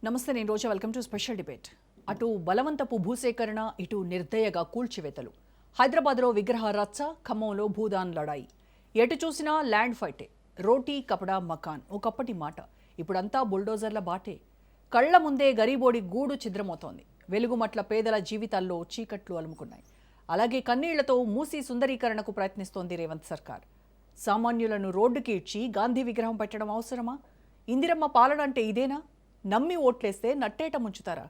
నమస్తే, నేను Roja. Welcome to special debate. అటు బలవంతపు భూసేకరణ, ఇటు నిర్దయగా కూల్చివేతలు. హైదరాబాద్లో విగ్రహ రచ్చ, ఖమ్మంలో భూదాన్ లడాయి. ఎటు చూసినా ల్యాండ్ ఫైటే. రోటీ కపడా మకాన్ ఒకప్పటి మాట. ఇప్పుడంతా బుల్డోజర్ల బాటే. కళ్ల ముందే గరీబోడి గూడు ఛిద్రమవుతోంది. వెలుగుమట్ల పేదల జీవితాల్లో చీకట్లు అలుముకున్నాయి. అలాగే కన్నీళ్లతో మూసీ సుందరీకరణకు ప్రయత్నిస్తోంది రేవంత్ సర్కార్. సామాన్యులను రోడ్డుకి ఇడ్చి గాంధీ విగ్రహం పెట్టడం అవసరమా? ఇందిరమ్మ పాలన అంటే ఇదేనా? నమ్మి ఓట్లేస్తే నట్టేట ముంచుతారా?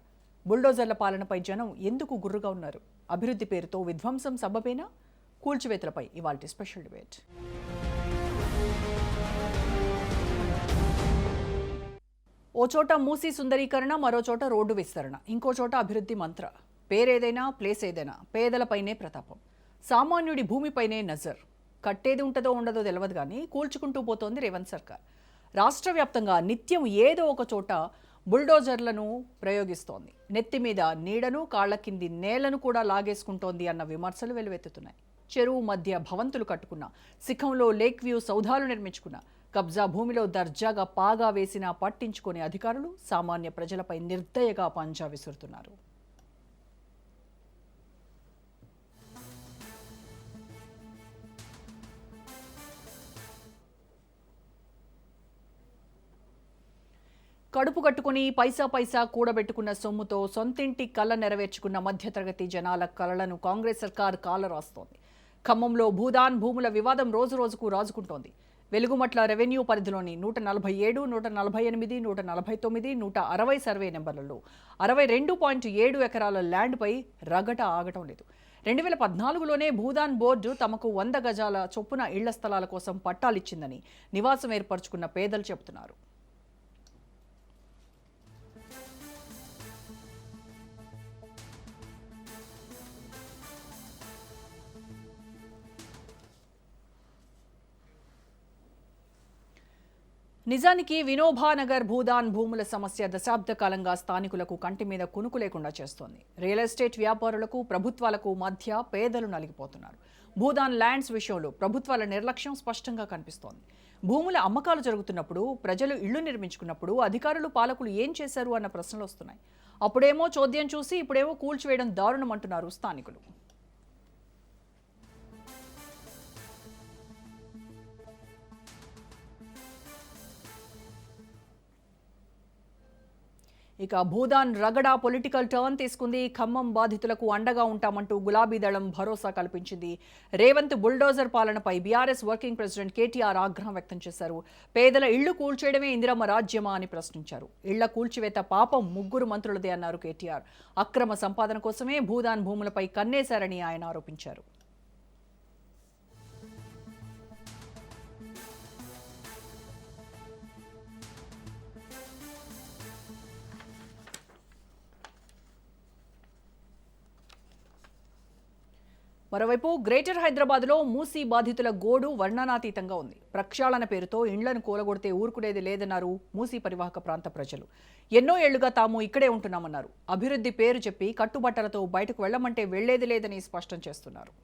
బుల్డోజర్ల పాలనపై జనం ఎందుకు గుర్రుగా ఉన్నారు? అభివృద్ధి పేరుతో విధ్వంసం సబబేనా? కూల్చివేతలపై ఇవాల్టి స్పెషల్ డిబేట్. ఓ చోట మూసీ సుందరీకరణ, మరో చోట రోడ్డు విస్తరణ, ఇంకో చోట అభివృద్ధి మంత్ర. పేరేదైనా, ప్లేస్ ఏదైనా పేదలపైనే ప్రతాపం, సామాన్యుడి భూమిపైనే నజర్. కట్టేది ఉంటుందో ఉండదో తెలియదు కానీ కూల్చుకుంటూ పోతోంది రేవంత్ సర్కార్. రాష్ట్ర వ్యాప్తంగా నిత్యం ఏదో ఒక చోట బుల్డోజర్లను ప్రయోగిస్తోంది. నెత్తి మీద నీడను, కాళ్ల కింది నేలను కూడా లాగేసుకుంటోంది అన్న విమర్శలు వెలువెత్తుతున్నాయి. చెరువు మధ్య భవంతులు కట్టుకున్న, శిఖంలో లేక్ వ్యూ సౌధాలు నిర్మించుకున్న, కబ్జా భూమిలో దర్జాగా పాగా వేసినా పట్టించుకునే అధికారులు సామాన్య ప్రజలపై నిర్దయగా పంజా విసురుతున్నారు. కడుపు కట్టుకుని పైసా పైసా కూడబెట్టుకున్న సొమ్ముతో సొంతింటి కళ నెరవేర్చుకున్న మధ్యతరగతి జనాల కలలను కాంగ్రెస్ సర్కార్ కాలరాస్తోంది. ఖమ్మంలో భూదాన్ భూముల వివాదం రోజు రోజుకు రాజుకుంటోంది. వెలుగుమట్ల రెవెన్యూ పరిధిలోని 147, 148, 149, 160 సర్వే నెంబర్లలో 62.7 ఎకరాల ల్యాండ్పై రగట ఆగటం లేదు. 2014లోనే భూదాన్ బోర్డు తమకు 100 గజాల చొప్పున ఇళ్ల స్థలాల కోసం పట్టాలిచ్చిందని నివాసం ఏర్పరచుకున్న పేదలు చెబుతున్నారు. నిజానికి వినోబానగర్ భూదాన్ భూముల సమస్య దశాబ్ద కాలంగా స్థానికులకు కంటి మీద కునుకు లేకుండా చేస్తోంది. రియల్ ఎస్టేట్ వ్యాపారులకు, ప్రభుత్వాలకు మధ్య పేదలు నలిగిపోతున్నారు. భూదాన్ ల్యాండ్స్ విషయంలో ప్రభుత్వాల నిర్లక్ష్యం స్పష్టంగా కనిపిస్తోంది. భూముల అమ్మకాలు జరుగుతున్నప్పుడు, ప్రజలు ఇళ్లు నిర్మించుకున్నప్పుడు అధికారులు, పాలకులు ఏం చేశారు అన్న ప్రశ్నలు వస్తున్నాయి. అప్పుడేమో చోద్యం చూసి, ఇప్పుడేమో కూల్చివేయడం దారుణం అంటున్నారు స్థానికులు. ఇక భూదాన్ రగడ పొలిటికల్ టర్న్ తీసుకుంది. ఖమ్మం బాధితులకు అండగా ఉంటామంటూ గులాబీ దళం భరోసా కల్పించింది. రేవంత్ బుల్డోజర్ పాలనపై బీఆర్ఎస్ వర్కింగ్ ప్రెసిడెంట్ కేటీఆర్ ఆగ్రహం వ్యక్తం చేశారు. పేదల ఇళ్లు కూల్చేయడమే ఇందిరమ్మ రాజ్యమా అని ప్రశ్నించారు. ఇళ్ల కూల్చివేత పాపం 3 మంత్రులదే అన్నారు కేటీఆర్. అక్రమ సంపాదన కోసమే భూదాన్ భూములపై కన్నేశారని ఆయన ఆరోపించారు. మరోవైపు గ్రేటర్ హైదరాబాద్లో మూసీ బాధితుల గోడు వర్ణనాతీతంగా ఉంది. ప్రక్షాళన పేరుతో ఇండ్లను కూలగొడితే ఊరుకునేది లేదన్నారు మూసీ పరివాహక ప్రాంత ప్రజలు. ఎన్నో ఏళ్లుగా తాము ఇక్కడే ఉంటున్నామన్నారు. అభివృద్ధి పేరు చెప్పి కట్టుబట్టలతో బయటకు వెళ్లమంటే వెళ్లేది లేదని స్పష్టం చేస్తున్నారు.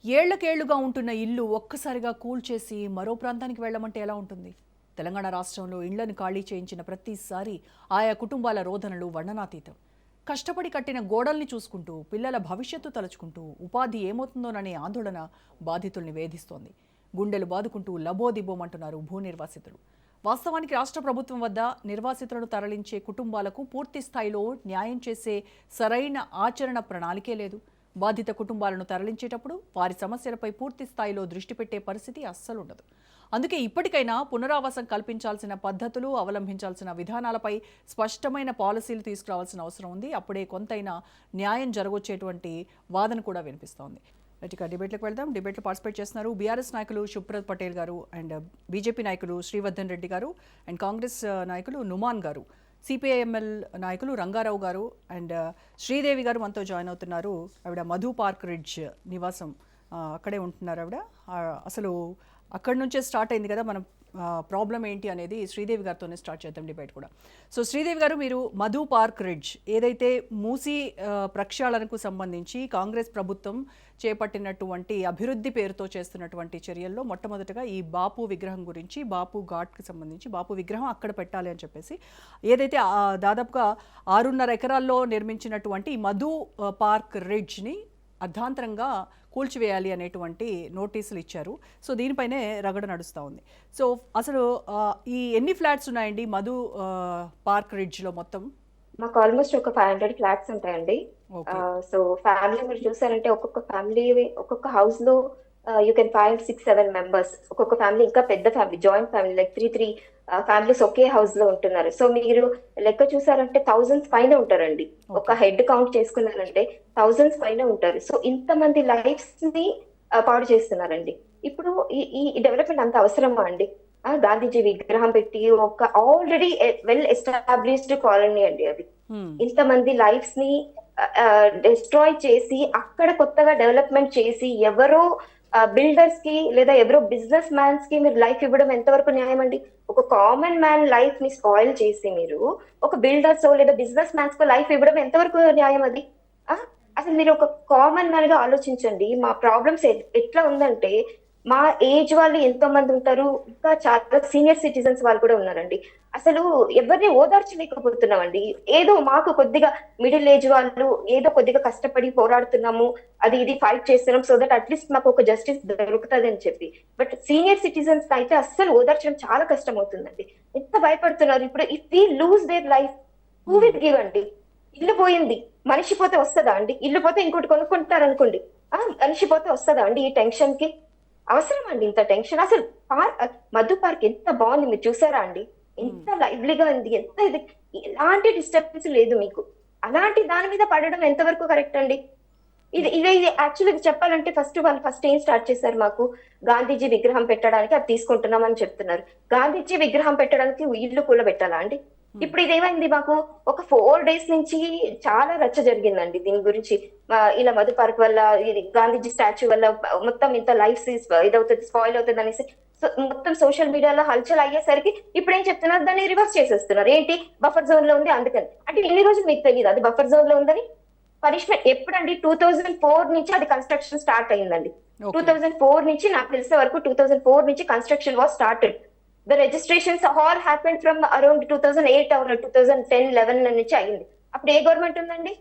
ఏళ్లకేళ్లుగా ఉంటున్న ఇల్లు ఒక్కసారిగా కూల్చేసి మరో ప్రాంతానికి వెళ్లమంటే ఎలా ఉంటుంది? తెలంగాణ రాష్ట్రంలో ఇళ్లను ఖాళీ చేయించిన ప్రతిసారి ఆయా కుటుంబాల రోదనలు వర్ణనాతీతం. కష్టపడి కట్టిన గోడల్ని చూసుకుంటూ, పిల్లల భవిష్యత్తు తలుచుకుంటూ ఉపాధి ఏమవుతుందోననే ఆందోళన బాధితుల్ని వేధిస్తోంది. గుండెలు బాదుకుంటూ లబోదిబోమంటున్నారు భూ నిర్వాసితులు. వాస్తవానికి రాష్ట్ర ప్రభుత్వం వద్ద నిర్వాసితులను తరలించే కుటుంబాలకు పూర్తి స్థాయిలో న్యాయం చేసే సరైన ఆచరణ ప్రణాళికే లేదు. బాధిత కుటుంబాలను తరలించేటప్పుడు వారి సమస్యలపై పూర్తి స్థాయిలో దృష్టి పెట్టే పరిస్థితి అస్సలు ఉండదు. అందుకే ఇప్పటికైనా పునరావాసం కల్పించాల్సిన పద్ధతులు, అవలంబించాల్సిన విధానాలపై స్పష్టమైన పాలసీలు తీసుకురావాల్సిన అవసరం ఉంది. అప్పుడే కొంతైనా న్యాయం జరగొచ్చేటువంటి వాదన కూడా వినిపిస్తోంది. ఇక డిబేట్లకు వెళ్దాం. డిబేట్లో పార్టిసిపేట్ చేస్తున్నారు బీఆర్ఎస్ నాయకులు శుభ్రత్ పటేల్ గారు అండ్ బీజేపీ నాయకులు శ్రీవర్ధన్ రెడ్డి గారు అండ్ కాంగ్రెస్ నాయకులు నుమాన్ గారు. సిపిఐఎంఎల్ నాయకులు రంగారావు గారు అండ్ శ్రీదేవి గారు మనతో జాయిన్ అవుతున్నారు. ఆవిడ మధు పార్క్ రిడ్జ్ నివాసం అక్కడే ఉంటున్నారు ఆవిడ. అసలు అక్కడి నుంచే స్టార్ట్ అయింది కదా మనం ప్రాబ్లం ఏంటి అనేది శ్రీదేవి గారితోనే స్టార్ట్ చేద్దాం డిబేట్ కూడా. సో శ్రీదేవి గారు, మీరు మధు పార్క్ రిడ్జ్ ఏదైతే మూసీ ప్రక్షాళనకు సంబంధించి కాంగ్రెస్ ప్రభుత్వం చేపట్టినటువంటి అభివృద్ధి పేరుతో చేస్తున్నటువంటి చర్యల్లో మొట్టమొదటిగా ఈ బాపు విగ్రహం గురించి, బాపు ఘాట్కి సంబంధించి బాపు విగ్రహం అక్కడ పెట్టాలి అని చెప్పేసి ఏదైతే దాదాపుగా 6.5 ఎకరాల్లో నిర్మించినటువంటి ఈ మధు పార్క్ రిడ్జ్ని అర్ధాంతరంగా కూల్చివేయాలి అనేటువంటి నోటీసులు ఇచ్చారు. సో దీనిపైనే రగడ నడుస్తూ ఉంది. సో అసలు ఈ ఎన్ని ఫ్లాట్స్ ఉన్నాయండి మధు పార్క్ రిడ్జ్లో మొత్తం? మాకు ఆల్మోస్ట్ ఒక 500 ఫ్లాట్స్ ఉంటాయండి. సో ఫ్యామిలీ మీరు చూసారంటే ఒక్కొక్క ఫ్యామిలీ ఒక్కొక్క హౌస్ లో యూ కెన్ ఫైండ్ 6-7 మెంబర్స్. ఒక్కొక్క ఫ్యామిలీ ఇంకా పెద్ద family, joint family, like 3 families ఒకే హౌస్ లో ఉంటున్నారు. సో మీరు లెక్క చూసారంటే థౌజండ్స్ పైన ఉంటారండి. ఒక హెడ్ కౌంట్ చేసుకున్నారంటే థౌజండ్స్ పైన ఉంటారు. సో ఇంతమంది లైఫ్స్ ని పాడు చేస్తున్నారండి. ఇప్పుడు ఈ డెవలప్మెంట్ అంత అవసరమా అండి? గాంధీజీ విగ్రహం పెట్టి ఒక ఆల్రెడీ వెల్ ఎస్టాబ్లిష్డ్ కాలనీ అండి అది. ఇంతమంది లైఫ్స్ ని డిస్ట్రాయ్ చేసి అక్కడ కొత్తగా డెవలప్మెంట్ చేసి ఎవరో బిల్డర్స్ కి లేదా ఎవరో బిజినెస్ మ్యాన్స్ కి మీరు లైఫ్ ఇవ్వడం ఎంతవరకు న్యాయం అండి? ఒక కామన్ మ్యాన్ లైఫ్ ని స్పాయిల్ చేసి మీరు ఒక బిల్డర్స్ లేదా బిజినెస్ మ్యాన్స్ కు లైఫ్ ఇవ్వడం ఎంతవరకు న్యాయం అది? అసలు మీరు ఒక కామన్ మ్యాన్ గా ఆలోచించండి. మా ప్రాబ్లమ్స్ ఎట్లా ఉందంటే, మా ఏజ్ వాళ్ళు ఎంతో మంది ఉంటారు, ఇంకా చాలా సీనియర్ సిటిజన్స్ వాళ్ళు కూడా ఉన్నారండి. అసలు ఎవరిని ఓదార్చలేకపోతున్నామండి. ఏదో మాకు కొద్దిగా మిడిల్ ఏజ్ వాళ్ళు ఏదో కొద్దిగా కష్టపడి పోరాడుతున్నాము, అది ఇది ఫైట్ చేస్తున్నాం, సో దట్ అట్లీస్ట్ మాకు ఒక జస్టిస్ దొరుకుతుంది అని చెప్పి. బట్ సీనియర్ సిటిజన్స్ అయితే అస్సలు ఓదార్చడం చాలా కష్టం అవుతుందండి. ఎంత భయపడుతున్నారు. ఇప్పుడు if we lose their life who will give అండి? ఇల్లు పోయింది, మనిషి పోతే వస్తుందా అండి? ఇల్లు పోతే ఇంకోటి కొనుక్కుంటారు అనుకోండి, మనిషి పోతే వస్తుందా అండి? ఈ టెన్షన్ కి అవసరం అండి ఇంత టెన్షన్? అసలు మధు పార్క్ ఎంత బాగుంది, మీరు చూసారా అండి? ఎంత లైవ్లీగా ఉంది, ఎంత ఇది, ఎలాంటి డిస్టర్బెన్స్ లేదు మీకు. అలాంటి దాని మీద పడడం ఎంతవరకు కరెక్ట్ అండి? ఇది యాక్చువల్లీ చెప్పాలంటే వాళ్ళు ఫస్ట్ ఏం స్టార్ట్ చేశారు? మాకు గాంధీజీ విగ్రహం పెట్టడానికి అది తీసుకుంటున్నాం అని చెప్తున్నారు. గాంధీజీ విగ్రహం పెట్టడానికి ఇల్లు కూలబెట్టాలా అండి? ఇప్పుడు ఇదేమైంది, మాకు ఒక 4 days నుంచి చాలా రచ్చ జరిగిందండి దీని గురించి. ఇలా మధు పార్క్ వల్ల, ఇది గాంధీజీ స్టాచ్యూ వల్ల మొత్తం ఇంత లైఫ్ ఇదవుతుంది, స్పాయిల్ అవుతుంది అనేసి మొత్తం సోషల్ మీడియాలో హల్చల్ అయ్యేసరికి ఇప్పుడు ఏం చెప్తున్నారు, దాన్ని రివర్స్ చేసేస్తున్నారు. ఏంటి, బఫర్ జోన్ లో ఉంది అందుకని. అంటే ఎన్ని రోజులు మీకు తెలియదు అది బఫర్ జోన్ లో ఉందని? పనిష్మెంట్ ఎప్పుడండి? 2004 నుంచి అది కన్స్ట్రక్షన్ స్టార్ట్ అయిందండి. 2004 నుంచి నాకు తెలిసే వరకు 2004 నుంచి construction was started. The registrations all happened from around 2008 or 2010-11 నుంచి అయింది. అప్పుడు ఏ గవర్నమెంట్ ఉందండి?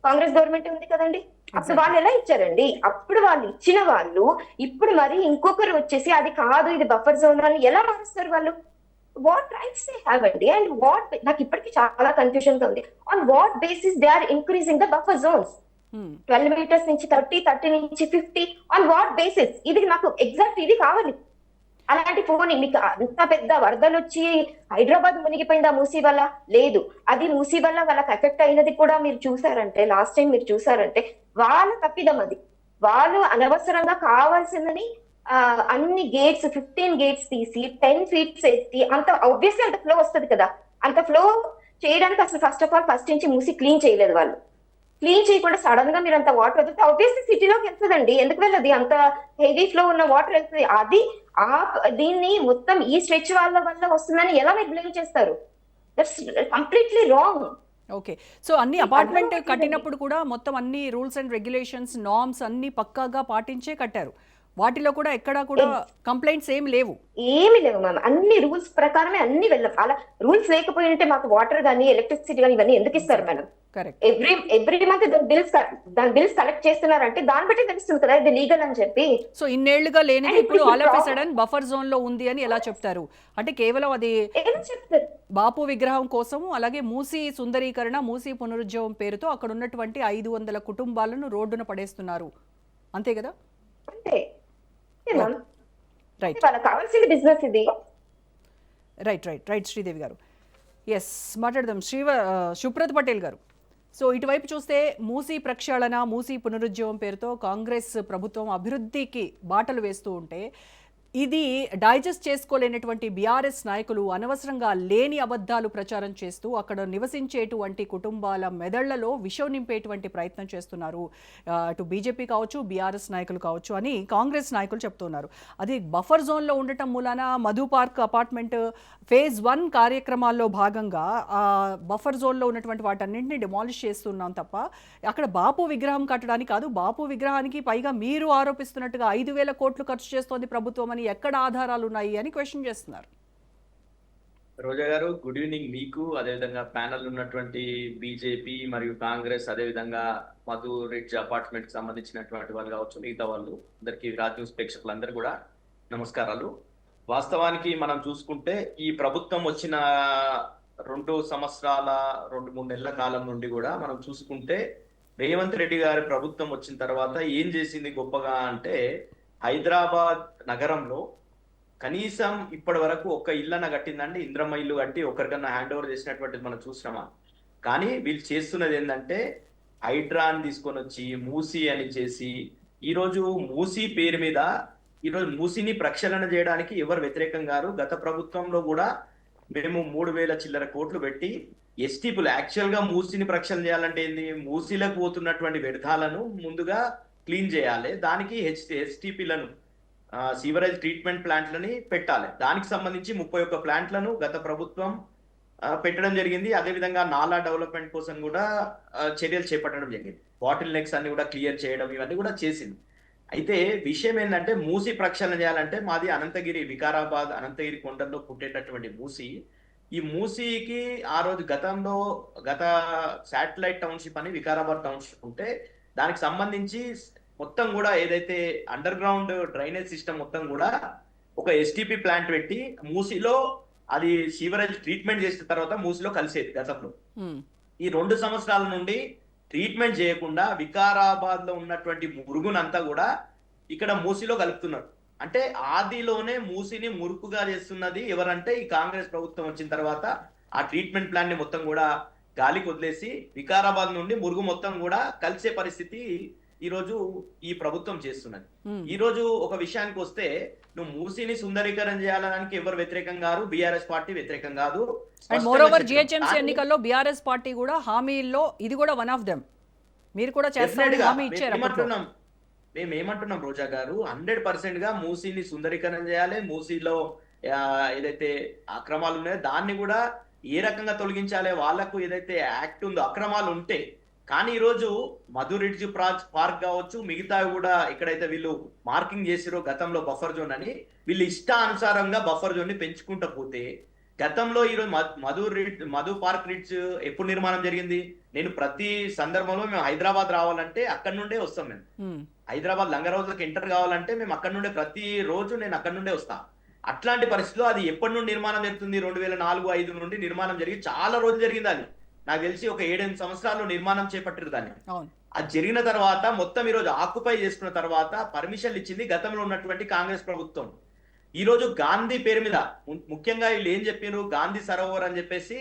కాంగ్రెస్ గవర్నమెంట్ ఉంది కదండి. అప్పుడు వాళ్ళు ఎలా ఇచ్చారండి? అప్పుడు వాళ్ళు ఇచ్చిన వాళ్ళు ఇప్పుడు మరి ఇంకొకరు వచ్చేసి అది కాదు ఇది బఫర్ జోన్ అని ఎలా మారుస్తారు వాళ్ళు? వాట్ రైట్స్ దే హ్యావ్ అండి? అండ్ వాట్, నాకు ఇప్పటికీ చాలా కన్ఫ్యూజన్ గా ఉంది. On what basis they are increasing the buffer zones? 12 meters నుంచి 30 నుంచి 50 ఆన్ వాట్ బేసిస్? ఇది నాకు ఎగ్జాక్ట్ ఇది కావాలి. అలాంటి పోనీ మీకు అంత పెద్ద వరదలు వచ్చి హైదరాబాద్ మునిగిపోయిందా మూసీ వల్ల? లేదు. అది మూసీ వల్ల వాళ్ళకి ఎఫెక్ట్ అయినది కూడా మీరు చూసారంటే, లాస్ట్ టైం మీరు చూసారంటే వాళ్ళ తప్పిదం అది. వాళ్ళు అనవసరంగా కావాల్సిందని అన్ని గేట్స్ 15 గేట్స్ తీసి 10 feet ఎత్తి, అంత ఆబ్వియస్లీ అంత ఫ్లో వస్తుంది కదా. అంత ఫ్లో చేయడానికి అసలు ఫస్ట్ నుంచి మూసీ క్లీన్ చేయలేదు వాళ్ళు. క్లీన్ చేయకుండా సడన్ గా మీరు అంత వాటర్ వదిలితే ఆబ్వియస్లీ సిటీలోకి వెళ్తుందండి. ఎందుకు వెళ్ళదు? అంత హెవీ ఫ్లో ఉన్న వాటర్ వెళ్తుంది. అది దీన్ని మొత్తం ఈ స్ట్రెచ్ వాళ్ళ వల్ల వస్తుందని ఎలా మీరు బ్లేమ్ చేస్తారు? That's completely wrong. Okay. So అన్ని అపార్ట్మెంట్ కట్టినప్పుడు కూడా మొత్తం అన్ని రూల్స్ అండ్ రెగ్యులేషన్స్, నార్మ్స్ అన్ని పక్కాగా పాటించే కట్టారు. వాటిలో కూడా ఎక్కడా కూడా కంప్లైంట్స్ ఏమి లేవు మ్యామ్. అన్ని రూల్స్ ప్రకారమే అన్ని వెళ్ళాం. అలా రూల్స్ లేకపోయి ఉంటే మాకు వాటర్ కానీ ఎలక్ట్రిసిటీ కానీ ఇవన్నీ ఎందుకు ఇస్తారు మేడం? ఎవ్రీ మంత్ దాని బిల్స్ కలెక్ట్ చేస్తున్నారంటే దాన్ని బట్టి తెలుస్తుంది కదా ఇది లీగల్ అని చెప్పి. సో ఇన్నేళ్లుగా లేనిది ఇప్పుడు all of a sudden buffer zone లో ఉంది అని ఎలా చెప్తారు? అంటే కేవలం అది బాపు విగ్రహం కోసము, అలాగే మూసీ సుందరీకరణ, మూసీ పునరుజ్జీవం పేరుతో అక్కడ ఉన్నటువంటి 500 కుటుంబాలను రోడ్డున పడేస్తున్నారు, అంతే కదా? అంతే. రైట్, కావాల్సిన బిజినెస్ ఇది. రైట్ శ్రీదేవి గారు. ఎస్, మాట్లాడదాం. శుభ్రత్ పటేల్ గారు. సో ఇటువైపు చూస్తే మూసీ ప్రక్షాళన, మూసీ పునరుజ్జీవం పేరుతో కాంగ్రెస్ ప్రభుత్వం అభివృద్ధికి బాటలు వేస్తూ ఉంటే ఇది డైజెస్ట్ చేసుకోలేనటువంటి బీఆర్ఎస్ నాయకులు అనవసరంగా లేని అబద్ధాలు ప్రచారం చేస్తూ అక్కడ నివసించేటువంటి కుటుంబాల మెదళ్లలో విషం నింపేటువంటి ప్రయత్నం చేస్తున్నారు. అటు బీజేపీ కావచ్చు, బీఆర్ఎస్ నాయకులు కావచ్చు అని కాంగ్రెస్ నాయకులు చెప్తున్నారు. అది బఫర్ జోన్లో ఉండటం మూలాన మధు పార్క్ అపార్ట్మెంట్ ఫేజ్ 1 కార్యక్రమాల్లో భాగంగా బఫర్ జోన్లో ఉన్నటువంటి వాటన్నింటినీ డిమాలిష్ చేస్తున్నాం తప్ప అక్కడ బాపు విగ్రహం కట్టడానికి కాదు. బాపు విగ్రహానికి పైగా మీరు ఆరోపిస్తున్నట్టుగా 5,000 కోట్లు ఖర్చు చేస్తోంది ప్రభుత్వం అని ఎక్కడ ఆధారాలు ఉన్నాయి అని క్వశ్చన్ చేస్తున్నారు. రోజా గారు, గుడ్ ఈవినింగ్ మీకు, అదేవిధంగా ప్యానల్ ఉన్నటువంటి బీజేపీ మరియు కాంగ్రెస్, అదేవిధంగా మధు రిడ్జ్ అపార్ట్మెంట్ సంబంధించినటువంటి వాళ్ళు కావచ్చు, మిగతా వాళ్ళు అందరికీ, రాజ్ న్యూస్ ప్రేక్షకులందరూ కూడా నమస్కారాలు. వాస్తవానికి మనం చూసుకుంటే ఈ ప్రభుత్వం వచ్చిన 2 సంవత్సరాల 2-3 నెలల కాలం నుండి కూడా మనం చూసుకుంటే రేవంత్ రెడ్డి గారి ప్రభుత్వం వచ్చిన తర్వాత ఏం చేసింది గొప్పగా అంటే, హైదరాబాద్ నగరంలో కనీసం ఇప్పటి వరకు ఒక్క ఇల్లన్న కట్టిందండి. ఇంద్రమ్మ ఇల్లు కట్టి ఒకరికన్నా హ్యాండ్ ఓవర్ చేసినటువంటిది మనం చూసినామా? కానీ వీళ్ళు చేస్తున్నది ఏంటంటే హైడ్రాన్ తీసుకొని వచ్చి మూసీ అని చేసి, ఈరోజు మూసీ పేరు మీద ఈరోజు మూసీని ప్రక్షాళన చేయడానికి ఎవరు వ్యతిరేకం గారు? గత ప్రభుత్వంలో కూడా మేము 3,000 చిల్లర కోట్లు పెట్టి ఎస్టీపీలు, యాక్చువల్ గా మూసీని ప్రక్షాళన చేయాలంటే ఏంది, మూసీలకు పోతున్నటువంటి వ్యర్థాలను ముందుగా క్లీన్ చేయాలి. దానికి ఎస్టీపీలను, సీవరేజ్ ట్రీట్మెంట్ ప్లాంట్లని పెట్టాలి. దానికి సంబంధించి 31 ప్లాంట్లను గత ప్రభుత్వం పెట్టడం జరిగింది. అదేవిధంగా నాలా డెవలప్మెంట్ కోసం కూడా చర్యలు చేపట్టడం జరిగింది. బాటిల్ నెక్స్ అన్ని కూడా క్లియర్ చేయడం, ఇవన్నీ కూడా చేసింది. అయితే విషయం ఏంటంటే, మూసీ ప్రక్షాళన చేయాలంటే మాది అనంతగిరి, వికారాబాద్ అనంతగిరి కొండల్లో పుట్టేటటువంటి మూసీ. ఈ మూసీకి ఆ రోజు గత శాటిలైట్ టౌన్షిప్ అని వికారాబాద్ టౌన్షిప్ ఉంటే, దానికి సంబంధించి మొత్తం కూడా ఏదైతే అండర్ గ్రౌండ్ డ్రైనేజ్ సిస్టమ్ మొత్తం కూడా ఒక ఎస్టీపీ ప్లాంట్ పెట్టి మూసీలో అది సీవరేజ్ ట్రీట్మెంట్ చేసిన తర్వాత మూసీలో కలిసేది గతంలో. ఈ 2 సంవత్సరాల నుండి ట్రీట్మెంట్ చేయకుండా వికారాబాద్ లో ఉన్నటువంటి మురుగునంతా కూడా ఇక్కడ మూసీలో కలుపుతున్నారు. అంటే ఆదిలోనే మూసీని మురుకుగా చేస్తున్నది ఎవరంటే ఈ కాంగ్రెస్ ప్రభుత్వం వచ్చిన తర్వాత ఆ ట్రీట్మెంట్ ప్లాన్ ని మొత్తం కూడా గాలికి వదిలేసి వికారాబాద్ నుండి మురుగు మొత్తం కూడా కలిసే పరిస్థితి ఈ రోజు ఈ ప్రభుత్వం చేస్తున్నది. ఈ రోజు ఒక విషయానికి వస్తే, నువ్వు మూసీని సుందరీకరణ చేయాలడానికి ఎవరు వ్యతిరేకం కాదు, బీఆర్ఎస్ పార్టీ వ్యతిరేకం కాదు. అండ్ మోర్ ఓవర్ జిహెచ్ఎంసీ ఎన్నికల్లో బీఆర్ఎస్ పార్టీ కూడా హామీల్లో ఇది కూడా వన్ ఆఫ్ దెమ్. మీరు కూడా చేస్తారని హామీ ఇచ్చారు. మేము ఏమంటున్నాం రోజా గారు, 100% గా మూసీని సుందరీకరణ చేయాలి. మూసీలో ఏదైతే అక్రమాలు ఉన్నాయో దాన్ని కూడా ఏ రకంగా తొలగించాలి, వాళ్లకు ఏదైతే యాక్ట్ ఉందో అక్రమాలు ఉంటే. కానీ ఈరోజు మధు రిడ్జ్ పార్క్ కావచ్చు, మిగతా కూడా ఎక్కడైతే వీళ్ళు మార్కింగ్ చేసిరో గతంలో బఫర్ జోన్ అని, వీళ్ళు ఇష్టానుసారంగా బఫర్ జోన్ ని పెంచుకుంటూ పోతే, గతంలో ఈరోజు మధు పార్క్ రిడ్జ్ ఎప్పుడు నిర్మాణం జరిగింది? నేను ప్రతి సందర్భంలో మేము హైదరాబాద్ రావాలంటే అక్కడి నుండే వస్తాం. మేము హైదరాబాద్ లంగరౌజ్కి ఎంటర్ కావాలంటే మేము అక్కడి నుండే, ప్రతి రోజు నేను అక్కడి నుండే వస్తా. అట్లాంటి పరిస్థితిలో అది ఎప్పటి నుండి నిర్మాణం జరుగుతుంది? 2004-05 నుండి నిర్మాణం జరిగి చాలా రోజులు జరిగింది. అది నాకు తెలిసి ఒక 7-8 సంవత్సరాలు నిర్మాణం చేపట్టారు దాన్ని. అది జరిగిన తర్వాత మొత్తం ఈరోజు ఆక్యుపై చేసుకున్న తర్వాత పర్మిషన్లు ఇచ్చింది గతంలో ఉన్నటువంటి కాంగ్రెస్ ప్రభుత్వం. ఈ రోజు గాంధీ పేరు మీద ముఖ్యంగా వీళ్ళు ఏం చెప్పారు, గాంధీ సరోవర్ అని చెప్పేసి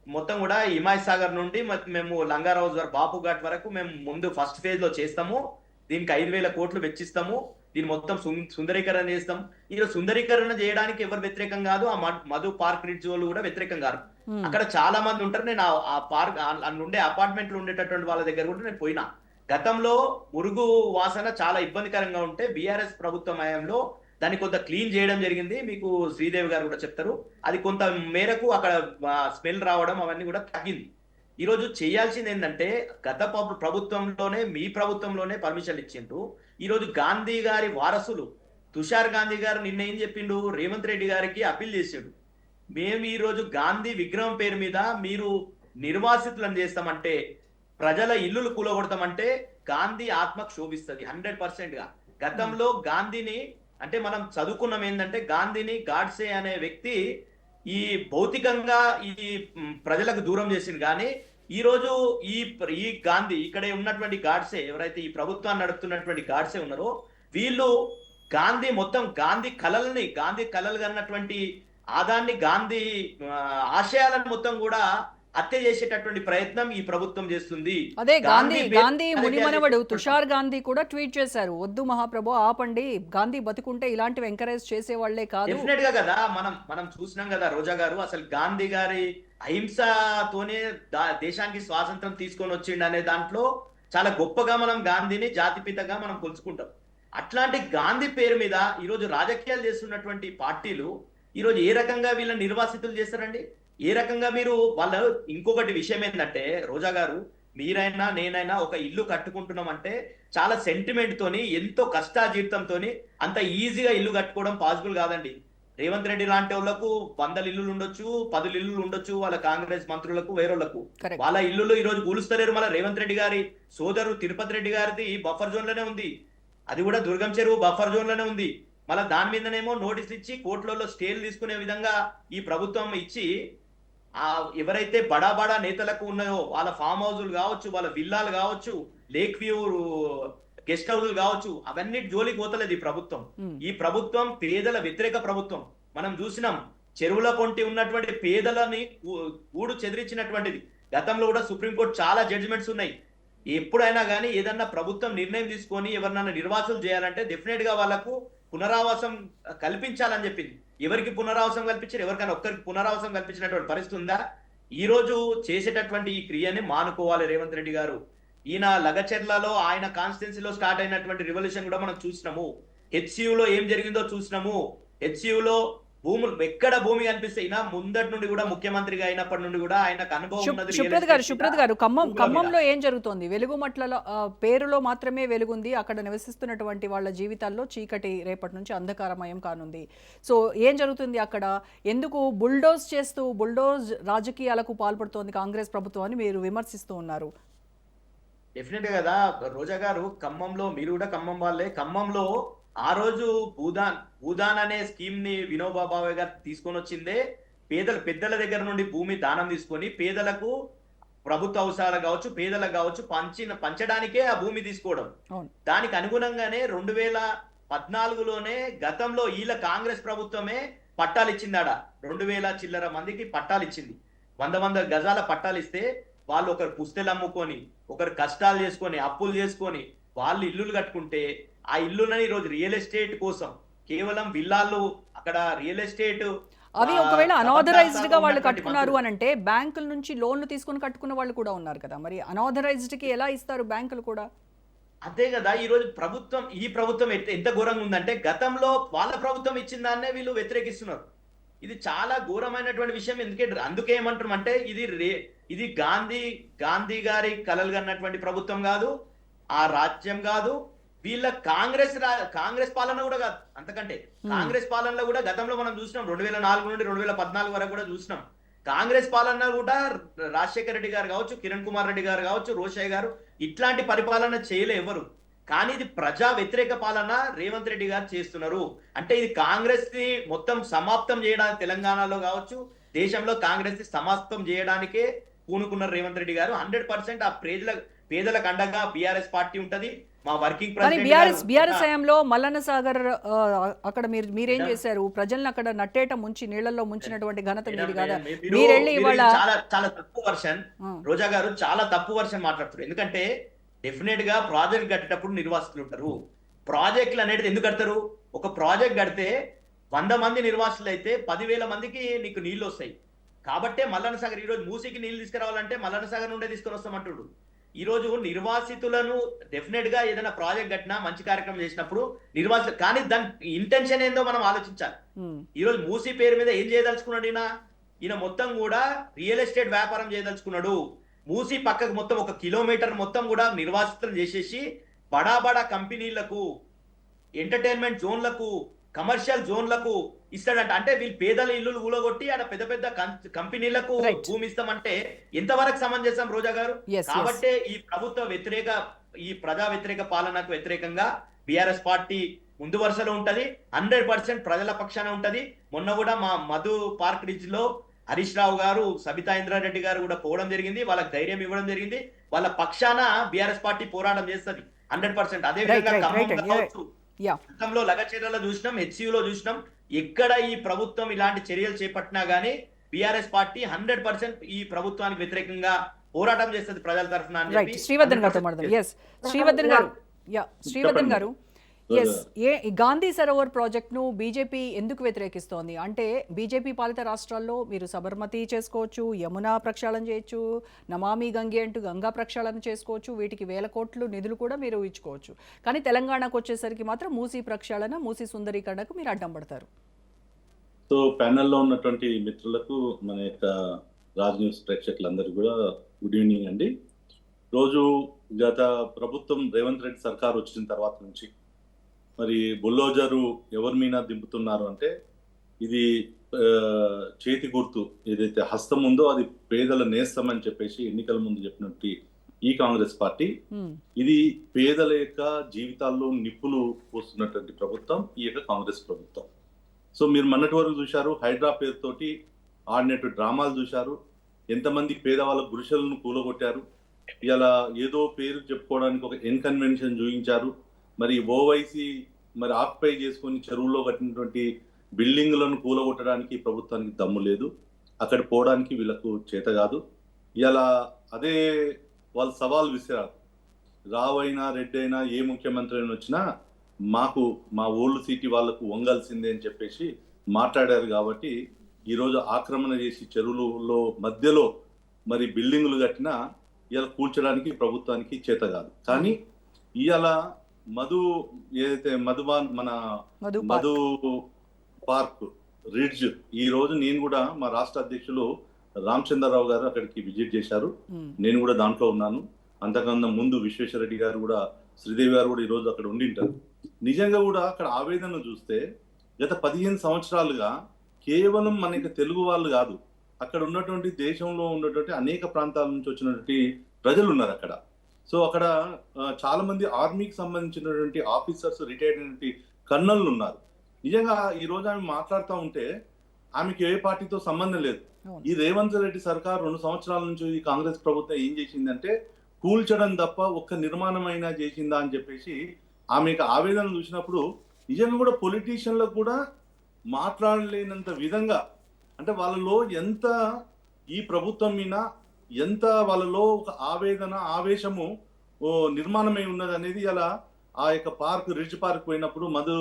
మొత్తం కూడా హిమాయ్ సాగర్ నుండి మేము లంగారావు బాపు ఘాట్ వరకు మేము ముందు ఫస్ట్ ఫేజ్ లో చేస్తాము. దీనికి 5,000 కోట్లు వెచ్చిస్తాము. దీన్ని మొత్తం సుందరీకరణ చేస్తాం. ఈరోజు సుందరీకరణ చేయడానికి ఎవరు వ్యతిరేకం కాదు, ఆ మధు పార్క్ రిడ్జ్ వాళ్ళు కూడా వ్యతిరేకం కాదు. అక్కడ చాలా మంది ఉంటారు. నేను ఆ పార్క్ ఉండే అపార్ట్మెంట్లు ఉండేటటువంటి వాళ్ళ దగ్గర కూడా నేను పోయినా. గతంలో మురుగు వాసన చాలా ఇబ్బందికరంగా ఉంటే బీఆర్ఎస్ ప్రభుత్వం హయాంలో దాన్ని కొంత క్లీన్ చేయడం జరిగింది. మీకు శ్రీదేవి గారు కూడా చెప్తారు. అది కొంత మేరకు అక్కడ స్మెల్ రావడం అవన్నీ కూడా తగ్గింది. ఈ రోజు చేయాల్సింది ఏంటంటే, గత ప్రభుత్వంలోనే మీ ప్రభుత్వంలోనే పర్మిషన్లు ఇచ్చిండ్రు. ఈ రోజు గాంధీ గారి వారసులు తుషార్ గాంధీ గారు నిన్న ఏం చెప్పిండు, రేవంత్ రెడ్డి గారికి అప్పీల్ చేసిండు. మేము ఈ రోజు గాంధీ విగ్రహం పేరు మీద మీరు నిర్వాసితులను చేస్తామంటే, ప్రజల ఇల్లులు కూలగొడతామంటే గాంధీ ఆత్మకు శోభిస్తుంది 100% గా. గతంలో గాంధీని అంటే మనం చదువుకున్నాం ఏంటంటే, గాంధీని గాడ్సే అనే వ్యక్తి ఈ భౌతికంగా ఈ ప్రజలకు దూరం చేసింది. కానీ ఈ రోజు ఈ గాంధీ ఇక్కడే ఉన్నటువంటి గాడ్సే, ఎవరైతే ఈ ప్రభుత్వాన్ని నడుపుతున్నటువంటి గాడ్సే ఉన్నారో, వీళ్ళు గాంధీ మొత్తం గాంధీ కలలు కన్నటువంటి ఆదాన్ని, గాంధీ ఆశయాలను మొత్తం కూడా హత్య చేసేటటువంటి ప్రయత్నం ఈ ప్రభుత్వం చేస్తుంది. అదే గాంధీ పేరు గాంధీ మునిమనవడు రాజకీయాలు తుషార్ గాంధీ కూడా ట్వీట్ చేశారు, వద్దు మహాప్రభు ఆపండి, గాంధీ బతుకుంటే ఇలాంటివి ఎంకరేజ్ చేసేవాళ్లే కాదు. డెఫినెట్ గా కదా, మనం చూసినాం కదా రోజా గారు, అసలు గాంధీ గారి అహింసతోనే దేశానికి స్వాతంత్రం తీసుకొని వచ్చిండు అనే దాంట్లో చాలా గొప్పగా మనం గాంధీని జాతిపితగా మనం కొలుచుకుంటాం. అట్లాంటి గాంధీ పేరు మీద ఈరోజు రాజకీయాలు చేస్తున్నటువంటి పార్టీలు ఈరోజు ఏ రకంగా వీళ్ళని నిర్వాసితులు చేస్తారండి? ఏ రకంగా మీరు వాళ్ళు ఇంకొకటి విషయం ఏంటంటే రోజా గారు, మీరైనా నేనైనా ఒక ఇల్లు కట్టుకుంటున్నాం అంటే చాలా సెంటిమెంట్ తోని, ఎంతో కష్టాజీవితంతోని అంత ఈజీగా ఇల్లు కట్టుకోవడం పాసిబుల్ కాదండి. రేవంత్ రెడ్డి లాంటి వాళ్ళకు 100 ఇల్లులు ఉండొచ్చు, 10 ఇల్లులు ఉండొచ్చు, వాళ్ళ కాంగ్రెస్ మంత్రులకు వేరేళ్లకు. వాళ్ళ ఇల్లులు ఈ రోజు కూలుస్తలేరు. మళ్ళీ రేవంత్ రెడ్డి గారి సోదరు తిరుపతి రెడ్డి గారిది బఫర్ జోన్ లోనే ఉంది, అది కూడా దుర్గం చెరువు బఫర్ జోన్ లోనే ఉంది. మళ్ళీ దాని మీదనేమో నోటీస్ ఇచ్చి కోర్టులలో స్టేలు తీసుకునే విధంగా ఈ ప్రభుత్వం ఇచ్చి, ఎవరైతే బడా బడా నేతలకు ఉన్నాయో వాళ్ళ ఫామ్ హౌజులు కావచ్చు, వాళ్ళ విల్లాలు కావచ్చు, లేక్ వ్యూ గెస్ట్ హౌజులు కావచ్చు, అవన్నీ జోలికి పోతలేదు ఈ ప్రభుత్వం. ఈ ప్రభుత్వం పేదల వ్యతిరేక ప్రభుత్వం. మనం చూసినాం, చెరువుల కొంటి ఉన్నటువంటి పేదలని ఊడు చెదిరించినటువంటిది. గతంలో కూడా సుప్రీంకోర్టు చాలా జడ్జిమెంట్స్ ఉన్నాయి. ఎప్పుడైనా కానీ ఏదన్నా ప్రభుత్వం నిర్ణయం తీసుకొని ఎవరినైనా నిర్వాసులు చేయాలంటే డెఫినెట్ గా వాళ్ళకు పునరావాసం కల్పించాలని చెప్పింది. ఎవరికి పునరావాసం కల్పించారు? ఎవరికైనా ఒక్కరికి పునరావాసం కల్పించినటువంటి పరిస్థితి ఉందా? ఈ రోజు చేసేటటువంటి ఈ క్రియని మానుకోవాలి రేవంత్ రెడ్డి గారు. ఈయన లగచెర్లలో ఆయన కాన్స్టిట్యున్సీలో స్టార్ట్ అయినటువంటి రివల్యూషన్ కూడా మనం చూసినాము. హెచ్సియులో ఏం జరిగిందో చూసినాము. హెచ్సియులో భూములు ఎక్కడ భూమి కనిపిస్తే ఈయన ముందటి నుండి కూడా ముఖ్యమంత్రిగా అయినప్పటి నుండి కూడా ఆయనకు అనుభవం ఉన్నది. సుప్రత్ గారు, ఖమ్మంలో ఏం జరుగుతోంది? వెలుగుమట్ల పేరులో మాత్రమే వెలుగుంది, అక్కడ నివసిస్తున్నటువంటి వాళ్ళ జీవితాల్లో చీకటి రేపటి నుంచి అంధకారమయం కానుంది. సో ఏం జరుగుతుంది అక్కడ? ఎందుకు బుల్డోజ్ చేస్తూ బుల్డోజ్ రాజకీయాలకు పాల్పడుతోంది కాంగ్రెస్ ప్రభుత్వం అని మీరు విమర్శిస్తూ ఉన్నారు? డెఫినెట్ కదా రోజా గారు, ఖమ్మంలో మీరు కూడా ఖమ్మం వాళ్ళే. ఖమ్మంలో ఆ రోజు భూదాన్ అనే స్కీమ్ ని వినోబా భావే గారు తీసుకొని వచ్చిందే పెద్దల దగ్గర నుండి భూమి దానం తీసుకొని పేదలకు, ప్రభుత్వ అవసరాలు కావచ్చు, పేదలకు కావచ్చు పంచడానికే ఆ భూమి తీసుకోవడం. దానికి అనుగుణంగానే 2014లోనే గతంలో వీళ్ళ కాంగ్రెస్ ప్రభుత్వమే పట్టాలు ఇచ్చిందాడ. 2000 చిల్లర మందికి పట్టాలు ఇచ్చింది. 100 గజాల పట్టాలు ఇస్తే వాళ్ళు ఒకరు పుస్తెలు అమ్ముకొని, ఒకరు కష్టాలు చేసుకొని, అప్పులు చేసుకొని వాళ్ళు ఇల్లులు కట్టుకుంటే, ఆ ఇల్లులని ఈరోజు రియల్ ఎస్టేట్ కోసం కేవలం విల్లాలు అక్కడ రియల్ ఎస్టేట్ అవి ఒకవేళ అనాథరైజ్డ్ గా వాళ్ళు కట్టుకున్నారు అని అంటే బ్యాంకుల నుంచి లోన్లు తీసుకుని కట్టుకున్న వాళ్ళు కూడా ఉన్నారు కదా, మరి అనాథరైజ్డ్ కి ఎలా ఇస్తారు బ్యాంకులు కూడా? అదే కదా ఈ రోజు ఈ ప్రభుత్వం ఎంత ఘోరంగా ఉందంటే, గతంలో వాళ్ళ ప్రభుత్వం ఇచ్చిన దాన్నే వీళ్ళు వ్యతిరేకిస్తున్నారు. ఇది చాలా ఘోరమైనటువంటి విషయం. అందుకే ఏమంటాం అంటే ఇది గాంధీ గారి కలలు కన్నటువంటి ప్రభుత్వం కాదు, ఆ రాజ్యం కాదు, వీళ్ళ కాంగ్రెస్ పాలన కూడా కాదు. అంతకంటే కాంగ్రెస్ పాలనలో కూడా గతంలో మనం చూసినాం, 2004 నుండి 2014 వరకు కూడా చూసినాం. కాంగ్రెస్ పాలన కూడా రాజశేఖర రెడ్డి గారు కావచ్చు, కిరణ్ కుమార్ రెడ్డి గారు కావచ్చు, రోషయ్య గారు ఇట్లాంటి పరిపాలన చేయలే ఎవరు. కానీ ఇది ప్రజా వ్యతిరేక పాలన రేవంత్ రెడ్డి గారు చేస్తున్నారు. అంటే ఇది కాంగ్రెస్ ని మొత్తం సమాప్తం చేయడానికి, తెలంగాణలో కావచ్చు దేశంలో కాంగ్రెస్ ని సమాప్తం చేయడానికే పూనుకున్నారు రేవంత్ రెడ్డి గారు. 100% ఆ పేదలకు అండగా బీఆర్ఎస్ పార్టీ ఉంటది. మా వర్కింగ్ బీఆర్ఎస్ హయాంలో మల్లన్న సాగర్ అక్కడ మీరేం చేశారు? ప్రజల్ని అక్కడ నట్టేట ముంచి నీళ్లలో ముంచినటువంటి ఘనత మీది కదా. మీరెళ్ళి ఇవాళ చాలా తప్పు వర్షన్ రోజా గారు, చాలా తప్పు వర్షన్ మాట్లాడుతున్నారు. ఎందుకంటే డెఫినెట్ గా ప్రాజెక్ట్ కట్టేటప్పుడు నిర్వాసితులు ఉంటారు. ప్రాజెక్టులు అనేది ఎందుకు కడతారు? ఒక ప్రాజెక్ట్ కడితే 100 మంది నిర్వాసితులు అయితే 10,000 మందికి నీకు నీళ్లు వస్తాయి. కాబట్టే మల్లన్న సాగర్ ఈ రోజు మూసీకి నీళ్లు తీసుకురావాలంటే మల్లన్న సాగర్ నుండే తీసుకొని వస్తామంటుడు. ఈ రోజు నిర్వాసితులను డెఫినెట్ గా ఏదైనా ప్రాజెక్ట్ కట్టినా, మంచి కార్యక్రమం చేసినప్పుడు నిర్వాసితులు, కానీ దాని ఇంటెన్షన్ ఏందో మనం ఆలోచించాలి. ఈ రోజు మూసీ పేరు మీద ఏం చేయదలుచుకున్నాడు ఈయన మొత్తం కూడా రియల్ ఎస్టేట్ వ్యాపారం చేయదలుచుకున్నాడు. మూసీ పక్కకు మొత్తం 1 కిలోమీటర్ మొత్తం కూడా నిర్వాసితులు చేసేసి బడా కంపెనీలకు, ఎంటర్టైన్మెంట్ జోన్లకు, కమర్షియల్ జోన్లకు ఇస్తాడంట. అంటే వీళ్ళు పేదల ఇల్లులు ఊలగొట్టి ఆడ పెద్ద కంపెనీలకు భూమి ఇస్తామంటే ఎంతవరకు సమంజసం రోజా గారు? కాబట్టి ఈ ప్రజా వ్యతిరేక పాలనకు వ్యతిరేకంగా బీఆర్ఎస్ పార్టీ ముందు వరుసలో ఉంటది. 100% ప్రజల పక్షాన ఉంటది. మొన్న కూడా మా మధు పార్క్ రిజ్ లో హరీష్ రావు గారు, సబితా ఇంద్రారెడ్డి గారు కూడా పోవడం జరిగింది. వాళ్ళకి ధైర్యం ఇవ్వడం జరిగింది. వాళ్ళ పక్షాన బీఆర్ఎస్ పార్టీ పోరాటం చేస్తుంది 100%. అదే విధంగా గతంలో లగచెర్లలో చూసినాం, హెచ్సియులో చూసినాం. ఎక్కడ ఈ ప్రభుత్వం ఇలాంటి చర్యలు చేపట్టినా గానీ బీఆర్ఎస్ పార్టీ 100% ఈ ప్రభుత్వానికి వ్యతిరేకంగా పోరాటం చేస్తుంది ప్రజల తరఫున అని రైట్, చెప్పి శ్రీవర్ధన్ గారితో మాట్లాడదాం. ఎస్ శ్రీవర్ధన్ గారు, శ్రీవర్ధన్ గారు, ఎస్ ఈ గాంధీ సరోవర్ ప్రాజెక్ట్ను బీజేపీ ఎందుకు వ్యతిరేకిస్తోంది అంటే, బీజేపీ పాలిత రాష్ట్రాల్లో మీరు సబర్మతి చేసుకోవచ్చు, యమునా ప్రక్షాళన చేయొచ్చు, నమామి గంగే అంటూ గంగా ప్రక్షాళన చేసుకోవచ్చు, వీటికి 1000 కోట్లు నిధులు కూడా మీరు ఇచ్చుకోవచ్చు. కానీ తెలంగాణకు వచ్చేసరికి మాత్రం మూసీ ప్రక్షాళన, మూసీ సుందరీకరణకు మీరు అడ్డం పడతారు. సో ప్యానెల్లో ఉన్నటువంటి మిత్రులకు, మన యొక్క రాజ్ న్యూస్ ప్రేక్షకులందరూ కూడా గుడ్ ఈవినింగ్ అండి. రోజు గత ప్రభుత్వం రేవంత్ రెడ్డి సర్కార్ వచ్చిన తర్వాత నుంచి మరి బుల్డోజరు ఎవరి మీద దింపుతున్నారు అంటే, ఇది చేతి గుర్తు ఏదైతే హస్తం ఉందో అది పేదల నేస్తం అని చెప్పేసి ఎన్నికల ముందు చెప్పినట్టు ఈ కాంగ్రెస్ పార్టీ, ఇది పేదల యొక్క జీవితాల్లో నిప్పులు పోస్తున్నటువంటి ప్రభుత్వం ఈ యొక్క కాంగ్రెస్ ప్రభుత్వం. సో మీరు మొన్నటి వరకు చూశారు, హైడ్రా పేరుతోటి ఆడినట్టు డ్రామాలు చూశారు, ఎంతమంది పేదవాళ్ళ గుడిసెలను కూలగొట్టారు, ఇలా ఏదో పేరు చెప్పుకోవడానికి ఒక ఇన్కన్వెన్షన్ చూపించారు. మరి ఓవైసీ మరి ఆక్యుపై చేసుకొని చెరువుల్లో కట్టినటువంటి బిల్డింగ్లను కూలగొట్టడానికి ప్రభుత్వానికి దమ్ము లేదు, అక్కడ పోవడానికి వీళ్ళకు చేత కాదు. ఇలా అదే వాళ్ళు సవాల్ విసిరారు, రావైనా రెడ్డి అయినా ఏ ముఖ్యమంత్రి అయినా వచ్చినా మాకు మా ఓల్డ్ సిటీ వాళ్ళకు వంగాల్సిందే అని చెప్పేసి మాట్లాడారు. కాబట్టి ఈరోజు ఆక్రమణ చేసి చెరువులలో మధ్యలో మరి బిల్డింగులు కట్టినా ఇలా కూల్చడానికి ప్రభుత్వానికి చేత కాదు. కానీ ఇవాళ ఏదైతే మన మధు పార్క్ రిడ్జ్, ఈ రోజు నేను కూడా మా రాష్ట్ర అధ్యక్షులు రామచంద్రరావు గారు అక్కడికి విజిట్ చేశారు, నేను కూడా దాంట్లో ఉన్నాను. అంతకన్నా ముందు విశ్వేశ్వరరెడ్డి గారు కూడా, శ్రీదేవి గారు కూడా ఈ రోజు అక్కడ ఉండింటారు. నిజంగా కూడా అక్కడ ఆవేదన చూస్తే గత 15 సంవత్సరాలుగా కేవలం మనకి తెలుగు వాళ్ళు కాదు, అక్కడ ఉన్నటువంటి దేశంలో ఉన్నటువంటి అనేక ప్రాంతాల నుంచి వచ్చినటువంటి ప్రజలు ఉన్నారు అక్కడ. సో అక్కడ చాలా మంది ఆర్మీకి సంబంధించినటువంటి ఆఫీసర్స్, రిటైర్డ్ అయినటువంటి కర్నల్లు ఉన్నారు. నిజంగా ఈ రోజు ఆమె మాట్లాడుతూ ఉంటే ఆమెకి ఏ పార్టీతో సంబంధం లేదు. ఈ రేవంత్ రెడ్డి సర్కార్ 2 సంవత్సరాల నుంచి ఈ కాంగ్రెస్ ప్రభుత్వం ఏం చేసిందంటే కూల్చడం తప్ప ఒక్క నిర్మాణం అయినా చేసిందా అని చెప్పేసి ఆమెకు ఆవేదన చూసినప్పుడు నిజంగా కూడా పొలిటీషియన్లకు కూడా మాట్లాడలేనంత విధంగా, అంటే వాళ్ళలో ఎంత ఈ ప్రభుత్వం మీద ఎంత వాళ్ళలో ఒక ఆవేదన, ఆవేశము నిర్మాణమై ఉన్నది అనేది అలా ఆ యొక్క పార్క్, రిడ్జ్ పార్క్ పోయినప్పుడు, మధు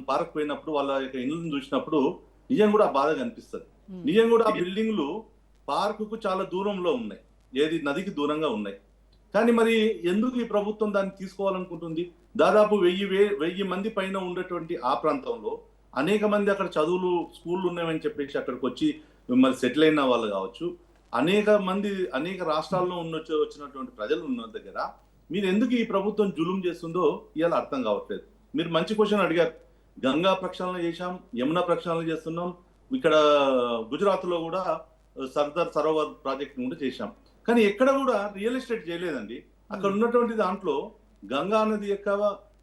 పార్క్ పోయినప్పుడు వాళ్ళ యొక్క ఇళ్ళను చూసినప్పుడు నిజం కూడా బాధ కనిపిస్తుంది. నిజం కూడా ఆ బిల్డింగ్లు పార్కుకు చాలా దూరంలో ఉన్నాయి, ఏది నదికి దూరంగా ఉన్నాయి. కానీ మరి ఎందుకు ఈ ప్రభుత్వం దాన్ని తీసుకోవాలనుకుంటుంది? దాదాపు 1000 మంది పైన ఉండేటువంటి ఆ ప్రాంతంలో అనేక మంది అక్కడ చదువులు, స్కూళ్ళు ఉన్నాయని చెప్పేసి అక్కడికి వచ్చి మరి సెటిల్ అయిన వాళ్ళు కావచ్చు, అనేక మంది అనేక రాష్ట్రాల్లో వచ్చినటువంటి ప్రజలు ఉన్న దగ్గర మీరు ఎందుకు ఈ ప్రభుత్వం జులుం చేస్తుందో ఇవాళ అర్థం కావట్లేదు. మీరు మంచి క్వశ్చన్ అడిగారు. గంగా ప్రక్షాళన చేశాం, యమునా ప్రక్షాళన చేస్తున్నాం, ఇక్కడ గుజరాత్ లో కూడా సర్దార్ సరోవర్ ప్రాజెక్ట్ కూడా చేశాం. కానీ ఎక్కడ కూడా రియల్ ఎస్టేట్ చేయలేదండి. అక్కడ ఉన్నటువంటి దాంట్లో గంగా నది యొక్క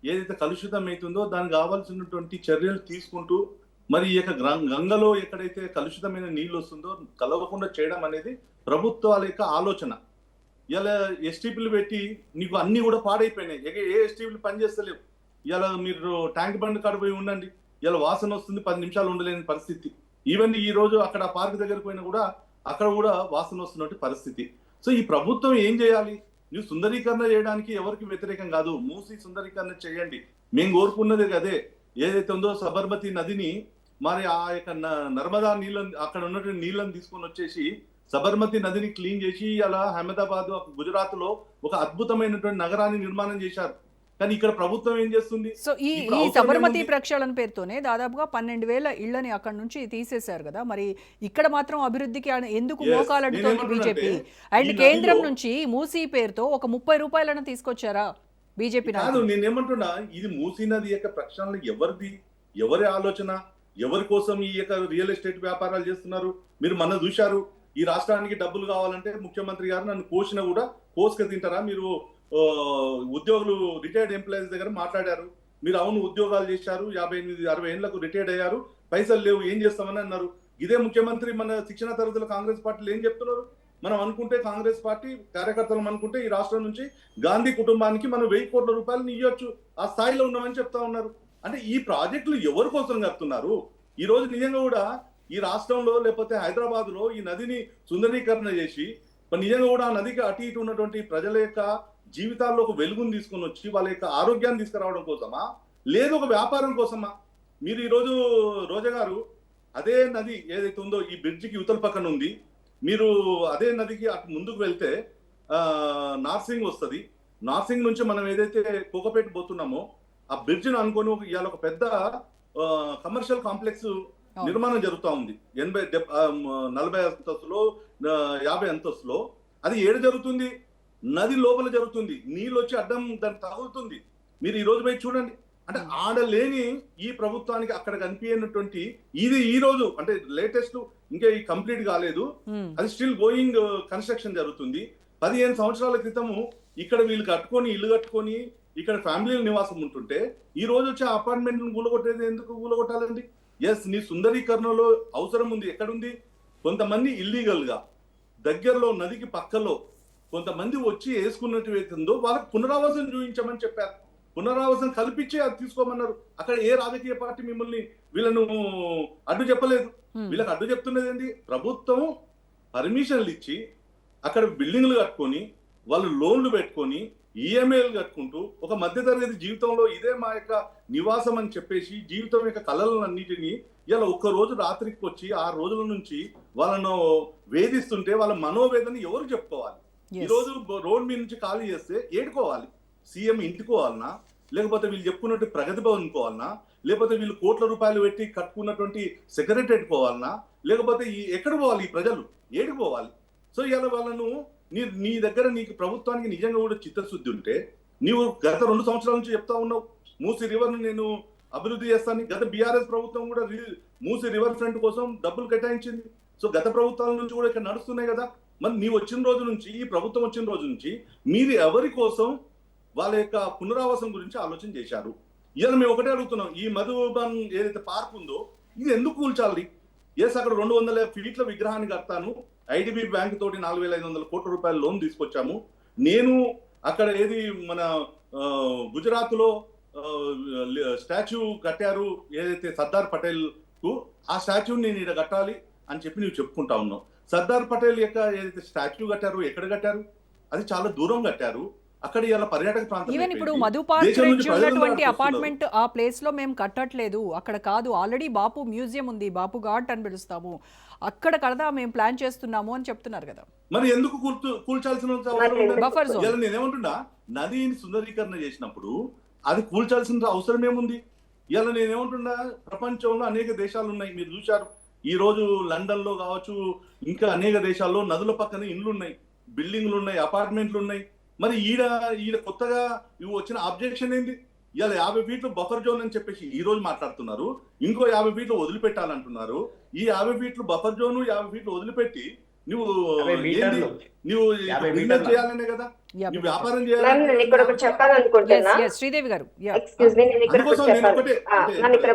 ఏదైతే కలుషితం అవుతుందో దానికి కావాల్సినటువంటి చర్యలు తీసుకుంటూ మరి ఈ యొక్క గంగలో ఎక్కడైతే కలుషితమైన నీళ్ళు వస్తుందో కలవకుండా చేయడం అనేది ప్రభుత్వాల యొక్క ఆలోచన. ఇలా ఎస్టీపీలు పెట్టి నీకు అన్ని కూడా పాడైపోయినాయి, ఏ ఎస్టీపీలు పనిచేస్తలేవు. ఇలా మీరు ట్యాంక్ బండ్ కాడిపోయి ఉండండి, ఇలా వాసన వస్తుంది, 10 నిమిషాలు ఉండలేని పరిస్థితి. ఈవెన్ ఈ రోజు అక్కడ పార్క్ దగ్గర పోయినా కూడా అక్కడ కూడా వాసన వస్తున్నట్టు పరిస్థితి. సో ఈ ప్రభుత్వం ఏం చేయాలి? నువ్వు సుందరీకరణ చేయడానికి ఎవరికి వ్యతిరేకం కాదు, మూసి సుందరీకరణ చేయండి. మేము కోరుకున్నది అదే. ఏదైతే ఉందో సబర్మతి నదిని మరి ఆ యొక్క నర్మదా నీళ్ళని, అక్కడ ఉన్నటువంటి నీళ్ళని తీసుకొని వచ్చేసి సబర్మతి నదిని క్లీన్ చేసి అలా అహ్మదాబాద్, గుజరాత్ లో ఒక అద్భుతమైనటువంటి నగరాన్ని నిర్మాణం చేశారు. కానీ ఇక్కడ ప్రభుత్వం ఏం చేస్తుంది? సో ఈ సబర్మతి ప్రక్షాళన పేరుతోనే దాదాపుగా 12,000 ఇళ్లని అక్కడ నుంచి తీసేశారు కదా, మరి ఇక్కడ మాత్రం అభివృద్ధికి ఎందుకు మోకాలడుతోంది బీజేపీ? అండ్ కేంద్రం నుంచి మూసీ పేరుతో ఒక 30 రూపాయలను తీసుకొచ్చారా బీజేపీ? కాదు, నేనేమంటున్నా, ఇది మూసీ నది యొక్క ప్రక్షాళన ఎవరిది, ఎవరి ఆలోచన, ఎవరి కోసం ఈ యొక్క రియల్ ఎస్టేట్ వ్యాపారాలు చేస్తున్నారు? మీరు మన చూశారు, ఈ రాష్ట్రానికి డబ్బులు కావాలంటే ముఖ్యమంత్రి గారు నన్ను కోసినా కూడా కోసుక తింటారా? మీరు ఉద్యోగులు, రిటైర్డ్ ఎంప్లాయీస్ దగ్గర మాట్లాడారు. మీరు అవును ఉద్యోగాలు చేశారు, 58-60 ఏళ్లకు రిటైర్డ్ అయ్యారు, పైసలు లేవు, ఏం చేస్తామని అన్నారు. ఇదే ముఖ్యమంత్రి మన శిక్షణ తరగతుల కాంగ్రెస్ పార్టీలు ఏం చెప్తున్నారు? మనం అనుకుంటే కాంగ్రెస్ పార్టీ కార్యకర్తలు అనుకుంటే ఈ రాష్ట్రం నుంచి గాంధీ కుటుంబానికి మనం 1000 కోట్ల రూపాయలు ఇవ్వచ్చు, ఆ స్థాయిలో ఉన్నామని చెప్తా ఉన్నారు. అంటే ఈ ప్రాజెక్టులు ఎవరి కోసం కడుతున్నారు? ఈ రోజు నిజంగా కూడా ఈ రాష్ట్రంలో లేకపోతే హైదరాబాద్ లో ఈ నదిని సుందరీకరణ చేసి మరి నిజంగా కూడా ఆ నదికి అటు ఇటు ఉన్నటువంటి ప్రజల యొక్క జీవితాల్లో ఒక వెలుగును తీసుకొని వచ్చి వాళ్ళ యొక్క ఆరోగ్యాన్ని తీసుకురావడం కోసమా, లేదు ఒక వ్యాపారం కోసమా? మీరు ఈరోజు రోజా గారు అదే నది ఏదైతే ఉందో ఈ బ్రిడ్జికి యువతల పక్కన ఉంది, మీరు అదే నదికి అటు ముందుకు వెళ్తే నార్సింగ్ వస్తుంది. నార్సింగ్ నుంచి మనం ఏదైతే కోకపేట పోతున్నామో ఆ బ్రిడ్జిని అనుకొని ఇవాళ ఒక పెద్ద కమర్షియల్ కాంప్లెక్స్ నిర్మాణం జరుగుతూ ఉంది. 40 అంతస్తులో 50 అంతస్తులో. అది ఏడు జరుగుతుంది, నది లోపల జరుగుతుంది. నీళ్ళు వచ్చి అడ్డం దాన్ని తగులుతుంది. మీరు ఈ రోజు పోయి చూడండి. అంటే ఆడలేని ఈ ప్రభుత్వానికి అక్కడ కనిపించినటువంటి ఇది ఈ రోజు అంటే లేటెస్ట్ ఇంకా ఈ కంప్లీట్ కాలేదు, అది స్టిల్ గోయింగ్ కన్స్ట్రక్షన్ జరుగుతుంది. 15 సంవత్సరాల క్రితము ఇక్కడ వీళ్ళు కట్టుకొని ఇల్లు కట్టుకొని ఇక్కడ ఫ్యామిలీ నివాసం ఉంటుంటే ఈ రోజు వచ్చే అపార్ట్మెంట్ కూలగొట్టేది ఎందుకు కూలగొట్టాలండి? ఎస్, నీ సుందరీకరణలో అవసరం ఉంది. ఎక్కడుంది? కొంతమంది ఇల్లీగల్ గా దగ్గరలో నదికి పక్కలో కొంతమంది వచ్చి వేసుకున్నట్టు అవుతుందో వాళ్ళకి పునరావాసం చూపించమని చెప్పారు. పునరావాసం కల్పించి అది తీసుకోమన్నారు. అక్కడ ఏ రాజకీయ పార్టీ మిమ్మల్ని వీళ్ళను అడ్డు చెప్పలేదు. వీళ్ళకి అడ్డు చెప్తున్నది ఏంటి? ప్రభుత్వం పర్మిషన్లు ఇచ్చి అక్కడ బిల్డింగ్లు కట్టుకొని వాళ్ళు లోన్లు పెట్టుకొని ఈఎంఐలు కట్టుకుంటూ ఒక మధ్యతరగతి జీవితంలో ఇదే మా యొక్క నివాసం అని చెప్పేసి జీవితం యొక్క కళలన్నిటినీ ఇలా ఒక్క రోజు రాత్రికి వచ్చి 6 రోజుల నుంచి వాళ్ళను వేధిస్తుంటే వాళ్ళ మనోవేదన ఎవరు చెప్పుకోవాలి? ఈ రోజు రోడ్ మీద నుంచి ఖాళీ చేస్తే ఏడుకోవాలి. సీఎం ఇంటికోవాలన్నా, లేకపోతే వీళ్ళు చెప్పుకున్నట్టు ప్రగతి భవన్ కోవాలన్నా, లేకపోతే వీళ్ళు కోట్ల రూపాయలు పెట్టి కట్టుకున్నటువంటి సెక్రటరేట్ పోవాలన్నా, లేకపోతే ఎక్కడ పోవాలి? ఈ ప్రజలు ఏడుకోవాలి. సో ఇలా వాళ్ళను నీ దగ్గర నీకు ప్రభుత్వానికి నిజంగా కూడా చిత్తశుద్ధి ఉంటే నీవు గత 2 సంవత్సరాల నుంచి చెప్తా ఉన్నావు మూసీ రివర్ ను నేను అభివృద్ధి చేస్తాను. గత బీఆర్ఎస్ ప్రభుత్వం కూడా మూసీ రివర్ ఫ్రంట్ కోసం డబ్బులు కేటాయించింది. సో గత ప్రభుత్వాల నుంచి కూడా ఇక్కడ నడుస్తున్నాయి కదా. మరి నీవు వచ్చిన రోజు నుంచి ఈ ప్రభుత్వం వచ్చిన రోజు నుంచి మీరు ఎవరి కోసం వాళ్ళ యొక్క పునరావాసం గురించి ఆలోచన చేశారు? ఇవాళ మేము ఒకటే అడుగుతున్నాం, ఈ మధుబన్ ఏదైతే పార్క్ ఉందో ఇది ఎందుకు కూల్చాలి? ఎస్, అక్కడ 200 ఫీట్ల విగ్రహాన్ని కడతాను, ఐడిబి బ్యాంక్ తోటి 4,500 కోట్ల రూపాయల లోన్ తీసుకొచ్చాము. నేను అక్కడ ఏది మన గుజరాత్ లో స్టాచ్యూ కట్టారు ఏదైతే సర్దార్ పటేల్ కు, ఆ స్టాచ్యూని నేను ఇక్కడ కట్టాలి అని చెప్పి నువ్వు చెప్పుకుంటా ఉన్నావు. సర్దార్ పటేల్ యొక్క ఏదైతే స్టాచ్యూ కట్టారు ఎక్కడ కట్టారు? అది చాలా దూరం కట్టారు. అక్కడ ఇలా పర్యాటక ప్రాంతం ఈవెన్ ఇప్పుడు మధు పార్క్ ఉన్నటువంటి అపార్ట్మెంట్ ఆ ప్లేస్ లో మేము కట్టట్లేదు, అక్కడ కాదు, ఆల్రెడీ బాపు మ్యూజియం ఉంది, బాపు ఘాట్ అని పిలుస్తాము, అక్కడ కడదా మేము ప్లాన్ చేస్తున్నాము అని చెప్తున్నారు కదా. మరి ఎందుకు కూల్చాల్సిన బఫర్ జోన్? నేనేమంటున్నా, నదిని సుందరీకరణ చేసినప్పుడు అది కూల్చాల్సిన అవసరం ఏముంది? ఇలా నేనేమంటున్నా, ప్రపంచంలో అనేక దేశాలు ఉన్నాయి, మీరు చూశారు. ఈ రోజు లండన్ లో కావచ్చు, ఇంకా అనేక దేశాల్లో నదుల పక్కన ఇండ్లు ఉన్నాయి, బిల్డింగ్లు ఉన్నాయి, అపార్ట్మెంట్లు ఉన్నాయి. మరి ఈడ కొత్తగా ఇవి వచ్చిన అబ్జెక్షన్ ఏంటి? ఇవాళ 50 ఫీట్లు బఫర్ జోన్ అని చెప్పేసి ఈ రోజు మాట్లాడుతున్నారు, ఇంకో 50 ఫీట్లు వదిలిపెట్టాలంటున్నారు. ఈ 50 ఫీట్లు బఫర్ జోన్ 50 ఫీట్లు వదిలిపెట్టి నువ్వు బిజినెస్ చేయాలనే కదా, నువ్వు వ్యాపారం చేయాలి. ఇక్కడ ఒకటి చెప్పాలనుకుంటున్నా, శ్రీదేవి గారు, ఎక్స్క్యూజ్ మీ, నేను ఇక్కడ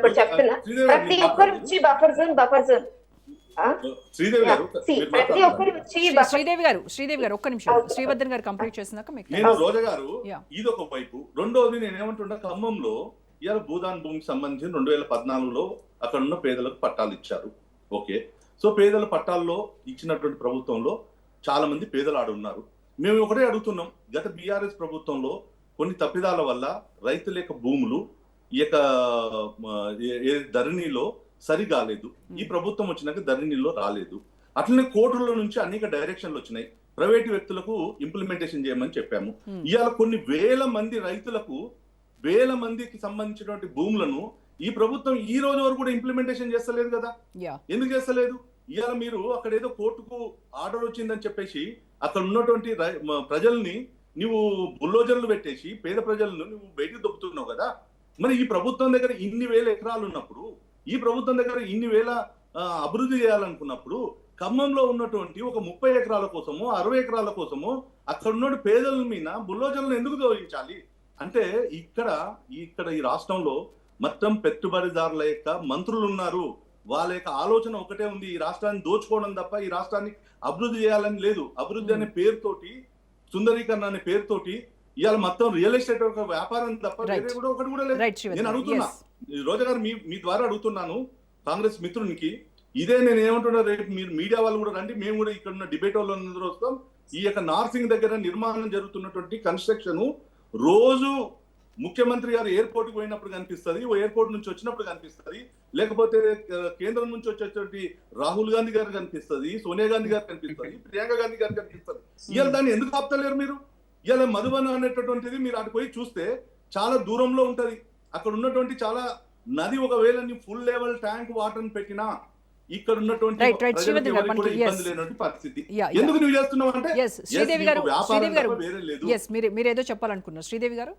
ఒకటి చెప్తున్నా. ప్రతి ఒక్కరు వచ్చి బఫర్ జోన్ శ్రీదేవి గారు, శ్రీదేవి గారు ఒక్క నిమిషం, శ్రీవర్ధన్ గారు కంప్లీట్ చేసినాక నేను రోజా గారు ఇది ఒక వైపు. రెండోది నేనేమంటున్నా, ఖమ్మంలో ఇవాళ భూదాన్ భూమికి సంబంధించి 2014లో అక్కడ ఉన్న పేదలకు పట్టాలు ఇచ్చారు. ఓకే, సో పేదల పట్టాల్లో ఇచ్చినటువంటి ప్రభుత్వంలో చాలా మంది పేదలు ఆడున్నారు. మేము ఒకటే అడుగుతున్నాం, గత బీఆర్ఎస్ ప్రభుత్వంలో కొన్ని తప్పిదాల వల్ల రైతుల యొక్క భూములు ఈ యొక్క ధరణిలో సరిగాలేదు. ఈ ప్రభుత్వం వచ్చినాక ధరణిలో రాలేదు. అట్లనే కోర్టుల నుంచి అనేక డైరెక్షన్లు వచ్చినాయి, ప్రైవేటు వ్యక్తులకు ఇంప్లిమెంటేషన్ చేయమని చెప్పాము. ఇవాళ కొన్ని వేల మంది రైతులకు, వేల మందికి సంబంధించినటువంటి భూములను ఈ ప్రభుత్వం ఈ రోజు వరకు కూడా ఇంప్లిమెంటేషన్ చేస్తలేదు కదా. ఎందుకు చేస్తలేదు? ఇవాళ మీరు అక్కడ ఏదో కోర్టుకు ఆర్డర్ వచ్చిందని చెప్పేసి అక్కడ ఉన్నటువంటి ప్రజల్ని నువ్వు బుల్లోజర్లు పెట్టేసి పేద ప్రజలను నువ్వు బయటికి దొబ్బుతున్నావు కదా. మరి ఈ ప్రభుత్వం దగ్గర ఇన్ని వేల ఎకరాలు ఉన్నప్పుడు, ఈ ప్రభుత్వం దగ్గర ఇన్ని వేల అభివృద్ధి చేయాలనుకున్నప్పుడు ఖమ్మంలో ఉన్నటువంటి ఒక 30 ఎకరాల కోసము 60 ఎకరాల కోసము అక్కడ ఉన్న పేదల మీద బుల్లోజర్లను ఎందుకు తొలగించాలి? అంటే ఇక్కడ ఈ రాష్ట్రంలో మొత్తం పెట్టుబడిదారుల యొక్క మంత్రులు ఉన్నారు. వాళ్ళ యొక్క ఆలోచన ఒకటే ఉంది, ఈ రాష్ట్రాన్ని దోచుకోవడం తప్ప ఈ రాష్ట్రాన్ని అభివృద్ధి చేయాలని లేదు. అభివృద్ధి అనే పేరుతోటి, సుందరీకరణ అనే పేరుతోటి ఇవాళ మొత్తం రియల్ ఎస్టేట్ ఒక వ్యాపారం తప్ప వేరే ఒకటి కూడా లేదు. నేను అడుగుతున్నా రోజా గారు, మీ ద్వారా అడుగుతున్నాను కాంగ్రెస్ మిత్రునికి, ఇదే నేను ఏమంటున్నా, రేపు మీరు మీడియా వాళ్ళు కూడా రండి, మేము కూడా ఇక్కడ ఉన్న డిబేట్ వాళ్ళందరూ వస్తాం. ఈ యొక్క నార్సింగ్ దగ్గర నిర్మాణం జరుగుతున్నటువంటి కన్స్ట్రక్షన్ రోజు ముఖ్యమంత్రి గారు ఎయిర్పోర్ట్ కి పోయినప్పుడు కనిపిస్తుంది, ఎయిర్పోర్ట్ నుంచి వచ్చినప్పుడు కనిపిస్తుంది, లేకపోతే కేంద్రం నుంచి వచ్చేటువంటి రాహుల్ గాంధీ గారు కనిపిస్తుంది, సోనియా గాంధీ గారు కనిపిస్తుంది, ప్రియాంక గాంధీ గారు కనిపిస్తుంది. ఇవాళ దాన్ని ఎందుకు ఆపుతలేరు మీరు? ఇవాళ మధుబన్ అనేటటువంటిది మీరు అటు పోయి చూస్తే చాలా దూరంలో ఉంటది. అక్కడ ఉన్నటువంటి చాలా నది, ఒకవేళ ఫుల్ లెవెల్ ట్యాంక్ వాటర్ పెట్టినా ఇక్కడ ఉన్నటువంటి ఇబ్బంది లేనటువంటి పరిస్థితి. ఎందుకు నువ్వు చేస్తున్నావు అంటే శ్రీదేవి గారు మీరేదో చెప్పాలనుకున్నారు శ్రీదేవి గారు.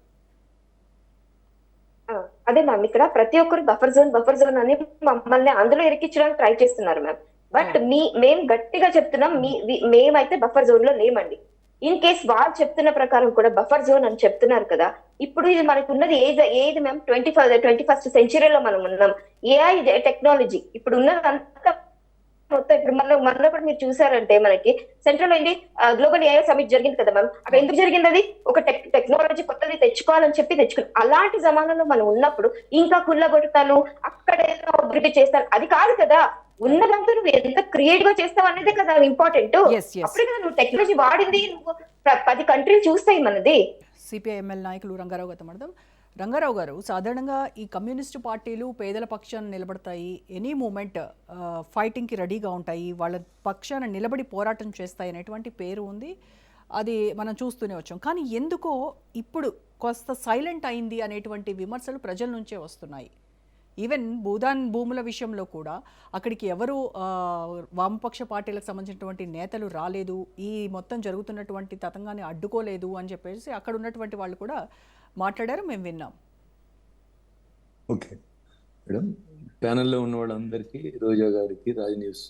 అదే మ్యామ్, ఇక్కడ ప్రతి ఒక్కరు బఫర్ జోన్ అని మమ్మల్ని అందులో ఇరికించడానికి ట్రై చేస్తున్నారు మ్యామ్. బట్ మేము గట్టిగా చెప్తున్నాం, మేమైతే బఫర్ జోన్ లో లేమండి. ఇన్ కేస్ వాళ్ళు చెప్తున్న ప్రకారం కూడా బఫర్ జోన్ అని చెప్తున్నారు కదా. ఇప్పుడు ఇది మనకు ఉన్నది ఏది మ్యామ్, 21st సెంచరీలో మనం ఉన్నాం. ఏఐ టెక్నాలజీ ఇప్పుడు ఉన్నదంతా మొత్తం. ఇప్పుడు మొన్న కూడా మీరు చూసారంటే మనకి సెంట్రల్ ఏంటి గ్లోబల్ ఏఐ సమిట్ జరిగింది కదా మ్యామ్. అక్కడ ఎందుకు జరిగింది? అది ఒక టెక్నాలజీ కొత్తది తెచ్చుకోవాలని చెప్పి తెచ్చుకున్నాం. అలాంటి జమానాలో మనం ఉన్నప్పుడు ఇంకా కుళ్ళగొడతాను, అక్కడ ఏదో అభివృద్ధి చేస్తాను, అది కాదు కదా. ఉన్నదంతా నువ్వు ఎంత క్రియేట్ గా చేస్తావు అనేది కదా ఇంపార్టెంట్. అప్పుడే కదా నువ్వు టెక్నాలజీ వాడింది, నువ్వు 10 కంట్రీలు చూస్తాయి మనది. సిపిఐఎంఎల్ నాయకులు రంగారావు గారితో మాట్లాడదాం. రంగారావు గారు, సాధారణంగా ఈ కమ్యూనిస్టు పార్టీలు పేదల పక్షాన నిలబడతాయి, ఎనీ మూమెంట్ ఫైటింగ్కి రెడీగా ఉంటాయి, వాళ్ళ పక్షాన నిలబడి పోరాటం చేస్తాయి అనేటువంటి పేరు ఉంది. అది మనం చూస్తూనే వచ్చాం. కానీ ఎందుకో ఇప్పుడు కొంత సైలెంట్ అయింది అనేటువంటి విమర్శలు ప్రజల నుంచే వస్తున్నాయి. ఈవెన్ భూదాన్ భూముల విషయంలో కూడా అక్కడికి ఎవరు వామపక్ష పార్టీలకు సంబంధించినటువంటి నేతలు రాలేదు, ఈ మొత్తం జరుగుతున్నటువంటి తతంగాన్ని అడ్డుకోలేదు అని చెప్పేసి అక్కడ ఉన్నటువంటి వాళ్ళు కూడా మాట్లాడారు, మేము విన్నాం. ఓకే మేడం, ప్యానెల్లో ఉన్న వాళ్ళందరికీ, రోజా గారికి, రాజ్ న్యూస్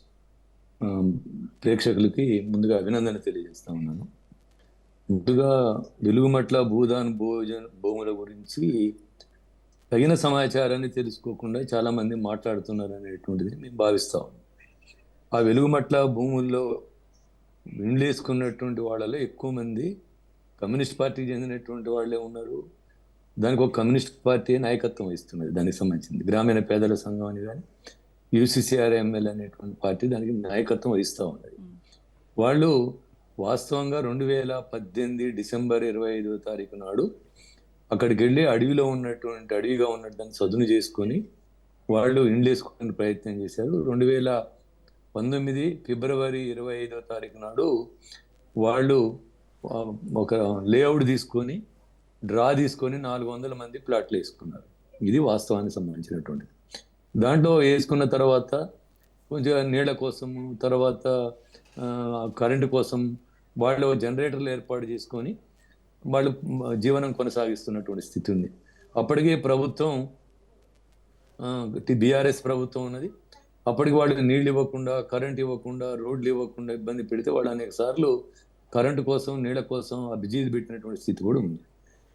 ప్రేక్షకులకి ముందుగా అభినందన తెలియజేస్తా ఉన్నాను. ముందుగా వెలుగుమట్ల భూదాన్ భూముల గురించి తగిన సమాచారాన్ని తెలుసుకోకుండా చాలామంది మాట్లాడుతున్నారు అనేటువంటిది మేము భావిస్తాం. ఆ వెలుగుమట్ల భూముల్లో ఇండ్లేసుకున్నటువంటి వాళ్ళలో ఎక్కువ మంది కమ్యూనిస్ట్ పార్టీకి చెందినటువంటి వాళ్ళే ఉన్నారు. దానికి ఒక కమ్యూనిస్ట్ పార్టీ నాయకత్వం వహిస్తున్నది. దానికి సంబంధించింది గ్రామీణ పేదల సంఘం అని కానీ యూసీసీఆర్ఎంఎల్ అనేటువంటి పార్టీ దానికి నాయకత్వం వహిస్తూ ఉన్నది. వాళ్ళు వాస్తవంగా 2018 డిసెంబర్ 25వ తారీఖు నాడు అక్కడికి వెళ్ళి అడవిగా ఉన్నటువంటి దాన్ని సదును చేసుకొని వాళ్ళు ఇండ్లేసుకునే ప్రయత్నం చేశారు. 2019 ఫిబ్రవరి 25వ తారీఖు నాడు వాళ్ళు ఒక లేఅవుట్ తీసుకొని డ్రా తీసుకొని 400 మంది ప్లాట్లు వేసుకున్నారు. ఇది వాస్తవానికి సంబంధించినటువంటిది. దాంట్లో వేసుకున్న తర్వాత కొంచెం నీళ్ల కోసము, తర్వాత కరెంటు కోసం వాళ్ళు జనరేటర్లు ఏర్పాటు చేసుకొని వాళ్ళు జీవనం కొనసాగిస్తున్నటువంటి స్థితి ఉంది. అప్పటికే ప్రభుత్వం, బీఆర్ఎస్ ప్రభుత్వం ఉన్నది. అప్పటికి వాళ్ళకి నీళ్ళు ఇవ్వకుండా, కరెంట్ ఇవ్వకుండా, రోడ్లు ఇవ్వకుండా ఇబ్బంది పెడితే వాళ్ళు అనేక సార్లు కరెంటు కోసం, నీళ్ల కోసం అభిజీది పెట్టినటువంటి స్థితి కూడా ఉంది.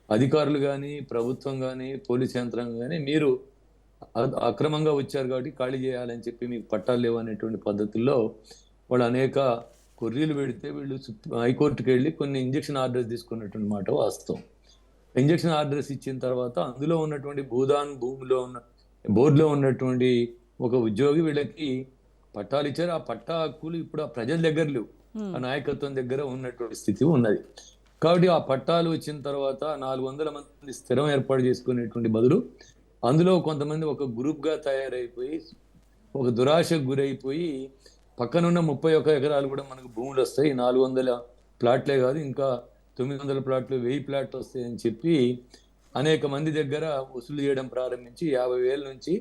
అధికారులు కానీ, ప్రభుత్వం కానీ, పోలీస్ యంత్రాంగం కానీ మీరు అక్రమంగా వచ్చారు కాబట్టి ఖాళీ చేయాలని చెప్పి మీకు పట్టాలు లేవు అనేటువంటి పద్ధతుల్లో వాళ్ళు అనేక కొర్రీలు పెడితే వీళ్ళు హైకోర్టుకి వెళ్ళి కొన్ని ఇంజక్షన్ ఆర్డర్స్ తీసుకున్నటువంటి మాట వాస్తవం. ఇంజక్షన్ ఆర్డర్స్ ఇచ్చిన తర్వాత అందులో ఉన్నటువంటి భూదాన్ బోర్డులో ఉన్నటువంటి ఒక ఉద్యోగి వీళ్ళకి పట్టాలు ఇచ్చారు. ఆ పట్టా హక్కులు ఇప్పుడు ఆ ప్రజల దగ్గర లేవు, ఆ నాయకత్వం దగ్గర ఉన్నటువంటి స్థితి ఉన్నది. కాబట్టి ఆ పట్టాలు వచ్చిన తర్వాత 400 మంది స్థిరం ఏర్పాటు చేసుకునేటువంటి బదులు అందులో కొంతమంది ఒక గ్రూప్గా తయారైపోయి ఒక దురాశకు గురైపోయి పక్కనున్న 31 ఎకరాలు కూడా మనకు భూములు వస్తాయి, 400 ప్లాట్లే కాదు ఇంకా 900 ప్లాట్లు, 1000 ప్లాట్లు వస్తాయని చెప్పి అనేక మంది దగ్గర వసూలు చేయడం ప్రారంభించి 50,000 నుంచి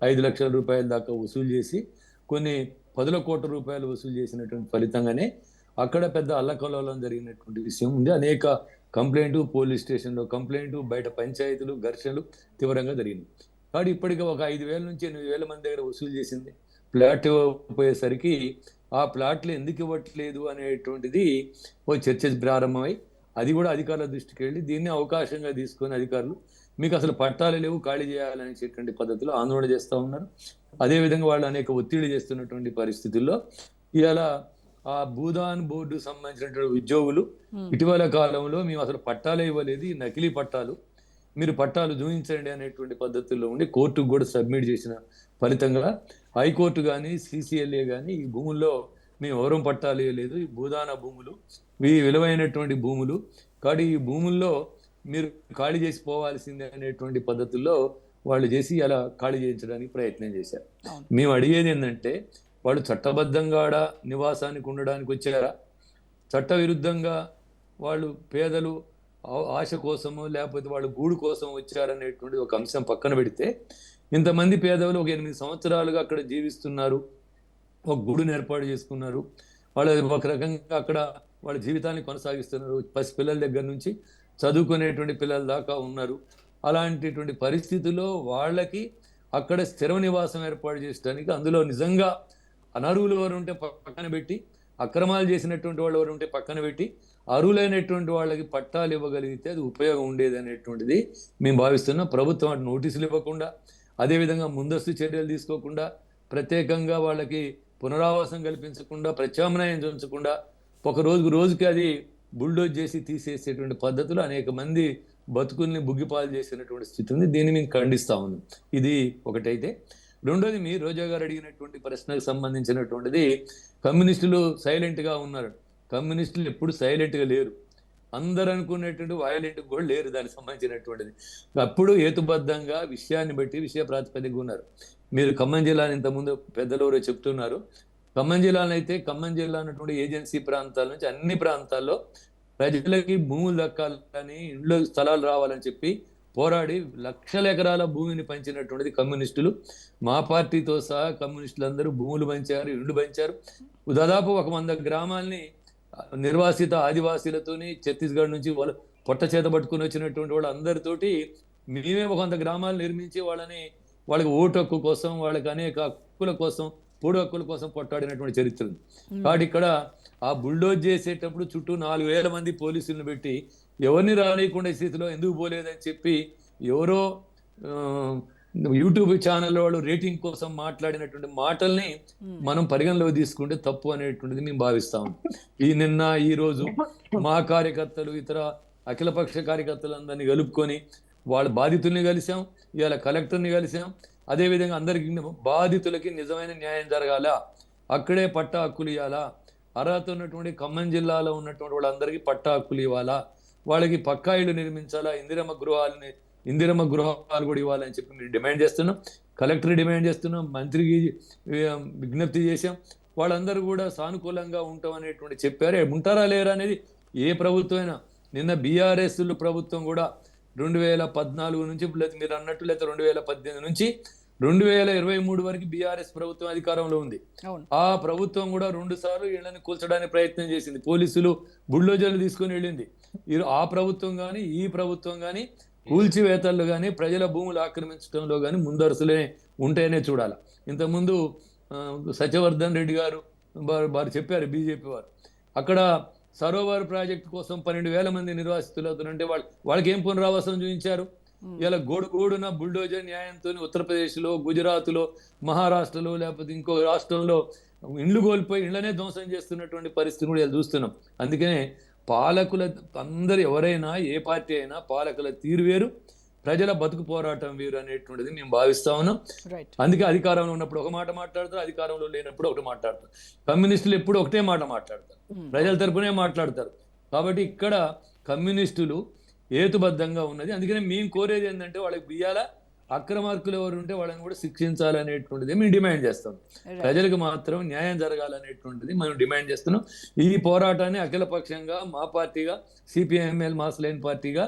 5 లక్షల రూపాయల దాకా వసూలు చేసి కొన్ని 10 కోట్ల రూపాయలు వసూలు చేసినటువంటి ఫలితంగానే అక్కడ పెద్ద అల్లకల్లోలం జరిగినటువంటి విషయం ఉంది. అనేక కంప్లైంట్, పోలీస్ స్టేషన్లో కంప్లైంట్, బయట పంచాయతీలు, ఘర్షణలు తీవ్రంగా జరిగింది. కాబట్టి ఇప్పటికీ ఒక 5,000 నుంచి 8,000 మంది దగ్గర వసూలు చేసింది. ప్లాట్ ఇవ్వకపోయేసరికి ఆ ప్లాట్లు ఎందుకు ఇవ్వట్లేదు అనేటువంటిది ఓ చర్చ ప్రారంభమై అది కూడా అధికారుల దృష్టికి వెళ్ళి దీన్ని అవకాశంగా తీసుకొని అధికారులు మీకు అసలు పట్టాలు లేవు, ఖాళీ చేయాలనేటువంటి పద్ధతిలో ఆందోళన చేస్తూ ఉన్నారు. అదేవిధంగా వాళ్ళు అనేక ఒత్తిడి చేస్తున్నటువంటి పరిస్థితుల్లో ఇలా ఆ భూదాన్ బోర్డు సంబంధించినటువంటి ఉద్యోగులు ఇటీవల కాలంలో మేము అసలు పట్టాలే ఇవ్వలేదు, ఈ నకిలీ పట్టాలు, మీరు పట్టాలు చూపించండి అనేటువంటి పద్ధతుల్లో ఉండి కోర్టుకు కూడా సబ్మిట్ చేసిన ఫలితంగా హైకోర్టు కానీ సిసిఎల్ఏ కానీ ఈ భూముల్లో మేము ఎవరం పట్టాలి లేదు, ఈ భూదాన భూములు, ఈ విలువైనటువంటి భూములు, కాబట్టి ఈ భూముల్లో మీరు ఖాళీ చేసి పోవాల్సిందే అనేటువంటి పద్ధతుల్లో వాళ్ళు చేసి అలా ఖాళీ చేయించడానికి ప్రయత్నం చేశారు. మేము అడిగేది ఏంటంటే, వాళ్ళు చట్టబద్ధంగా ఆడ నివాసానికి ఉండడానికి వచ్చారా, చట్ట విరుద్ధంగా వాళ్ళు పేదలు ఆశ కోసమో లేకపోతే వాళ్ళు గూడు కోసం వచ్చారనేటువంటి ఒక అంశం పక్కన పెడితే, ఇంతమంది పేదలు ఒక 8 సంవత్సరాలుగా అక్కడ జీవిస్తున్నారు, ఒక గూడును ఏర్పాటు చేసుకున్నారు, వాళ్ళు ఒక రకంగా అక్కడ వాళ్ళ జీవితాన్ని కొనసాగిస్తున్నారు, పసి పిల్లల దగ్గర నుంచి చదువుకునేటువంటి పిల్లల దాకా ఉన్నారు. అలాంటిటువంటి పరిస్థితుల్లో వాళ్ళకి అక్కడ స్థిర నివాసం ఏర్పాటు చేయడానికి, అందులో నిజంగా అనర్హులు ఎవరు ఉంటే పక్కన పెట్టి, అక్రమాలు చేసినటువంటి వాళ్ళు ఎవరు ఉంటే పక్కన పెట్టి, అర్హులైనటువంటి వాళ్ళకి పట్టాలు ఇవ్వగలిగితే అది ఉపయోగం ఉండేది అనేటువంటిది మేము భావిస్తున్నాం. ప్రభుత్వం అటు నోటీసులు ఇవ్వకుండా, అదేవిధంగా ముందస్తు చర్యలు తీసుకోకుండా, ప్రత్యేకంగా వాళ్ళకి పునరావాసం కల్పించకుండా, ప్రత్యామ్నాయం ఉంచకుండా, ఒక రోజుకి అది బుల్డోజ్ చేసి తీసేసేటువంటి పద్ధతులు అనేక మంది బతుకుల్ని బుగ్గిపాలు చేసినటువంటి స్థితి ఉంది. దీన్ని మేము ఖండిస్తా ఉన్నాం. ఇది ఒకటైతే, రెండోది మీ రోజా గారు అడిగినటువంటి ప్రశ్నకు సంబంధించినటువంటిది, కమ్యూనిస్టులు సైలెంట్గా ఉన్నారు. కమ్యూనిస్టులు ఎప్పుడు సైలెంట్గా లేరు, అందరు అనుకునేటువంటి వయలెంట్ కూడా లేరు దానికి సంబంధించినటువంటిది. అప్పుడు హేతుబద్ధంగా విషయాన్ని బట్టి విషయ ప్రాతిపదిక ఉన్నారు. మీరు ఖమ్మం జిల్లాని ఇంతకుముందు పెద్దలు ఎవరో చెప్తున్నారు, ఖమ్మం జిల్లాలో అయితే ఖమ్మం జిల్లా అన్నటువంటి ఏజెన్సీ ప్రాంతాల నుంచి అన్ని ప్రాంతాల్లో ప్రజలకి భూములు దక్కాలని, ఇండ్లు స్థలాలు రావాలని చెప్పి పోరాడి లక్షల ఎకరాల భూమిని పంచినటువంటిది కమ్యూనిస్టులు. మా పార్టీతో సహా కమ్యూనిస్టులు అందరూ భూములు పంచారు, ఇండ్లు పంచారు. దాదాపు 100 గ్రామాల్ని నిర్వాసిత ఆదివాసీలతోని, ఛత్తీస్గఢ్ నుంచి వాళ్ళు పొట్ట చేత పట్టుకుని వచ్చినటువంటి వాళ్ళు అందరితోటి మేమే 100 గ్రామాలు నిర్మించి వాళ్ళకి ఓటు హక్కు కోసం, వాళ్ళకి అనేక హక్కుల కోసం, పొడు హక్కుల కోసం కొట్టాడినటువంటి చరిత్ర ఉంది. కాబట్టి ఇక్కడ ఆ బుల్డోజ్ చేసేటప్పుడు చుట్టూ 4000 మంది పోలీసులను పెట్టి ఎవరిని రానియకుండా స్థితిలో ఎందుకు పోలేదని చెప్పి ఎవరో యూట్యూబ్ ఛానల్లో వాళ్ళు రేటింగ్ కోసం మాట్లాడినటువంటి మాటల్ని మనం పరిగణలోకి తీసుకుంటే తప్పు అనేటువంటిది మేము భావిస్తాం. ఈ రోజు మా కార్యకర్తలు, ఇతర అఖిలపక్ష కార్యకర్తలందరినీ కలుపుకొని వాళ్ళ బాధితుల్ని కలిసాం, ఇవాళ కలెక్టర్ని కలిసాం. అదేవిధంగా అందరికి బాధితులకి నిజమైన న్యాయం జరగాల, అక్కడే పట్టా హక్కులు ఇవ్వాలా, అర్హత ఉన్నటువంటి ఖమ్మం జిల్లాలో ఉన్నటువంటి వాళ్ళందరికీ పట్టా హక్కులు ఇవ్వాలా, వాళ్ళకి పక్కా ఇళ్ళు నిర్మించాలా, ఇందిరమ్మ గృహాలు కూడా ఇవ్వాలని చెప్పి మేము డిమాండ్ చేస్తున్నాం. కలెక్టర్ డిమాండ్ చేస్తున్నాం, మంత్రికి విజ్ఞప్తి చేశాం. వాళ్ళందరూ కూడా సానుకూలంగా ఉంటాం అనేటువంటి చెప్పారు. ఉంటారా లేరా అనేది ఏ ప్రభుత్వం అయినా, నిన్న బీఆర్ఎస్ ప్రభుత్వం కూడా 2014 నుంచి మీరు అన్నట్టు, లేదా 2018 నుంచి 2023 వరకు బీఆర్ఎస్ ప్రభుత్వం అధికారంలో ఉంది. ఆ ప్రభుత్వం కూడా 2 సార్లు ఇళ్లను కూల్చడానికి ప్రయత్నం చేసింది, పోలీసులు బుల్డోజర్లు తీసుకొని వెళ్ళింది. ఆ ప్రభుత్వం కానీ ఈ ప్రభుత్వం కానీ కూల్చివేతల్లో కానీ ప్రజల భూములు ఆక్రమించడంలో కానీ ముందరుసులే ఉంటాయనే చూడాలి. ఇంతకుముందు సత్యవర్ధన్ రెడ్డి గారు వారు చెప్పారు, బీజేపీ వారు, అక్కడ సరోవర్ ప్రాజెక్టు కోసం 12,000 మంది నిర్వాసితులు అవుతారంటే వాళ్ళకి ఏం పునరావాసం చూపించారు? ఇలా గోడున బుల్డోజర్ న్యాయంతో ఉత్తరప్రదేశ్లో, గుజరాత్లో, మహారాష్ట్రలో, లేకపోతే ఇంకో రాష్ట్రంలో ఇండ్లు కోల్పోయి ఇళ్లనే ధ్వంసం చేస్తున్నటువంటి పరిస్థితి కూడా ఇలా చూస్తున్నాం. అందుకనే పాలకుల అందరు ఎవరైనా, ఏ పార్టీ అయినా, పాలకుల తీరు వేరు, ప్రజల బతుకు పోరాటం వేరు అనేటువంటిది మేము భావిస్తా ఉన్నాం. అందుకే అధికారంలో ఉన్నప్పుడు ఒక మాట మాట్లాడతారు, అధికారంలో లేనప్పుడు ఒకటి మాట్లాడతారు. కమ్యూనిస్టులు ఎప్పుడు ఒకటే మాట మాట్లాడతారు, ప్రజల తరపునే మాట్లాడతారు. కాబట్టి ఇక్కడ కమ్యూనిస్టులు హేతుబద్ధంగా ఉన్నది. అందుకనే మేము కోరేది ఏంటంటే, వాళ్ళకి బియ్యాల అక్రమార్కులు ఎవరు ఉంటే వాళ్ళని కూడా శిక్షించాలనేటువంటిది మేము డిమాండ్ చేస్తాం. ప్రజలకు మాత్రం న్యాయం జరగాలనేటువంటిది మనం డిమాండ్ చేస్తున్నాం. ఈ పోరాటాన్ని అఖిలపక్షంగా మా పార్టీగా, సిపిఐఎంఎల్ మాస్ లైన్ పార్టీగా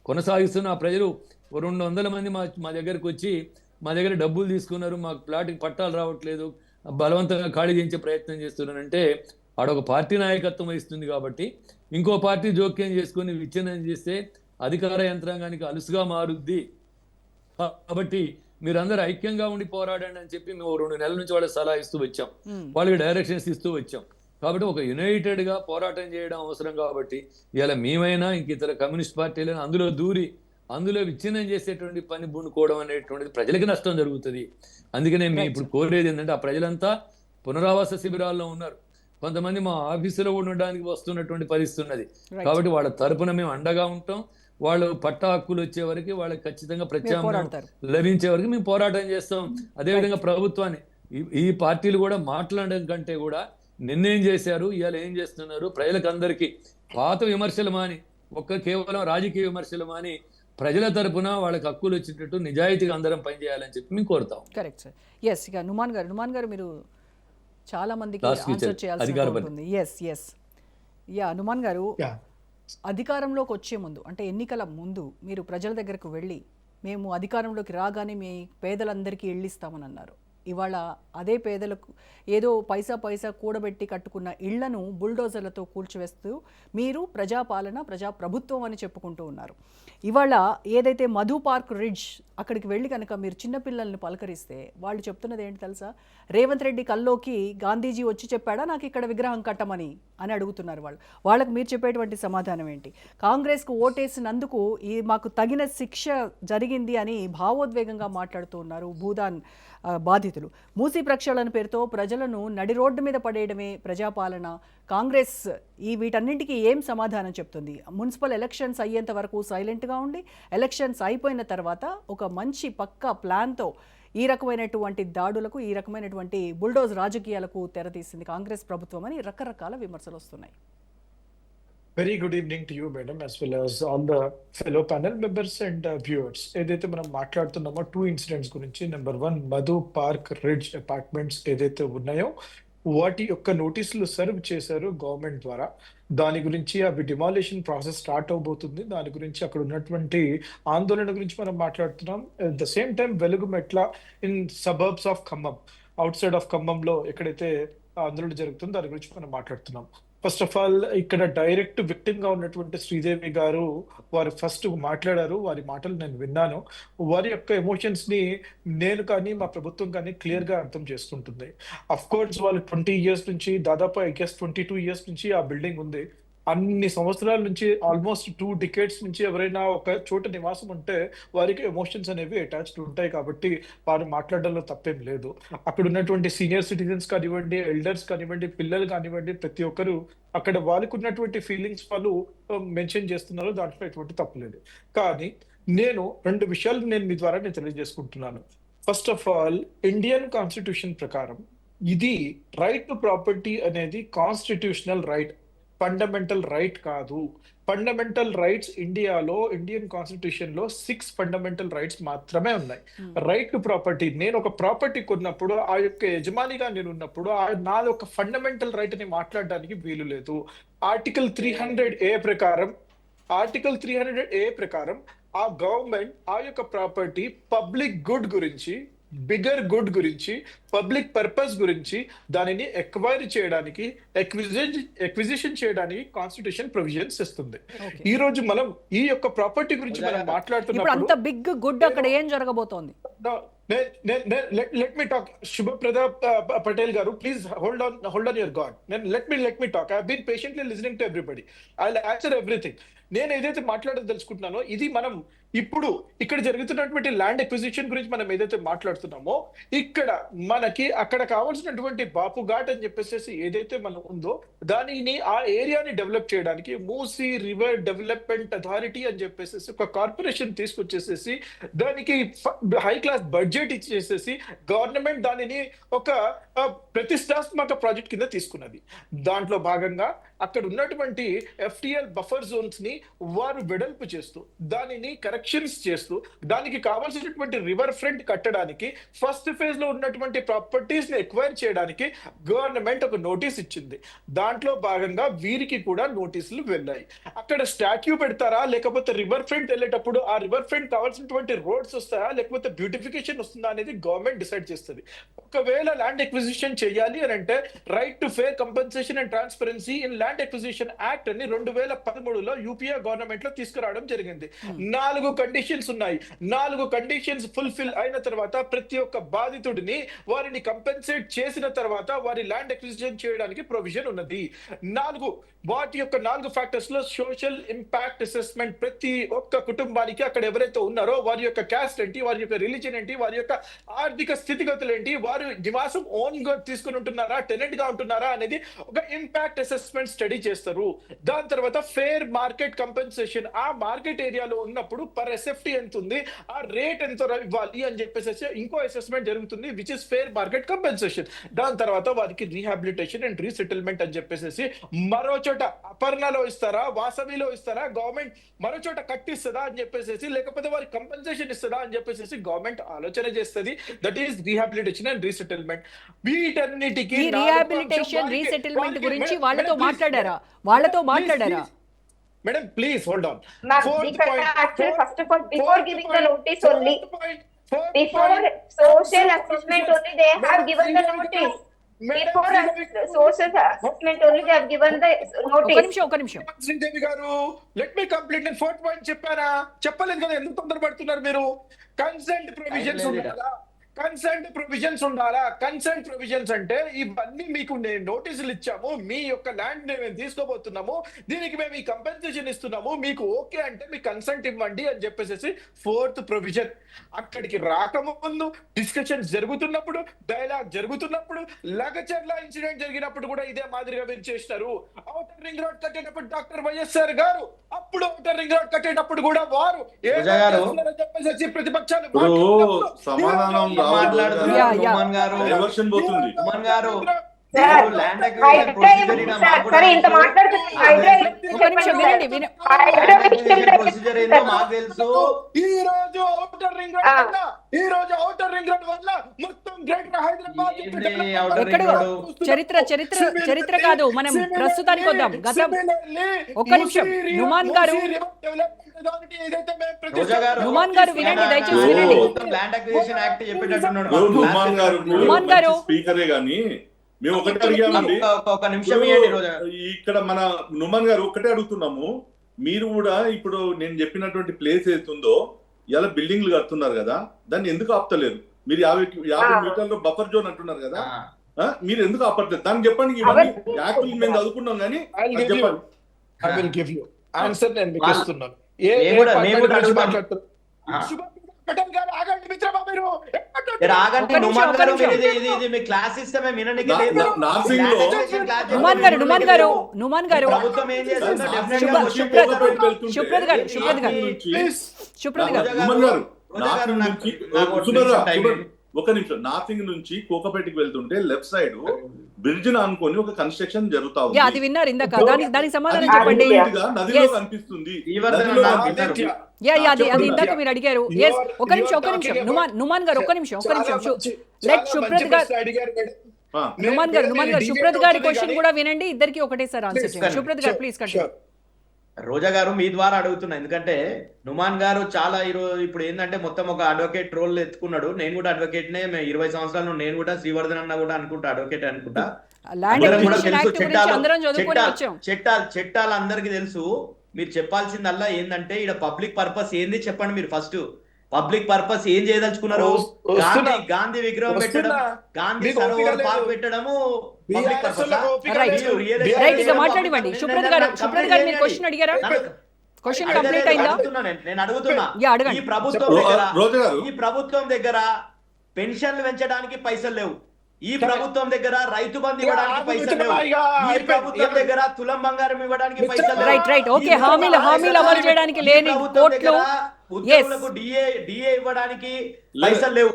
కొనసాగిస్తున్న ఆ ప్రజలు 200 మంది మా దగ్గరకు వచ్చి మా దగ్గర డబ్బులు తీసుకున్నారు, మాకు ప్లాట్కి పట్టాలు రావట్లేదు, బలవంతంగా ఖాళీ చేయించే ప్రయత్నం చేస్తున్నారంటే ఆడొక పార్టీ నాయకత్వం వహిస్తుంది. కాబట్టి ఇంకో పార్టీ జోక్యం చేసుకుని విచ్ఛిన్నం చేస్తే అధికార యంత్రాంగానికి అలుసుగా మారుద్ది. కాబట్టి మీరందరూ ఐక్యంగా ఉండి పోరాడండి అని చెప్పి మేము 2 నెలల నుంచి వాళ్ళకి సలహా ఇస్తూ వచ్చాం, వాళ్ళకి డైరెక్షన్స్ ఇస్తూ వచ్చాం. కాబట్టి ఒక యునైటెడ్ గా పోరాటం చేయడం అవసరం. కాబట్టి ఇలా మేమైనా ఇంక ఇతర కమ్యూనిస్ట్ పార్టీలను అందులో విచ్ఛిన్నం చేసేటువంటి పని పూనుకోవడం అనేటువంటిది ప్రజలకి నష్టం జరుగుతుంది. అందుకనే మేము ఇప్పుడు కోరేది ఏంటంటే, ఆ ప్రజలంతా పునరావాస శిబిరాల్లో ఉన్నారు, కొంతమంది మా ఆఫీసులో ఉండడానికి వస్తున్నటువంటి పరిస్థితి ఉన్నది. కాబట్టి వాళ్ళ తరపున మేము అండగా ఉంటాం. వాళ్ళు పట్టా హక్కులు వచ్చే వరకు వాళ్ళకి ఖచ్చితంగా మీరు ప్రత్యామ్నాయం పోరాడతారు. లభించే వరకు మేము పోరాటం చేస్తాం. అదేవిధంగా ప్రభుత్వాన్ని ఈ పార్టీలు కూడా మాట్లాడడం కంటే కూడా నిన్నేం చేశారు, ఇవాళ ఏం చేస్తున్నారు, ప్రజలకు అందరికీ పాత విమర్శలు మాని కేవలం రాజకీయ విమర్శలు మాని ప్రజల తరపున వాళ్ళకి హక్కులు వచ్చేటట్టు నిజాయితీగా అందరం పనిచేయాలని చెప్పి మేము కోరుతాం. Correct sir. ఎస్, ఇక నుమాన్ గారు మీరు చాలా మందికి Last feature, ఆన్సర్ చేయాల్సి అధికార ఉంటుంది. ఎస్ నుమాన్ గారు, అధికారంలోకి వచ్చే ముందు అంటే ఎన్నికల ముందు మీరు ప్రజల దగ్గరకు వెళ్ళి మేము అధికారంలోకి రాగానే మీ పేదలందరికీ ఇళ్ళు ఇస్తామని అన్నారు. ఇవాళ అదే పేదలకు ఏదో పైసా కూడబెట్టి కట్టుకున్న ఇళ్లను బుల్డోజర్లతో కూల్చివేస్తూ మీరు ప్రజాపాలన ప్రజాప్రభుత్వం అని చెప్పుకుంటూ ఉన్నారు. ఇవాళ ఏదైతే మధు పార్క్ రిడ్జ్ అక్కడికి వెళ్ళి కనుక మీరు చిన్నపిల్లల్ని పలకరిస్తే వాళ్ళు చెప్తున్నది ఏంటి తెలుసా? రేవంత్ రెడ్డి కల్లోకి గాంధీజీ వచ్చి చెప్పాడా నాకు ఇక్కడ విగ్రహం కట్టమని అని అడుగుతున్నారు వాళ్ళకి మీరు చెప్పేటువంటి సమాధానం ఏంటి? కాంగ్రెస్కు ఓటేసినందుకు మాకు తగిన శిక్ష జరిగింది అని భావోద్వేగంగా మాట్లాడుతూ ఉన్నారు భూదాన్ బాధితులు. మూసీ ప్రక్షాళన పేరుతో ప్రజలను నడి రోడ్డు మీద పడేయడమే ప్రజాపాలన. కాంగ్రెస్ వీటన్నింటికీ ఏం సమాధానం చెప్తుంది? మున్సిపల్ ఎలక్షన్స్ అయ్యేంత వరకు సైలెంట్గా ఉండి ఎలక్షన్స్ అయిపోయిన తర్వాత ఒక మంచి పక్కా ప్లాన్తో ఈ రకమైనటువంటి దాడులకు, ఈ రకమైనటువంటి బుల్డోజ్ రాజకీయాలకు తెరతీసింది కాంగ్రెస్ ప్రభుత్వం అని రకరకాల విమర్శలు వస్తున్నాయి. Very good evening to you, madam, as well as all the fellow panel members and viewers. ఏదైతే మనం మాట్లాడుతున్నామో 2 ఇన్సిడెంట్స్ గురించి. Number 1, Madhu park ridge apartments ఏదైతే ఉన్నాయో వాటి యొక్క నోటీసులు సర్వ్ చేశారు గవర్నమెంట్ ద్వారా. దాని గురించి అవి డిమాలిషన్ ప్రాసెస్ స్టార్ట్ అవబోతుంది. దాని గురించి అక్కడ ఉన్నటువంటి ఆందోళన గురించి మనం మాట్లాడుతున్నాం. At the same time Velugumetla in suburbs of Khammam, outside of ఖమ్మంలో ఎక్కడైతే ఆందోళన జరుగుతుందో దాని గురించి మనం మాట్లాడుతున్నాం. ఫస్ట్ ఆఫ్ ఆల్ ఇక్కడ డైరెక్ట్ విక్టిమ్ గా ఉన్నటువంటి శ్రీదేవి గారు వారు ఫస్ట్ మాట్లాడారు. వారి మాటలు నేను విన్నాను. వారి యొక్క ఎమోషన్స్ ని నేను కానీ మా ప్రభుత్వం కానీ క్లియర్ గా అర్థం చేసుకుంటుంది. అఫ్ కోర్స్ వాళ్ళు 20 years నుంచి, దాదాపు ఐ గెస్ 22 years నుంచి ఆ బిల్డింగ్ ఉంది. అన్ని సంవత్సరాల నుంచి, ఆల్మోస్ట్ 2 decades నుంచి ఎవరైనా ఒక చోట నివాసం ఉంటే వారికి ఎమోషన్స్ అనేవి అటాచ్డ్ ఉంటాయి. కాబట్టి వారు మాట్లాడడంలో తప్పేం లేదు. అక్కడ ఉన్నటువంటి సీనియర్ సిటిజన్స్ కానివ్వండి, ఎల్డర్స్ కానివ్వండి, పిల్లలు కానివ్వండి, ప్రతి ఒక్కరు అక్కడ వాళ్ళకు ఉన్నటువంటి ఫీలింగ్స్ వాళ్ళు మెన్షన్ చేస్తున్నారు. దాంట్లో ఎటువంటి తప్పులేదు. కానీ నేను 2 విషయాలు మీ ద్వారా తెలియజేసుకుంటున్నాను. First of all, Indian constitution ప్రకారం ఇది రైట్ టు ప్రాపర్టీ అనేది కాన్స్టిట్యూషనల్ రైట్, ఫండమెంటల్ రైట్ కాదు. ఫండమెంటల్ రైట్స్ ఇండియాలో, ఇండియన్ కాన్స్టిట్యూషన్ లో 6 ఫండమెంటల్ రైట్స్ మాత్రమే ఉన్నాయి. రైట్ టు ప్రాపర్టీ, నేను ఒక ప్రాపర్టీ కొన్నప్పుడు ఆ యొక్క యజమానిగా నేను ఉన్నప్పుడు నాది ఒక ఫండమెంటల్ రైట్ అని మాట్లాడడానికి వీలు లేదు. ఆర్టికల్ 300A ప్రకారం ఆ గవర్నమెంట్ ఆ యొక్క ప్రాపర్టీ పబ్లిక్ గుడ్ గురించి, బిగర్ గుడ్ గురించి, పబ్లిక్ పర్పస్ గురించి దానిని ఎక్వైర్ చేయడానికి, ఎక్విజిషన్ చేయడానికి కాన్స్టిట్యూషన్ ప్రొవిజన్స్ ఇస్తుంది. ఈ రోజు మనం ఈ యొక్క ప్రాపర్టీ గురించి మనం మాట్లాడుతున్నప్పుడు అంత బిగ్ గుడ్ అక్కడ ఏం జరగబోతోంది? let me talk. Shubhaprada Patel garu, please hold on your God. Let me talk. I have been patiently listening to everybody. I'll answer everything. నేను ఏదైతే మాట్లాడదలుచుకుంటున్నానో ఇది మనం ఇప్పుడు ఇక్కడ జరుగుతున్నటువంటి ల్యాండ్ ఎక్విజిషన్ గురించి మనం ఏదైతే మాట్లాడుతున్నామో ఇక్కడ మనకి అక్కడ కావాల్సినటువంటి బాపు ఘాట్ అని చెప్పేసి ఏదైతే మనం ఉందో దానిని ఆ ఏరియాని డెవలప్ చేయడానికి మూసీ రివర్ డెవలప్మెంట్ అథారిటీ అని చెప్పేసి ఒక కార్పొరేషన్ తీసుకొచ్చేసేసి దానికి హై క్లాస్ బడ్జెట్ ఇచ్చేసేసి గవర్నమెంట్ దానిని ఒక ప్రతిష్టాత్మక ప్రాజెక్ట్ కింద తీసుకున్నది. దాంట్లో భాగంగా అక్కడ ఉన్నటువంటి FTL బఫర్ జోన్స్ ని వారు వెడల్పు చేస్తూ దానిని కరెక్షన్స్ చేస్తూ దానికి కావాల్సినటువంటి రివర్ ఫ్రంట్ కట్టడానికి ఫస్ట్ ఫేజ్ లో ఉన్నటువంటి ప్రాపర్టీస్ ని ఎక్వైర్ చేయడానికి గవర్నమెంట్ ఒక నోటీస్ ఇచ్చింది. దాంట్లో భాగంగా వీరికి కూడా నోటీసులు వెళ్ళాయి. అక్కడ స్టాట్యూ పెడతారా, లేకపోతే రివర్ ఫ్రంట్ వెళ్ళేటప్పుడు ఆ రివర్ ఫ్రంట్ కావాల్సినటువంటి రోడ్స్ వస్తాయా, లేకపోతే బ్యూటిఫికేషన్ వస్తుందా అనేది గవర్నమెంట్ డిసైడ్ చేస్తుంది. ఒకవేళ ల్యాండ్ ఎక్విజిషన్ చేయాలి అని అంటే right to fair compensation and transparency in land acquisition act అని 2013లో యూపీఏ గవర్నమెంట్ లో తీసుకురావడం జరిగింది. 4 కండిషన్స్ ఉన్నాయి. 4 కండిషన్స్ ఫుల్ఫిల్ అయిన తర్వాత ప్రతి ఒక్క బాధితుడిని వారిని కంపెన్సేట్ చేసిన తర్వాత వారి ల్యాండ్ ఎక్విజిషన్ చేయడానికి ప్రొవిజన్ ఉన్నది. వాటి యొక్క 4 ఫ్యాక్టర్స్ లో సోషల్ ఇంపాక్ట్ అసెస్మెంట్, ప్రతి ఒక్క కుటుంబానికి అక్కడ ఎవరైతే ఉన్నారో వారి యొక్క క్యాస్ట్ ఏంటి, వారి యొక్క రిలీజన్ ఏంటి, వారి యొక్క ఆర్థిక స్థితిగతులు ఏంటి, వారు నివాసం ఓన్ గా తీసుకుని ఉంటున్నారా, టెనెంట్ గా ఉంటున్నారా అనేది ఒక ఇంపాక్ట్ అసెస్మెంట్ స్టడీ చేస్తారు. దాని తర్వాత ఫేర్ మార్కెట్ కంపెన్సేషన్ ఆ మార్కెట్ ఏరియాలో ఉన్నప్పుడు పర్ ఎస్ఎఫ్టీ ఎంత ఉంది, ఆ రేట్ ఎంత ఇవ్వాలి అని చెప్పేసి ఇంకో అసెస్మెంట్ జరుగుతుంది, which is fair market compensation. దాని తర్వాత వారికి రీహాబిలిటేషన్ అండ్ రీసెటిల్మెంట్ అని చెప్పేసి మరో చోట అపర్ణలో ఇస్తారా, వాసవిలో ఇస్తారా, గవర్నమెంట్ మరో చోట కట్టిస్తుందా అని చెప్పేసి, లేకపోతే వారికి కంపెన్సేషన్ ఇస్తుందా అని చెప్పేసి గవర్నమెంట్ ఆలోచన చేస్తుంది. That is rehabilitation and resettlement. వీటన్నిటికీ ఈ రీహాబిలిటేషన్ రీసెటిల్మెంట్ గురించి వాళ్ళతో మాట్లాడారా? Madam, please hold on. Ma'am, actually, first of all, before giving the notice only, before social assessment only, they have given the notice. Before social assessment only, they have given the notice. ఒక నిమిషం శ్రీదేవి గారు, let me complete. నేను 4th point చెప్పారా? చెప్పలేదు కదా, ఎందుకు తొందరపడుతున్నారు మీరు? Consent provisions ఉండాలా, కన్సెంట్ ప్రొవిజన్స్ అంటే ఇవన్నీ మీకు నేను నోటీసులు ఇచ్చాము, మీ యొక్క ల్యాండ్ మేము తీసుకోబోతున్నాము, దీనికి మేము ఈ కంపెన్సేషన్ ఇస్తున్నాము, మీకు ఓకే అంటే మీ కన్సెంట్ ఇవ్వండి అని చెప్పేసి 4th ప్రొవిజన్. అక్కడికి రాకముందు డిస్కషన్స్ జరుగుతున్నప్పుడు, డైలాగ్ జరుగుతున్నప్పుడు, లగచర్ల ఇన్సిడెంట్ జరిగినప్పుడు కూడా ఇదే మాదిరిగా మీరు చేస్తారు. ఔటర్ రింగ్ రోడ్ కట్టేటప్పుడు డాక్టర్ వైఎస్ఆర్ గారు, అప్పుడు ఔటర్ రింగ్ రోడ్ కట్టేటప్పుడు కూడా వారు చెప్పేసి ప్రతిపక్షాలు సమాధానం డైవర్షన్ పోతుంది. ఇంత ఈ రోజు ఔటర్ రింగ్ రోడ్ వల్ల మొత్తం గ్రేటర్ హైదరాబాద్ చరిత్ర కాదు, మనం ప్రస్తుతానికి వద్దాం. గతం ఒక్క నిమిషం, నుమాన్ గారు వినండి, దయచేసి వినండి. నుమాన్ గారు స్పీకరే గాని మేము ఒకటే అడిగామండి. ఒక నిమిషం ఇక్కడ మన నుమాన్ గారు ఒకటే అడుగుతున్నాము, మీరు కూడా ఇప్పుడు నేను చెప్పినటువంటి ప్లేస్ ఏతుందో ఇలా బిల్డింగ్లు కడుతున్నారు కదా, దాన్ని ఎందుకు ఆపుతలేరు? మీరు 50 మీటర్లు బఫర్ జోన్ అంటున్నారు కదా, మీరు ఎందుకు ఆపట్లేదు? దాన్ని చెప్పండి. ఇవన్నీ యాక్టులు మేము చదువుకున్నాం కానీ చెప్పండి. ఆన్సర్ నేను మీకు ఇస్తున్నాను. ఒక నిమిషం, నార్సింగ్ నుంచి కోకపేటకి వెళ్తుంటే లెఫ్ట్ సైడ్ బ్రిడ్జ్ అనుకొని ఒక కన్స్ట్రక్షన్ జరుగుతా ఉంది. అది విన్నారు ఇందాక, దానికి సమాధానం చెప్పండి. నదిలో కనిపిస్తుంది. అది ఇందాక మీరు అడిగారు. ఒక నిమిషం నుమాన్ గారు, ఒక్క నిమిషం నుమాన్ గారు సుప్రత్ గారి క్వశ్చన్ కూడా వినండి, ఇద్దరికి ఒకటేసారి ఆన్సర్ చేయండి. సుప్రత్ గారు ప్లీజ్ కంటిన్యూ. రోజా గారు మీ ద్వారా అడుగుతున్నా, ఎందుకంటే నుమాన్ గారు చాలా ఇప్పుడు ఏంటంటే మొత్తం ఒక అడ్వకేట్ రోల్ ఎత్తుకున్నాడు. నేను కూడా అడ్వకేట్ నే, 20 సంవత్సరాలు నేను కూడా శ్రీవర్ధన్ అన్న కూడా అనుకుంటా అడ్వకేట్ అనుకుంటా. చట్టాలు అందరికి తెలుసు. మీరు చెప్పాల్సిందల్లా ఏంటంటే ఇక్కడ పబ్లిక్ పర్పస్ ఏంది చెప్పండి. మీరు ఫస్ట్ పబ్లిక్ పర్పస్ ఏం చేయదలుచుకున్నారు? గాంధీ విగ్రహం పెట్టడం, గాంధీ సరోవర్ పార్క్ పెట్టడము పబ్లిక్ పర్పస్. మాట్లాడివ్వండి. సుప్రత్ గారు మీరు క్వశ్చన్ అడిగారా? క్వశ్చన్ కంప్లీట్ అయిందా? నేను అడుగుతున్నా, ఈ ప్రభుత్వం దగ్గర పెన్షన్లు పెంచడానికి పైసలు లేవు, ఈ ప్రభుత్వం దగ్గర రైతు బంధు ఇవ్వడానికి పైసలు లేవు, ఈ ప్రభుత్వం దగ్గర తులం బంగారం ఇవ్వడానికి పైసలు లేవు, రైట్ ఓకే, హామీలు అమలు చేయడానికి లేని కోట్లు, ఉద్యోగులకు డిఏ ఇవ్వడానికి పైసలు లేవు.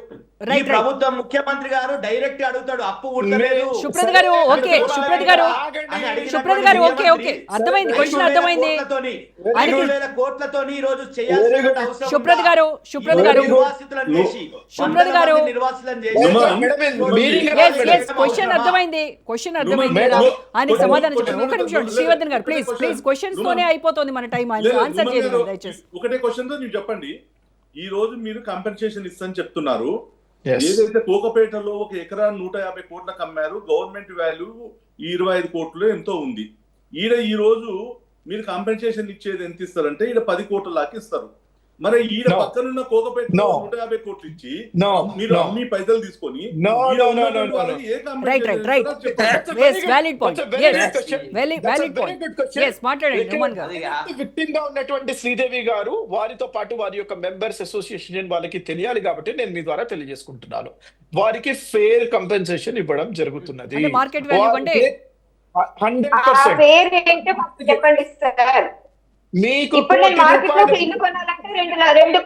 ఈ ప్రభుత్వం ముఖ్యమంత్రి గారు డైరెక్ట్ అడుగుతాడు, అప్పు ఉండలేదు. సుప్రత్ గారు ఓకే అర్థమైంది, క్వశ్చన్ అర్థమైంది. 5,000 కోట్లతో ఈ రోజు చేయాల్సిన అవసరం. సుప్రత్ గారు క్వశ్చన్ అర్థమైంది. ఆయనకి సమాధానం చెప్పండి. ఒక నిమిషం శ్రీవర్ధన్ గారు ప్లీజ్ క్వశ్చన్స్ తోనే అయిపోతుంది మన టైం. ఆన్సర్ చేయండి దయచేసి. ఒకటే క్వశ్చన్ తో మీరు చెప్పండి. ఈ రోజు మీరు కంపెన్సేషన్ ఇస్తని చెప్తున్నారు. ఏదైతే కోకపేటలో ఒక ఎకరా 150 కోట్లకు అమ్మారు, గవర్నమెంట్ వాల్యూ 25 కోట్లు ఎంతో ఉంది. ఈ రోజు మీరు కంపెన్సేషన్ ఇచ్చేది ఎంత ఇస్తారంటే 10 కోట్ల లాగా ఇస్తారు. మరి పక్కనున్న కోకపేట 150 కోట్లు ఇచ్చి మీరు అన్ని పైసలు తీసుకొని ఉన్నటువంటి శ్రీదేవి గారు, వారితో పాటు వారి యొక్క మెంబర్స్ అసోసియేషన్ వాళ్ళకి తెలియాలి కాబట్టి నేను మీ ద్వారా తెలియజేసుకుంటున్నాను. వారికి ఫేర్ కంపెన్సేషన్ ఇవ్వడం జరుగుతున్నది. 100% చెప్పండి సార్. మీకు ఇప్పుడు నేను మార్కెట్ లో ఒక ఇల్లు కొనాలంటే 2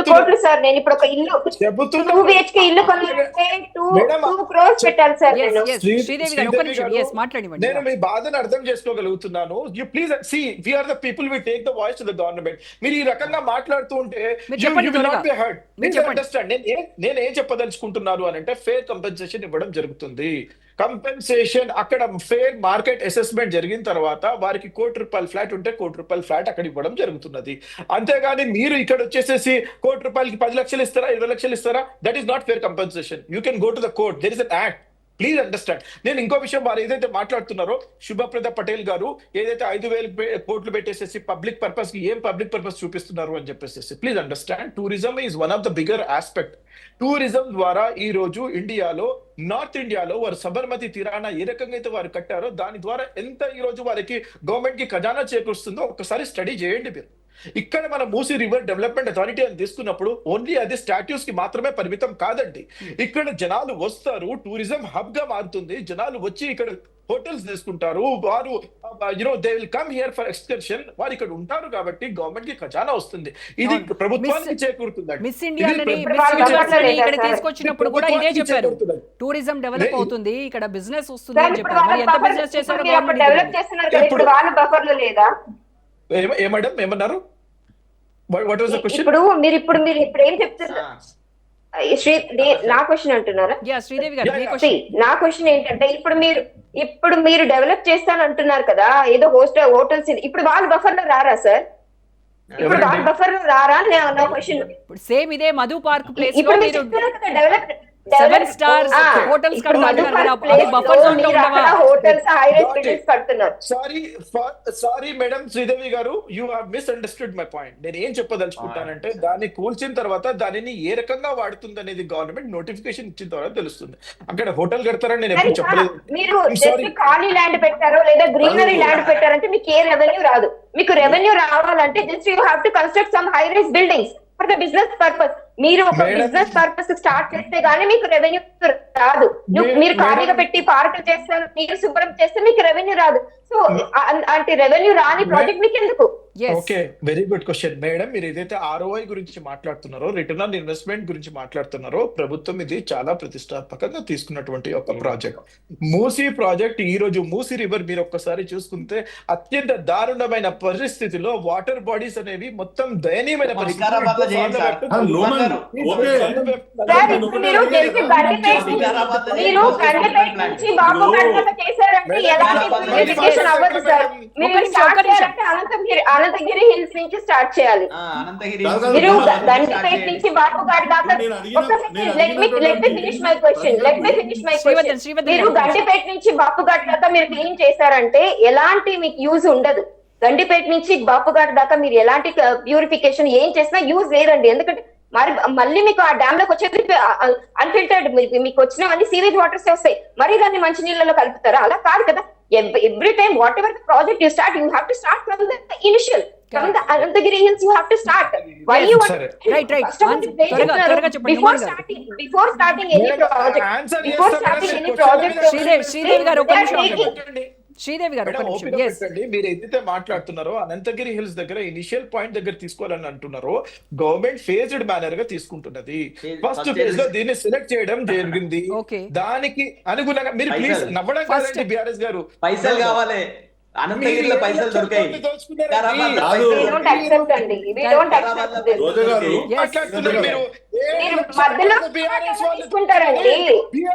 కోట్లు సార్. నేను ఇప్పుడు ఒక ఇల్లు 2 BHK ఇల్లు కొనాలంటే 2 crores పెట్టాలి సార్ Yes, నేను. yes. శ్రీదేవి గారు ఒక్క నిమిషం. Yes, మాట్లాడివ్వండి. నేను మీ బాధను అర్థం చేసుకోగలుగుతున్నాను. You please see we are the people we take the voice to the government. మీరు ఈ రకంగా మాట్లాడుతూ ఉంటే మీరు చెప్పండి త్వరగా. మీరు చెప్పండి. అండర్స్టాండ్. నేను ఏం చెప్పదలుచుకుంటున్నాను అని అంటే ఫేర్ కంపెన్సేషన్ ఇవ్వడం జరుగుతుంది. కంపెన్సేషన్ అక్కడ ఫేర్ మార్కెట్ అసెస్మెంట్ జరిగిన తర్వాత వారికి ₹1,00,00,000 ఫ్లాట్ ఉంటే ₹1,00,00,000 ఫ్లాట్ అక్కడ ఇవ్వడం జరుగుతున్నది. అంతేగాని మీరు ఇక్కడ వచ్చేసేసి ₹1,00,00,000కి 10 లక్షలు ఇస్తారా, 20 లక్షలు ఇస్తారా? That is not fair compensation. You can go to the court. There is an act. Please understand. నేను ఇంకో విషయం, వారు ఏదైతే మాట్లాడుతున్నారో శుభప్రద పటేల్ గారు ఏదైతే 5,000 కోట్లు పెట్టేసేసి పబ్లిక్ పర్పస్ కి ఏం పబ్లిక్ పర్పస్ చూపిస్తున్నారు అని చెప్పేసి please understand. Tourism is one of the bigger aspect. Tourism ద్వారా ఈ రోజు ఇండియాలో నార్త్ ఇండియాలో వారు సబర్మతి తీరాన ఏ రకంగా అయితే వారు కట్టారో దాని ద్వారా ఎంత ఈ రోజు వారికి గవర్నమెంట్ కి ఖజానా చేకూరుస్తుందో ఒక్కసారి స్టడీ చేయండి మీరు. ఇక్కడ మన మూసీ రివర్ డెవలప్మెంట్ అథారిటీ అని తీసుకున్నప్పుడు ఓన్లీ అది స్టాట్యూస్ కి మాత్రమే పరిమితం కాదండి. ఇక్కడ జనాలు వస్తారు, టూరిజం హబ్ గా మారుతుంది. జనాలు వచ్చి ఇక్కడ హోటల్స్ తీసుకుంటారు, వారు they will come here for excursion. వారు ఇక్కడ ఉంటారు కాబట్టి గవర్నమెంట్ కి ఖజానా వస్తుంది. ఇది ప్రభుత్వానికి చేకూరుతుంది. మిస్ ఇండియాని ఇక్కడ తీసుకొచ్చినప్పుడు కూడా ఇదే చెప్పారు, టూరిజం డెవలప్ అవుతుంది, ఇక్కడ బిజినెస్ వస్తుంది అని చెప్పారు. మరి ఎంత బిజినెస్ చేశారో డెవలప్ చేస్తున్నారు కదా, ఇప్పుడు వాళ్ళ బఫర్లు లేదా? మేడం ఏమన్నారు? What was the question? ఇప్పుడు మీరు ఏం చెప్తున్నారు? నా క్వశ్చన్ అంటున్నారా? శ్రీదేవి గారు నా క్వశ్చన్ ఏంటంటే ఇప్పుడు మీరు డెవలప్ చేస్తాను అంటున్నారు కదా, ఏదో హోటల్స్. ఇప్పుడు వాళ్ళు బఫర్ లో రారా సార్? ఇప్పుడు వాళ్ళు బఫర్ లో రారా? నా క్వశ్చన్. సేమ్ ఇదే మధు పార్క్ ప్లేస్ ఇప్పుడు మీరు చెప్తున్నారు కదా డెవలప్ 7 stars hotels కడుతున్నారు కదా, అది బఫర్ జోన్ లో ఉండవా? హోటల్స్ హై రైజ్ బిల్డింగ్స్ కడుతున్నారు. సారీ మేడం శ్రీదేవి గారు, you have misunderstood my point. నేను ఏం చెప్పదలుచుకుంటానంటే దాన్ని కూల్చిన తర్వాత దానిని ఏ రకంగా వాడుతుంది అనేది గవర్నమెంట్ నోటిఫికేషన్ ఇచ్చిన తర్వాత తెలుస్తుంది. అక్కడ హోటల్ కడతారని నేను ఎప్పుడు చెప్పలేదు. మీరు జస్ట్ ఖాళీ ల్యాండ్ పెట్టారో లేదా గ్రీనరీ ల్యాండ్ పెట్టారంటే మీకు ఏ రెవెన్యూ రాదు. మీకు రెవెన్యూ రావాలంటే just you have to construct some high rise buildings for the business purpose. మీరు ఒక బిజినెస్ పర్పస్ స్టార్ట్ చేస్తే గానీ మీకు రెవెన్యూ రాదు. మీరు ఖాళీగా పెట్టి పార్కులు చేస్తారు, నీరు శుభ్రం చేస్తే మీకు రెవెన్యూ రాదు. సో అంటే రెవెన్యూ రాని ప్రాజెక్ట్ మీకు ఎందుకు? Okay, very good question madam. మీరు ఏదైతే ROI గురించి మాట్లాడుతున్నారో, రిటర్న్ ఆన్ ఇన్వెస్ట్మెంట్ గురించి మాట్లాడుతున్నారో, ప్రభుత్వం ఇది చాలా ప్రతిష్టాత్మకంగా తీసుకున్నటువంటి ఒక ప్రాజెక్ట్. మూసీ ప్రాజెక్ట్ ఈ రోజు మూసీ రివర్ మీరు ఒక్కసారి చూసుకుంటే అత్యంత దారుణమైన పరిస్థితిలో వాటర్ బాడీస్ అనేవి మొత్తం దయనీయమైన అనంతగిరి హిల్స్ నుంచి స్టార్ట్ చేయాలి. మీరు గండిపేట నుంచి బాపు ఘాట్ దాకా let me finish my question. మీరు గండిపేట నుంచి బాపు ఘాట్ దాకా మీరు క్లీన్ చేశారంటే ఎలాంటి మీకు యూజ్ ఉండదు. గండిపేట నుంచి బాపు ఘాట్ దాకా మీరు ఎలాంటి ప్యూరిఫికేషన్ ఏం చేసినా యూజ్ లేదండి. ఎందుకంటే మళ్ళీ మీకు ఆ డ్యామ్ లోకి వచ్చేది అన్ఫిల్టర్డ్, మీకు వచ్చినవన్నీ సీవేజ్ వాటర్స్ వస్తాయి. మరి దాన్ని మంచి నీళ్ళలో కలుపుతారా? అలా కాదు కదా. Every time whatever the project you start, you have to start from the initial, from the Anantagiri Hills. You have to start. Why you want right before starting any project, Sridevi గారు ఒక నిమిషం. మీరు ఏదైతే మాట్లాడుతున్నారో అనంతగిరి హిల్స్ దగ్గర initial point దగ్గర తీసుకోవాలని అంటున్నారో, గవర్నమెంట్ ఫేజ్డ్ మేనర్ గా తీసుకుంటున్నది. ఫస్ట్ ఫేజ్ లో దీన్ని సెలెక్ట్ చేయడం జరిగింది. దానికి అనుగుణంగా మీరు ప్లీజ్ నవ్వడం కాదండి బిఆర్ఎస్ గారు, పైసలు కావాలి. అనంతగిరిలో పైసలు దొరికాయి.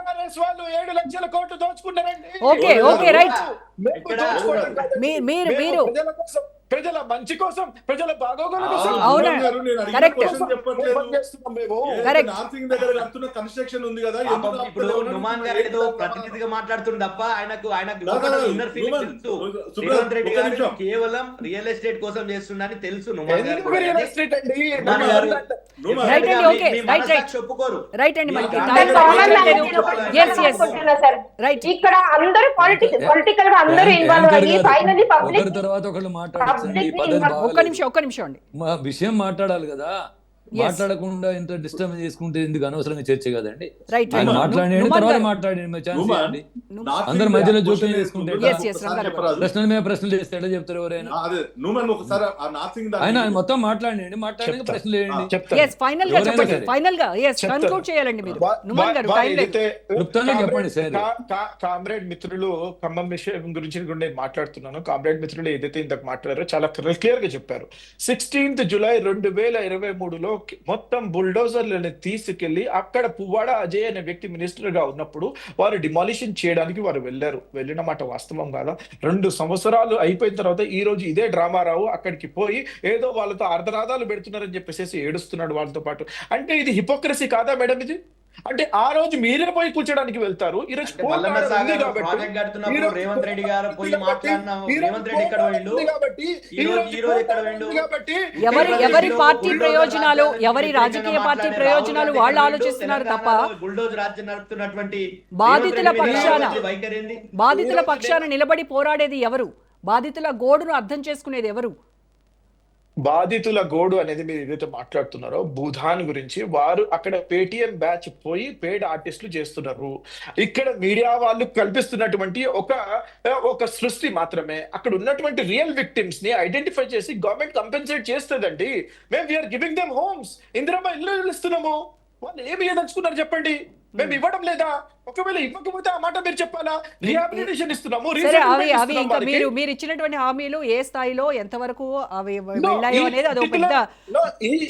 బిఆర్ఎస్ వాళ్ళు 7 లక్షల కోట్లు దోచుకున్నారండి. ప్రజల మంచి కోసం, ప్రజల బాగోగుల కోసం. కన్స్ట్రక్షన్ ఉంది కదా. ఇప్పుడు నుమాన్ గారు ఏదో ప్రతినిధిగా మాట్లాడుతుంది తప్ప ఆయనకు ఇన్నర్ ఫీలింగ్ తెలుసు. రేవంత్ రెడ్డి గారు కేవలం రియల్ ఎస్టేట్ కోసం చేస్తుందని తెలుసు. నుమాన్ గారు చెప్పుకోరు. ఇక్కడ అందరూ పొలిటికల్ గా అందరూ ఇన్వాల్వ్ అయ్యి ఫైనల్లీ పబ్లిక్ తర్వాత ఒకళ్ళు మాట్లాడారు. ఒక్క నిమిషం అండి, విషయం మాట్లాడాలి కదా. మాట్లాడకుండా ఇంత డిస్టర్బ్ చేసుకుంటే ఎందుకు అనవసరంగా చర్చ కదండి. రైట్ ఆయన రైట్ మాట్లాడండి, నుమాన్ తర్వాత గారు. మాట్లాడండి, ఛాన్స్ నుమాన్, ఇవ్వండి. నాకు అందరి ఇది మధ్యలో ఆ జోక్యం క్వశ్చన్ చేసుకుంటే Yes, yes, ఒకసారి రంగారావు. చెప్పరాదు. ప్రశ్నల మీద ప్రశ్నలు చేస్తే ఎట్లా చెప్తారు ఎవరైనా? అదే నువ్వు ఒకసారి ఆ నాథింగ్ ఆయన మొత్తం మాట్లాడండి, మాట్లాడి చెప్తా. ప్రశ్నలు వేయండి. చెప్తాను. ఎస్ ఫైనల్ గా ఎవరైనా చెప్పండి, సరే. ఫైనల్ గా ఎస్ చెప్తాను. కన్క్లూడ్ చేయాలండి మీరు. వా- నుమాన్ గారు వా- టైం లేదు. ఏదైతే క్లుప్తంగా చెప్పండి సార్. కామ్రేడ్ మిత్రులు ఖమ్మం విషయం గురించి కూడా నేను మాట్లాడుతున్నాను. కామ్రేడ్ మిత్రులు ఏదైతే ఇంతకు మాట్లాడారో చాలా క్లియర్ గా చెప్పారు. 16th జూలై 2023లో మొత్తం బుల్డోజర్లను తీసుకెళ్లి అక్కడ పువ్వాడ అజయ్ అనే వ్యక్తి మినిస్టర్ గా ఉన్నప్పుడు వారు డిమాలిషన్ చేయడానికి వారు వెళ్ళిన మాట వాస్తవం కాదా? 2 సంవత్సరాలు అయిపోయిన తర్వాత ఈ రోజు ఇదే డ్రామారావు అక్కడికి పోయి ఏదో వాళ్ళతో అర్ధరాధాలు పెడుతున్నారని చెప్పేసి ఏడుస్తున్నాడు వాళ్ళతో పాటు. అంటే ఇది హిపోక్రసీ కాదా మేడం? ఇది అంటే ఆ రోజు మీరే పోయి కూర్చోడానికి వెళ్తారు. ఈ రోజు అంటే మల్లన్న సాగర్ ప్రాజెక్ట్ కడుతున్నప్పుడు రేవంత్ రెడ్డి గారు పోయి మాట్లాడిన రేవంత్ రెడ్డి ఎక్కడ పోయిండు? ఈ రోజు ఎక్కడ పోయిండు? ఎవరి పార్టీ ప్రయోజనాలు, ఎవరి రాజకీయ పార్టీ ప్రయోజనాలు వాళ్ళు ఆలోచిస్తున్నారు తప్ప బుల్డోజ్ రాజ్యం నడుపుతున్నటువంటి బాధితుల రేవంత్ రెడ్డి మీద పక్షాన వైఖరి ఏంది? బాధితుల పక్షాన నిలబడి పోరాడేది ఎవరు? బాధితుల గోడును అర్థం చేసుకునేది ఎవరు? బాధితుల గోడు అనేది మీరు ఏదైతే మాట్లాడుతున్నారో భూధాన్ గురించి, వారు అక్కడ పేటిఎం బ్యాచ్ పోయి పేడ్ ఆర్టిస్టులు చేస్తున్నారు. ఇక్కడ మీడియా వాళ్ళు కల్పిస్తున్నటువంటి ఒక సృష్టి మాత్రమే. అక్కడ ఉన్నటువంటి రియల్ విక్టిమ్స్ ని ఐడెంటిఫై చేసి గవర్నమెంట్ కంపెన్సేట్ చేస్తుందండి. మేము we're giving them homes, Indiramma ఇల్లు ఇస్తున్నాము. వాళ్ళు ఏమి ఏదలుచుకున్నారు చెప్పండి? మేము ఇవ్వడం లేదా? ఒకవేళ ఇవ్వకపోతే ఆ మాట మీరు చెప్పాలా? రిహాబిలిటేషన్ ఇస్తున్నాము, సరే, resettlement అవి ఇస్తున్నాము ఇంకా వాళ్ళకి. మీరు ఇచ్చినటువంటి హామీలు ఏ స్థాయిలో ఎంతవరకు అవి వెళ్ళాయో అనేది అది ఒక పెద్ద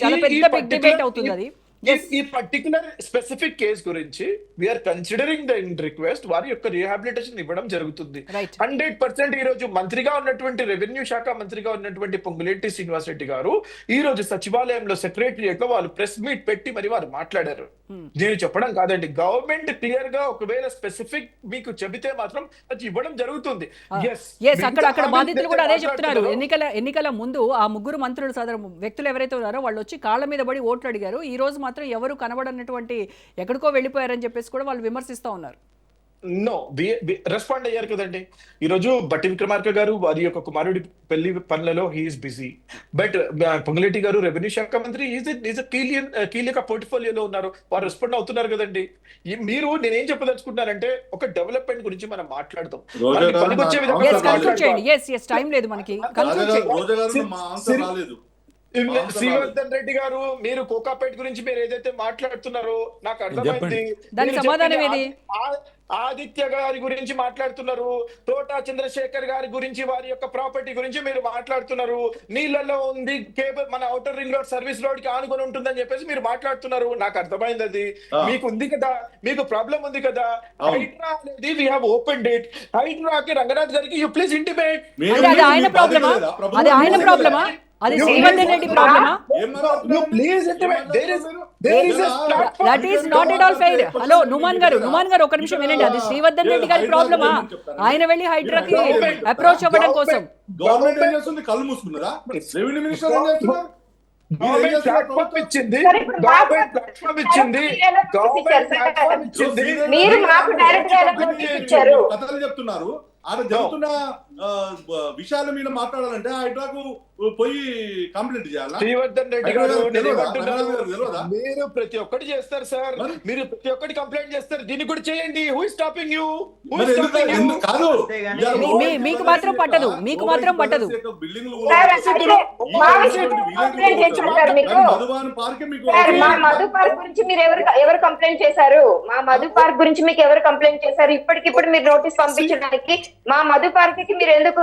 చాలా పెద్ద బిగ్ డిబేట్ అవుతుంది అది. ఈ పర్టికులర్ స్పెసిఫిక్ కేస్ గురించి వీఆర్ కన్సిడరింగ్ ద రిక్వెస్ట్, వారి యొక్క రిహాబిలిటేషన్ ఇవ్వడం జరుగుతుంది. రైట్ 100% ఈ రోజు మంత్రిగా ఉన్నటువంటి రెవెన్యూ శాఖ మంత్రిగా ఉన్నటువంటి పొంగులేటి శ్రీనివాస్ రెడ్డి గారు ఈ రోజు సచివాలయంలో సెక్రటరియట్ లో వాళ్ళు ప్రెస్ మీట్ పెట్టి మరి వారు మాట్లాడారు. నేను చెప్పడం కాదండి, గవర్నమెంట్ క్లియర్ గా ఒకవేళ స్పెసిఫిక్ మీకు చెబితే మాత్రం అది ఇవ్వడం జరుగుతుంది. ఎస్ అక్కడ బాధితులు కూడా అదే చెప్తున్నారు. ఎన్నికల ముందు ఆ ముగ్గురు మంత్రులు సదరు వ్యక్తులు ఎవరైతే ఉన్నారో వాళ్ళు వచ్చి కాళ్ళ మీద పడి ఓట్లు అడిగారు. ఈ రోజు మాత్రం ఎవరు కనబడనటువంటి ఎక్కడికో వెళ్ళిపోయారని చెప్పేసి కూడా వాళ్ళు విమర్శిస్తూ ఉన్నారు. నో రెస్పాండ్ అయ్యారు కదండి. ఈ రోజు బట్టి విక్రమార్క గారు వారి యొక్క కుమారుడి పెళ్లి పనులలో హీఈస్ బిజీ. బట్ పొంగులేటి గారు రెవెన్యూ శాఖ మంత్రి ఈజ్ కీలక పోర్ట్ఫోలియోలో ఉన్నారు. వారు రెస్పాండ్ అవుతున్నారు కదండి. మీరు నేనేం చెప్పదలుచుకుంటున్నానంటే ఒక డెవలప్మెంట్ గురించి మనం మాట్లాడతాం. మనకి పనికొచ్చే విధంగా Yes, conclude చేయండి. yes టైం లేదు మనకి. Conclude చేయండి. శ్రీవర్ధన్ రెడ్డి గారు, మీరు కోకాపేట్ గురించి మీరు ఏదైతే మాట్లాడుతున్నారో నాకు అర్థమైంది. దానికి సమాధానం ఏది? ఆదిత్య గారి గురించి మాట్లాడుతున్నారు, తోటా చంద్రశేఖర్ గారి గురించి, వారి యొక్క ప్రాపర్టీ గురించి మీరు మాట్లాడుతున్నారు. నీళ్లలో ఉంది కేబుల్, మన outer ring road service road కి ఆనుకొని ఉంటుందని చెప్పేసి మీరు మాట్లాడుతున్నారు. నాకు అర్థమైంది అది మీకు ఉంది కదా, మీకు ప్రాబ్లం ఉంది కదా. హైడ్రా అనేది వి హావ్ ఓపెన్ డేట్. హైడ్రాకి రంగనాథ్ గారికి యు ప్లీజ్ ఇంటిమేట్. అది ఆయన ప్రాబ్లమా? అది ఆయన ప్రాబ్లమా? అది శ్రీవర్ధన్ రెడ్డి ప్రాబ్లమా? That is not at all fair. Hello Numan గారు ఒక నిమిషం వినండి. అది శ్రీవర్ధన్ రెడ్డి గారి ప్రాబ్లమా? ఆయన వెళ్ళి హైడ్రాకి అప్రోచ్ అవ్వడం కోసం గవర్నమెంట్ ఏం చేస్తుంది? కళ్ళు మూసుకున్నదా? రెవెన్యూ మినిస్టర్ ఏం చేస్తున్నారు? గవర్నమెంట్ ప్లాట్ఫామ్ ఇచ్చింది. మీరు మాకు డైరెక్ట్ గా ఇచ్చారు. కథలు చెప్తున్నారు. ఆడ జరుగుతున్న విషయాల మీద మాట్లాడాలంటే హైడ్రాకు పోయి కంప్లైంట్ చేయాలా? శ్రీవర్ధన్ రెడ్డి గారు తెలియదా? మీరు ప్రతి ఒక్కటి చేస్తారు సార్, మీరు ప్రతి ఒక్కటి కంప్లైంట్ చేస్తారు. దీన్ని కూడా చేయండి. Who is stopping you? కాదు, మీకు మాత్రం పట్టదు. మీకు మాత్రం పట్టదు. మా మధు పార్క్ గురించి మీరు ఎవరు కంప్లైంట్ చేశారు? మా మధు పార్క్ గురించి మీకు ఎవరు కంప్లైంట్ చేశారు? ఇప్పటికిప్పుడు మీరు నోటీస్ పంపించడానికి మా మధు పార్క్ కి మీరు ఎందుకు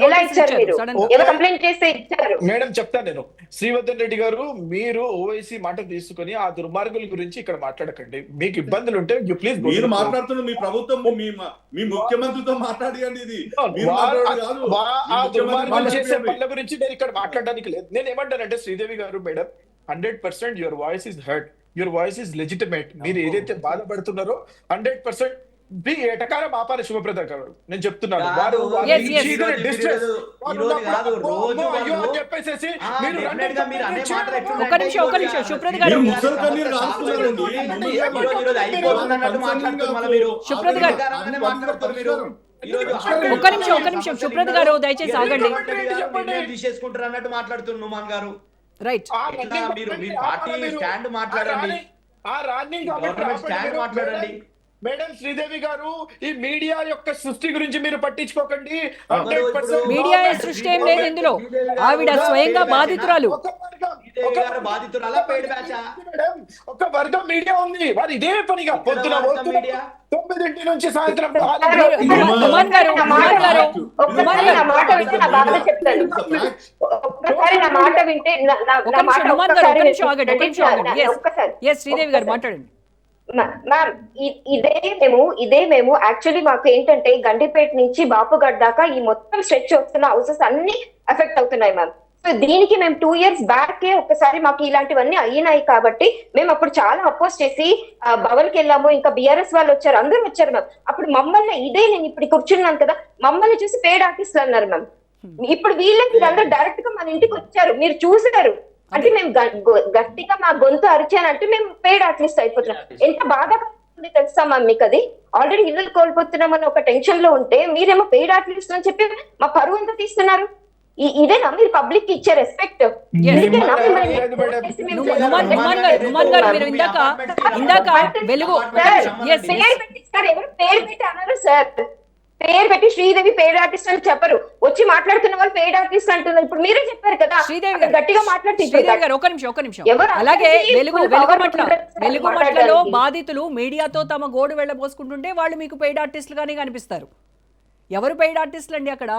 ఎలా ఇచ్చారు? మీరు ఎవరు కంప్లైంట్ చేస్తే ఇచ్చారు? మేడం చెప్తాను నేను. శ్రీవర్ధన్ రెడ్డి గారు, మీరు ఓవైసీ మాట తీసుకుని ఆ దుర్మార్గుల గురించి ఇక్కడ మాట్లాడకండి. మీకు ఇబ్బందులు ఉంటే యు ప్లీజ్. మీరు మాట్లాడుతున్న మీ ప్రభుత్వం మీ ముఖ్యమంత్రితో మాట్లాడండి. ఇది ఆ దుర్మార్గులు చేసే పనుల గురించి నేను ఇక్కడ మాట్లాడడానికి లేదు. నేను ఏమంటానంటే శ్రీదేవి గారు, madam 100% your voice is hurt, your voice is legitimate. మీరు ఏదైతే బాధపడుతున్నారో 100% ఎటకారం ఆపాలి శుభప్రద గారు. నేను చెప్తున్నాను ఒక నిమిషం శుభ్రత గారు, ఒక నిమిషం శుభ్రత గారు దయచేసి ఆగండి. తీసేసుకుంటారు అన్నట్టు మాట్లాడుతున్నారు నుమాన్ గారు. రైట్. ఆ ఎట్లా రన్నింగ్ మీరు ఆపండి, మీ పార్టీ ఆపాలి మీరు. స్టాండ్ ఆ మాట్లాడండి, రన్నింగ్ ఈ కాబట్టి గవర్నమెంట్ ఆపండి స్టాండ్ మీరు. మాట్లాడండి. మేడం శ్రీదేవి గారు, ఈ మీడియా యొక్క సృష్టి గురించి మీరు పట్టించుకోకండి. అందరూ ఇప్పుడు 100% మీడియా government- సృష్టి ఏం లేదు ఇందులో. ఆవిడ స్వయంగా బాధితురాలు. ఒక వర్గం- శ్రీదేవి ఒక గారు వర్గం- బాధితురాలా, పెయిడ్ బ్యాచా? మేడం, ఒక వర్గం మీడియా ఉంది, వారు ఇదే పనిగా ఇక్కడ పొద్దున వర్గం వస్తున్న మీడియా? 9 నుంచి సాయంత్రం మీరు నుమాన్ గారు ఒక్కసారి నా మాట వింటే నా బాధ చెప్తాను. ఒక్కసారి నా మాట వింటే నా మాట నుమాన్ గారు ఒక ఒక్కసారి నిమిషం ఆగండి, ఒక నిమిషం ఆగండి. ఒక్కసారి ఎస్ శ్రీదేవి గారు మాట్లాడండి. మ్యామ్, ఇదే మేము యాక్చువల్లీ మాకు ఏంటంటే గండిపేట నుంచి బాపుగఢ్ దాకా ఈ మొత్తం స్ట్రెచ్ వస్తున్న హౌసెస్ అన్ని ఎఫెక్ట్ అవుతున్నాయి మ్యామ్. సో దీనికి మేము 2 years బ్యాకే ఒకసారి మాకు ఇలాంటివన్నీ అయినాయి కాబట్టి మేము అప్పుడు చాలా అపోజ్ చేసి భవన్కి వెళ్ళాము. ఇంకా బిఆర్ఎస్ వాళ్ళు వచ్చారు, అందరూ వచ్చారు మ్యామ్. అప్పుడు మమ్మల్ని నేను ఇప్పుడు కూర్చున్నాను కదా, మమ్మల్ని చూసి పేడ్ ఆర్టిస్టులు అన్నారు మ్యామ్. ఇప్పుడు వీళ్ళకి అందరూ డైరెక్ట్ గా మన ఇంటికి వచ్చారు, మీరు చూసారు. అంటే మేము గట్టిగా మా గొంతు అరిచానంటే మేము పేడ్ ఆర్టిస్ట్ అయిపోతున్నాం. ఎంత బాధ తెలుసా మ్యామ్ మీకు? అది ఆల్రెడీ ఇల్లు కోల్పోతున్నామని ఒక టెన్షన్ లో ఉంటే మీరేమో పేడ్ ఆర్టిస్ట్ అని చెప్పి మా పరువు ఎంత తీస్తున్నారు? ఇదేనా మీరు పబ్లిక్ కి ఇచ్చే రెస్పెక్ట్? నుమాన్ గారు మీరు ఇందాక వెలుగు ఎవరు పేరు పెట్టి అన్నారు సార్? పేరు పెట్టి శ్రీదేవి పేడ్ ఆర్టిస్ట్ అని చెప్పరు, వచ్చి మాట్లాడుతున్న వాళ్ళు పేడ్ ఆర్టిస్ట్ అంటున్నారు. ఇప్పుడు మీరే చెప్పారు కదా, శ్రీదేవి గట్టిగా మాట్లాడుతుంది. శ్రీదేవి గారు ఒక నిమిషం. అలాగే వెలుగుమట్లలో బాధితులు మీడియాతో తమ గోడు వెళ్ళబోసుకుంటుంటే వాళ్ళు మీకు పెయిడ్ ఆర్టిస్టులుగానే కనిపిస్తారు. ఎవరు పెయిడ్ ఆర్టిస్టులు అండి అక్కడ?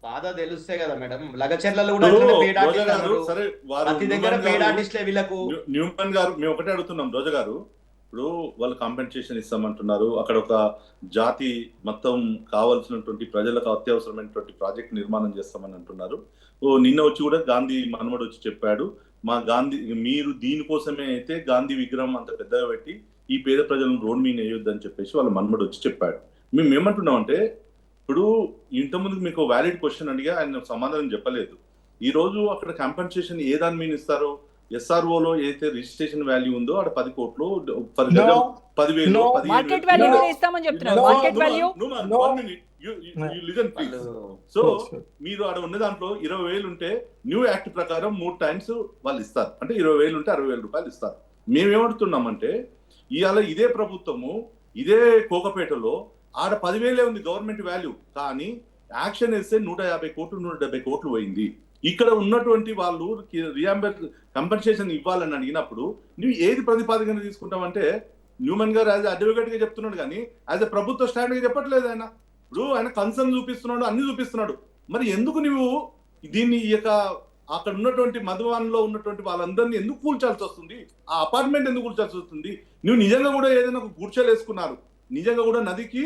బాధ తెలుస్తే కదా మేడం. లగచర్లలో కూడా అట్లనే పెయిడ్ ఆర్టిస్టులు అన్నారు. సరే, ప్రతి దగ్గర పెయిడ్ ఆర్టిస్టులే వీళ్ళకు. న్యూమన్ గారు మేము ఒకటే అడుగుతున్నాం, రోజా గారు. ఇప్పుడు వాళ్ళు కాంపెన్సేషన్ ఇస్తామంటున్నారు, అక్కడ ఒక జాతి మొత్తం కావాల్సినటువంటి ప్రజలకు అత్యవసరమైనటువంటి ప్రాజెక్ట్ నిర్మాణం చేస్తామని అంటున్నారు. నిన్న వచ్చి కూడా గాంధీ మనమడు వచ్చి చెప్పాడు, మా గాంధీ మీరు దీనికోసమే అయితే గాంధీ విగ్రహం అంత పెద్దగా పెట్టి ఈ పేద ప్రజలను రోడ్ మీద వేయొద్దని చెప్పేసి వాళ్ళ మనమడు వచ్చి చెప్పాడు. మేము ఏమంటున్నాం అంటే, ఇప్పుడు ఇంతకుముందు మీకు వ్యాలిడ్ క్వశ్చన్ అడిగా, ఆయన సమాధానం చెప్పలేదు. ఈ రోజు అక్కడ కాంపెన్సేషన్ ఏ దాని మీద ఇస్తారో, SROలో ఏదైతే రిజిస్ట్రేషన్ వాల్యూ ఉందో అక్కడ 10 కోట్లు, 10,000, మార్కెట్ వాల్యూ ఇస్తామని చెప్తున్నారు. మార్కెట్ వాల్యూ సో మీరు ఆడ ఉన్న దాంట్లో 20,000 ఉంటే న్యూ యాక్ట్ ప్రకారం 3 times వాళ్ళు ఇస్తారు. అంటే 20,000 ఉంటే 60,000 రూపాయలు ఇస్తారు. మేమేమడుతున్నామంటే, ఇవాళ ఇదే ప్రభుత్వము ఇదే కోకపేటలో ఆడ 10,000 ఉంది గవర్నమెంట్ వాల్యూ, కానీ యాక్షన్ వేస్తే 150 కోట్లు 170 కోట్లు పోయింది. ఇక్కడ ఉన్నటువంటి వాళ్ళు కంపెన్సేషన్ ఇవ్వాలని అడిగినప్పుడు నువ్వు ఏది ప్రతిపాదన తీసుకుంటావంటే, న్యూమన్ గారు యాజ్ అడ్వకేట్ గా చెప్తున్నాడు కానీ యాజ్ ఎ ప్రభుత్వ స్టాండ్ గా చెప్పట్లేదు ఆయన. ఇప్పుడు ఆయన కన్సర్న్ చూపిస్తున్నాడు, అన్ని చూపిస్తున్నాడు. మరి ఎందుకు నువ్వు దీన్ని ఈ యొక్క అక్కడ ఉన్నటువంటి మధువాన్లో ఉన్నటువంటి వాళ్ళందరినీ ఎందుకు కూల్చాల్సి వస్తుంది? ఆ అపార్ట్మెంట్ ఎందుకు కూల్చాల్సి వస్తుంది? నువ్వు నిజంగా కూడా ఏదైనా ఒక గుడిసెలు వేసుకున్నారు, నిజంగా కూడా నదికి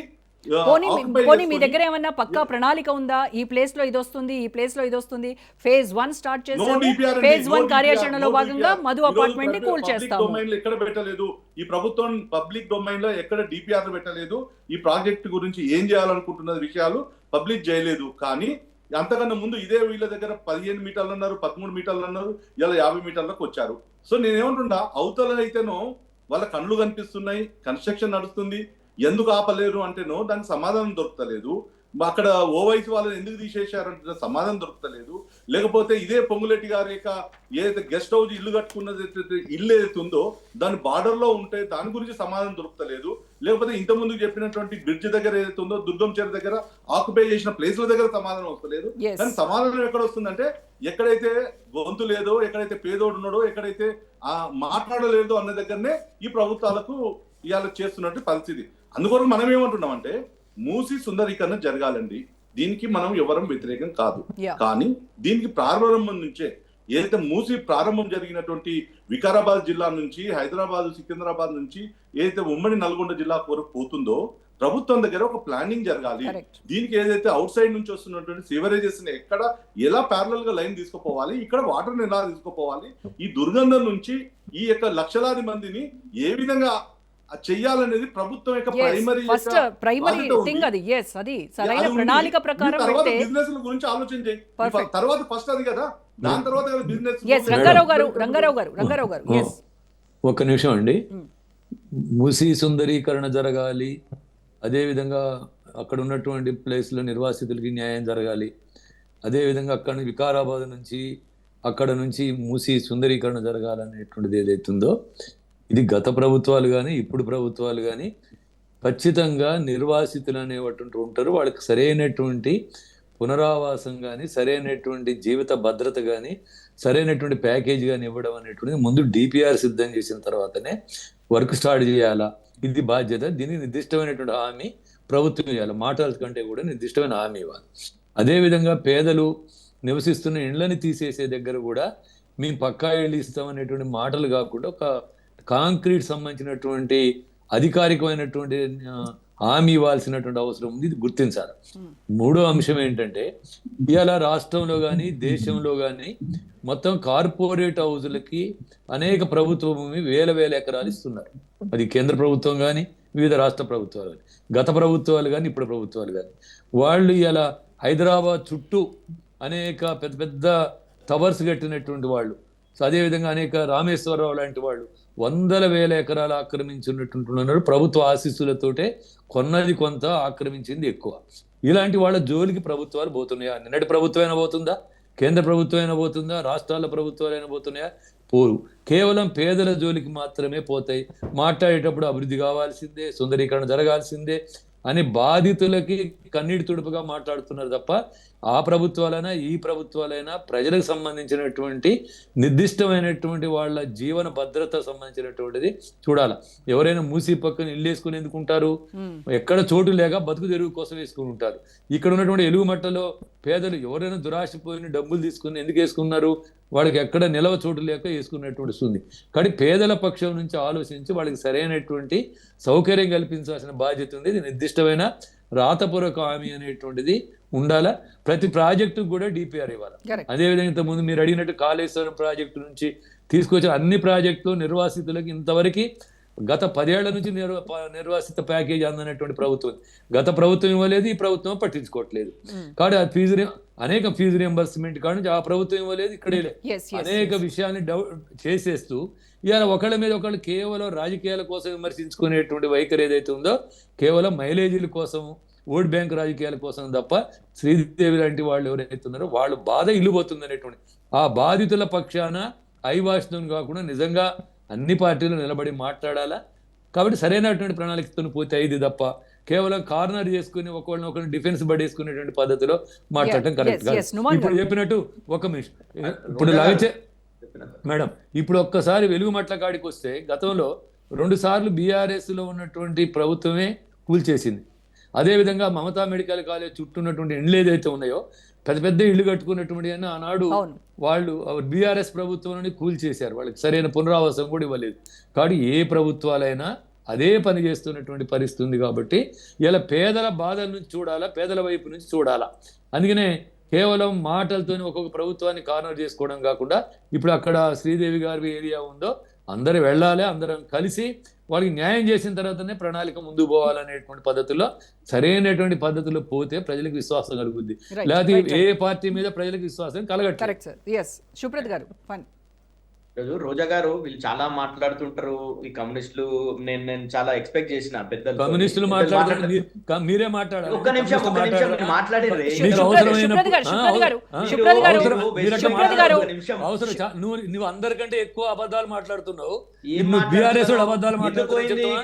పోనీ మీ దగ్గర ఏమన్నా పక్కా ప్రణాళిక ఉందా? ఈ ప్లేస్ లో ఇది వస్తుంది, ఈ ప్లేస్ లో ఇది వస్తుంది, phase 1 స్టార్ట్ చేస్తాము, phase 1 కార్యాచరణలో భాగంగా మధు అపార్ట్మెంట్ ని కూల్ చేస్తాము. ఎక్కడ పెట్టలేదు ఈ ప్రభుత్వం, పబ్లిక్ డొమైన్ లో ఎక్కడ డిపిఆర్ పెట్టలేదు. ఈ ప్రాజెక్ట్ గురించి ఏం చేయాలనుకుంటున్న విషయాలు పబ్లిక్ చేయలేదు. కానీ అంతకన్నా ముందు ఇదే వీళ్ళ దగ్గర 15 మీటర్లు అన్నారు, 13 మీటర్లు అన్నారు, ఇలా 50 మీటర్లకు వచ్చారు. సో నేనేమంటున్నా, అవతల అయితేనో వాళ్ళ కళ్ళు కనిపిస్తున్నాయి, కన్స్ట్రక్షన్ నడుస్తుంది, ఎందుకు ఆపలేరు అంటేనో దానికి సమాధానం దొరకలేదు. అక్కడ ఓవైసీ వాళ్ళని ఎందుకు తీసేశారంటే సమాధానం దొరకలేదు. లేకపోతే ఇదే పొంగులేటి గారి యొక్క ఏదైతే గెస్ట్ హౌస్ ఇల్లు కట్టుకున్నది ఇల్లు ఏదైతే ఉందో దాని బార్డర్ లో ఉంటే దాని గురించి సమాధానం దొరకలేదు. లేకపోతే ఇంతకుముందు చెప్పినటువంటి బ్రిడ్జ్ దగ్గర ఏదైతే ఉందో దుర్గం చెరువు దగ్గర ఆక్యుపై చేసిన ప్లేస్ల దగ్గర సమాధానం వస్తలేదు. కానీ సమాధానం ఎక్కడ వస్తుందంటే, ఎక్కడైతే గొంతు లేదో, ఎక్కడైతే పేదోడు ఉన్నాడో, ఎక్కడైతే మాట్లాడలేదో అన్న దగ్గరనే ఈ ప్రభుత్వాలకు ఇవాళ చేస్తున్నట్టు పరిస్థితి. అందుకొరకు మనం ఏమంటున్నామంటే, మూసి సుందరీకరణ జరగాలండి, దీనికి మనం ఎవరం వ్యతిరేకం కాదు. కానీ దీనికి ప్రారంభం నుంచే ఏదైతే మూసి ప్రారంభం జరిగినటువంటి వికారాబాద్ జిల్లా నుంచి హైదరాబాద్, సికింద్రాబాద్ నుంచి ఏదైతే ఉమ్మడి నల్గొండ జిల్లా వరకు పోతుందో ప్రభుత్వం దగ్గర ఒక ప్లానింగ్ జరగాలి. దీనికి ఏదైతే అవుట్ సైడ్ నుంచి వస్తున్నటువంటి సివరేజెస్ ఎక్కడ ఎలా ప్యారలల్ గా లైన్ తీసుకుపోవాలి, ఇక్కడ వాటర్ ఎలా తీసుకుపోవాలి, ఈ దుర్గంధం నుంచి ఈ యొక్క లక్షలాది మందిని ఏ విధంగా చెయ్యాలనేది ప్రభుత్వం యొక్క ప్రైమరీ థింగ్. అది అది సరైన ప్రణాళిక ప్రకారం బిజినెస్ గురించి ఆలోచన చేయి. తర్వాత ఫస్ట్ అది కదా, దాని తర్వాత బిజినెస్. రంగారావు గారు ఒక్క నిమిషం అండి. మూసీ సుందరీకరణ జరగాలి, అదేవిధంగా అక్కడ ఉన్నటువంటి ప్లేస్లో నిర్వాసితులకి న్యాయం జరగాలి, అదేవిధంగా అక్కడ వికారాబాద్ నుంచి అక్కడ నుంచి మూసి సుందరీకరణ జరగాలనేటువంటిది ఏదైతుందో ఇది గత ప్రభుత్వాలు కానీ ఇప్పుడు ప్రభుత్వాలు కానీ ఖచ్చితంగా నిర్వాసితులు అనేటువంటి ఉంటారు, వాళ్ళకి సరైనటువంటి పునరావాసం కానీ సరైనటువంటి జీవిత భద్రత కానీ సరైనటువంటి ప్యాకేజ్ కానీ ఇవ్వడం అనేటువంటిది ముందు డిపిఆర్ సిద్ధం చేసిన తర్వాతనే వర్క్ స్టార్ట్ చేయాలా. ఇది బాధ్యత. దీనికి నిర్దిష్టమైనటువంటి హామీ ప్రభుత్వం ఇవ్వాలి, మాటల కంటే కూడా నిర్దిష్టమైన హామీ ఇవ్వాలి. అదేవిధంగా పేదలు నివసిస్తున్న ఇళ్లని తీసేసే దగ్గర కూడా మేము పక్కా ఇళ్ళు ఇస్తామనేటువంటి మాటలు కాకుండా ఒక కాంక్రీట్ సంబంధించినటువంటి అధికారికమైనటువంటి హామీ ఇవ్వాల్సినటువంటి అవసరం ఉంది, ఇది గుర్తించాలి. మూడో అంశం ఏంటంటే ఇవాళ రాష్ట్రంలో కానీ దేశంలో కానీ మొత్తం కార్పొరేట్ హౌజులకి అనేక ప్రభుత్వ భూమి వేల ఎకరాలు ఇస్తున్నారు. అది కేంద్ర ప్రభుత్వం కానీ వివిధ రాష్ట్ర ప్రభుత్వాలు కానీ గత ప్రభుత్వాలు కానీ ఇప్పుడు ప్రభుత్వాలు కానీ వాళ్ళు ఇలా హైదరాబాద్ చుట్టూ అనేక పెద్ద పెద్ద టవర్స్ కట్టినటువంటి వాళ్ళు, సో అదేవిధంగా అనేక రామేశ్వరరావు లాంటి వాళ్ళు వేల ఎకరాలు ఆక్రమించినటువంటి ప్రభుత్వ ఆశీస్సులతోటే కొన్నది కొంత, ఆక్రమించింది ఎక్కువ. ఇలాంటి వాళ్ళ జోలికి ప్రభుత్వాలు పోతున్నాయా? నిన్నటి ప్రభుత్వం అయినా పోతుందా? కేంద్ర ప్రభుత్వం అయినా పోతుందా? రాష్ట్రాల ప్రభుత్వాలు అయినా పోతున్నాయా? పోరు. కేవలం పేదల జోలికి మాత్రమే పోతాయి. మాట్లాడేటప్పుడు అభివృద్ధి కావాల్సిందే, సుందరీకరణ జరగాల్సిందే అని బాధితులకి కన్నీటి తుడుపుగా మాట్లాడుతున్నారు తప్ప ఆ ప్రభుత్వాలైనా ఈ ప్రభుత్వాలైనా ప్రజలకు సంబంధించినటువంటి నిర్దిష్టమైనటువంటి వాళ్ళ జీవన భద్రత సంబంధించినటువంటిది చూడాలి. ఎవరైనా మూసి పక్కన ఇల్లు వేసుకుని ఎందుకుంటారు? ఎక్కడ చోటు లేక బతుకు తెరువు కోసం వేసుకుని ఉంటారు. ఇక్కడ ఉన్నటువంటి ఎలుగుమట్టలో పేదలు ఎవరైనా దురాశపోయిన డబ్బులు తీసుకుని ఎందుకు వేసుకున్నారు? వాళ్ళకి ఎక్కడ నిలవ చోటు లేక వేసుకున్నటువంటి ఉంది. కానీ పేదల పక్షం నుంచి ఆలోచించి వాళ్ళకి సరైనటువంటి సౌకర్యం కల్పించాల్సిన బాధ్యత ఉంది. ఇది నిర్దిష్టమైన రాతపూర్వక హామీ అనేటువంటిది ఉండాలా. ప్రతి ప్రాజెక్టు కూడా డిపిఆర్ ఇవ్వాలి. అదేవిధంగా ఇంతకుముందు మీరు అడిగినట్టు కాళేశ్వరం ప్రాజెక్టు నుంచి తీసుకొచ్చిన అన్ని ప్రాజెక్టులు నిర్వాసితులకు ఇంతవరకు గత 10 ఏళ్ల నుంచి నిర్వాసిత ప్యాకేజ్ అందనటువంటి ప్రభుత్వం. గత ప్రభుత్వం ఇవ్వలేదు, ఈ ప్రభుత్వం పట్టించుకోవట్లేదు. కాబట్టి అనేక ఫీజు రియంబర్స్మెంట్ కాడ నుంచి ఆ ప్రభుత్వం ఇవ్వలేదు, ఇక్కడే అనేక విషయాన్ని చేసేస్తూ ఇవాళ ఒకళ్ళ మీద ఒకళ్ళు కేవలం రాజకీయాల కోసం విమర్శించుకునేటువంటి వైఖరి ఏదైతే ఉందో కేవలం మైలేజీల కోసం, ఓట్ బ్యాంక్ రాజకీయాల కోసం తప్ప శ్రీదేవి లాంటి వాళ్ళు ఎవరైతే ఉన్నారో వాళ్ళు బాధ ఇల్లు పోతుంది అనేటువంటి ఆ బాధితుల పక్షాన ఐవాష్యం కాకుండా నిజంగా అన్ని పార్టీలు నిలబడి మాట్లాడాలా. కాబట్టి సరైనటువంటి ప్రణాళికతో పోతే అయింది తప్ప కేవలం కార్నర్ చేసుకుని ఒకరిని డిఫెన్స్ పడేసుకునేటువంటి పద్ధతిలో మాట్లాడటం కరెక్ట్ కాదు. ఇప్పుడు చెప్పినట్టు ఒక నిమిషం, ఇప్పుడు మేడం ఇప్పుడు ఒక్కసారి వెలుగుమట్ల కాడికి వస్తే గతంలో 2 సార్లు బీఆర్ఎస్ లో ఉన్నటువంటి ప్రభుత్వమే కూల్చేసింది. అదేవిధంగా మమతా మెడికల్ కాలేజ్ చుట్టూ ఉన్నటువంటి ఇండ్లు ఏదైతే ఉన్నాయో పెద్ద పెద్ద ఇళ్ళు కట్టుకున్నటువంటి అని ఆనాడు వాళ్ళు బీఆర్ఎస్ ప్రభుత్వం కూల్చేశారు. వాళ్ళకి సరైన పునరావాసం కూడా ఇవ్వలేదు. కాబట్టి ఏ ప్రభుత్వాలైనా అదే పని చేస్తున్నటువంటి పరిస్థితి ఉంది. కాబట్టి ఇలా పేదల బాధల నుంచి చూడాలా, పేదల వైపు నుంచి చూడాలా. అందుకనే కేవలం మాటలతోని ఒక్కొక్క ప్రభుత్వాన్ని కార్నర్ చేసుకోవడం కాకుండా ఇప్పుడు అక్కడ శ్రీదేవి గారి ఏరియా ఉందో అందరూ వెళ్ళాలి, అందరం కలిసి వాళ్ళకి న్యాయం చేసిన తర్వాతనే ప్రణాళిక ముందుకు పోవాలనేటువంటి పద్ధతిలో సరైనటువంటి పద్ధతిలో పోతే ప్రజలకు విశ్వాసం కలుగుద్ది. లేకపోతే ఏ పార్టీ మీద ప్రజలకు విశ్వాసం కలగట్లేదు. రోజా గారు వీళ్ళు చాలా మాట్లాడుతుంటారు. ఈ కమ్యూనిస్టులు నేను చాలా ఎక్స్పెక్ట్ చేసిన పెద్దలు కమ్యూనిస్టులు మీరే మాట్లాడారు. ఒక్క నిమిషం మాట్లాడారు. నువ్వు అందరికంటే ఎక్కువ అబద్ధాలు మాట్లాడుతున్నావు.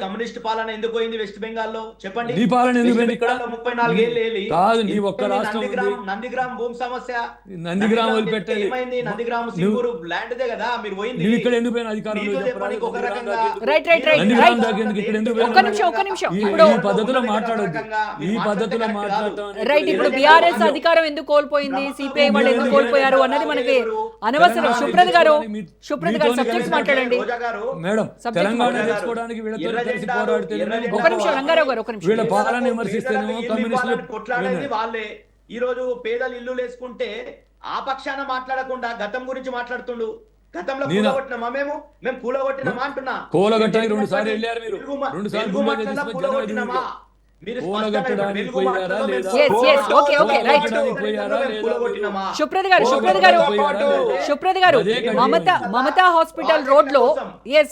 కమ్యూనిస్ట్ పాలన ఎందుకు పోయింది వెస్ట్ బెంగాల్ లో? చెప్పండి. నీ పాలన ఎందుకు పోయింది ఇక్కడ? 34 ఏళ్ళు కాదు, నీ ఒక్క రాష్ట్రం నందిగ్రామ్ భూమి సమస్య, నందిగ్రామ్ వదిలిపెట్టాలి. ఏమైంది? నందిగ్రామ్ సింగూరు ల్యాండ్దే కదా మీరు పోయింది. ఇక్కడ ఎందుకు పోయిన అధికారంలో ఈ పద్ధతిలో మాట్లాడొద్దు. ఈ పద్ధతిలో మాట్లాడటం ఇప్పుడు బీఆర్ఎస్ అధికారం ఎందుకు కోల్పోయింది, సిపిఐ వాళ్ళు ఎందుకు కోల్పోయారు అన్నది మనకి అనవసరం. సుప్రత్ గారు సబ్జెక్ట్స్ మాట్లాడండి మేడం. తెలంగాణ తెచ్చుకోవడానికి వీళ్ళతో కలిసి పోరాడితే ఒక నిమిషం రంగారావు గారు, ఒక నిమిషం. వీళ్ళ పాలన విమర్శిస్తేనేమో కమ్యూనిస్టులు కొట్లాడేది వాళ్ళే. ఈ రోజు పేదలు ఇల్లు వేసుకుంటే ఆ పక్షాన మాట్లాడకుండా గతం గురించి మాట్లాడుతుండు. గతంలో కూలగొట్టినామా? మేము కూలగొట్టినామా అంటున్నా. కూలగొట్టడానికి 2 సార్లు వెళ్ళారు మీరు. 2 సార్లు కూలగొట్టినామా? మీరు కూలగొట్టడానికి వెలుగు పోయారా మాటలలో లేదా? Yes, yes. Okay, okay, right. కూలగొట్టడానికి పోయారా లేదా? కూలగొట్టినామా? సుప్రత్ గారు సుప్రత్ గారు అదే కండి. మమతా హాస్పిటల్ రోడ్ లో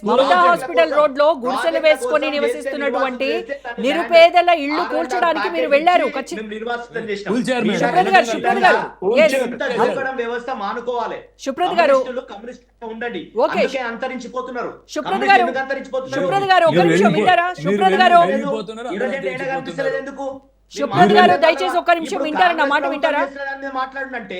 మమతా హాస్పిటల్ రోడ్ లో గుడిసెలు వేసుకొని నివసిస్తున్నటువంటి నిరుపేదల ఇళ్లు కూల్చడానికి మీరు వెళ్ళారు ఖచ్చితంగా. మేము నిర్వాసితం చేసినాం. కూల్చారు మేడం. సుప్రత్ గారు yes. ఇంత జరగడం వ్యవస్థ మానుకోవాలి. సుప్రత్ గారు కమ్యూనిస్టులు ఉండండి. Okay. అందుకే అంతరించిపోతున్నారు. సుప్రత్ గారు ఎందుకు అంతరించిపోతున్నారు? సుప్రత్ గారు ఒక మీరు నిమిషం వింటారా? సుప్రత్ గారు ఎందుకు సుప్రత్ గారు దయచేసి ఒక్క నిమిషం వింటారా? నా మాట వింటారా? మాట్లాడునంటే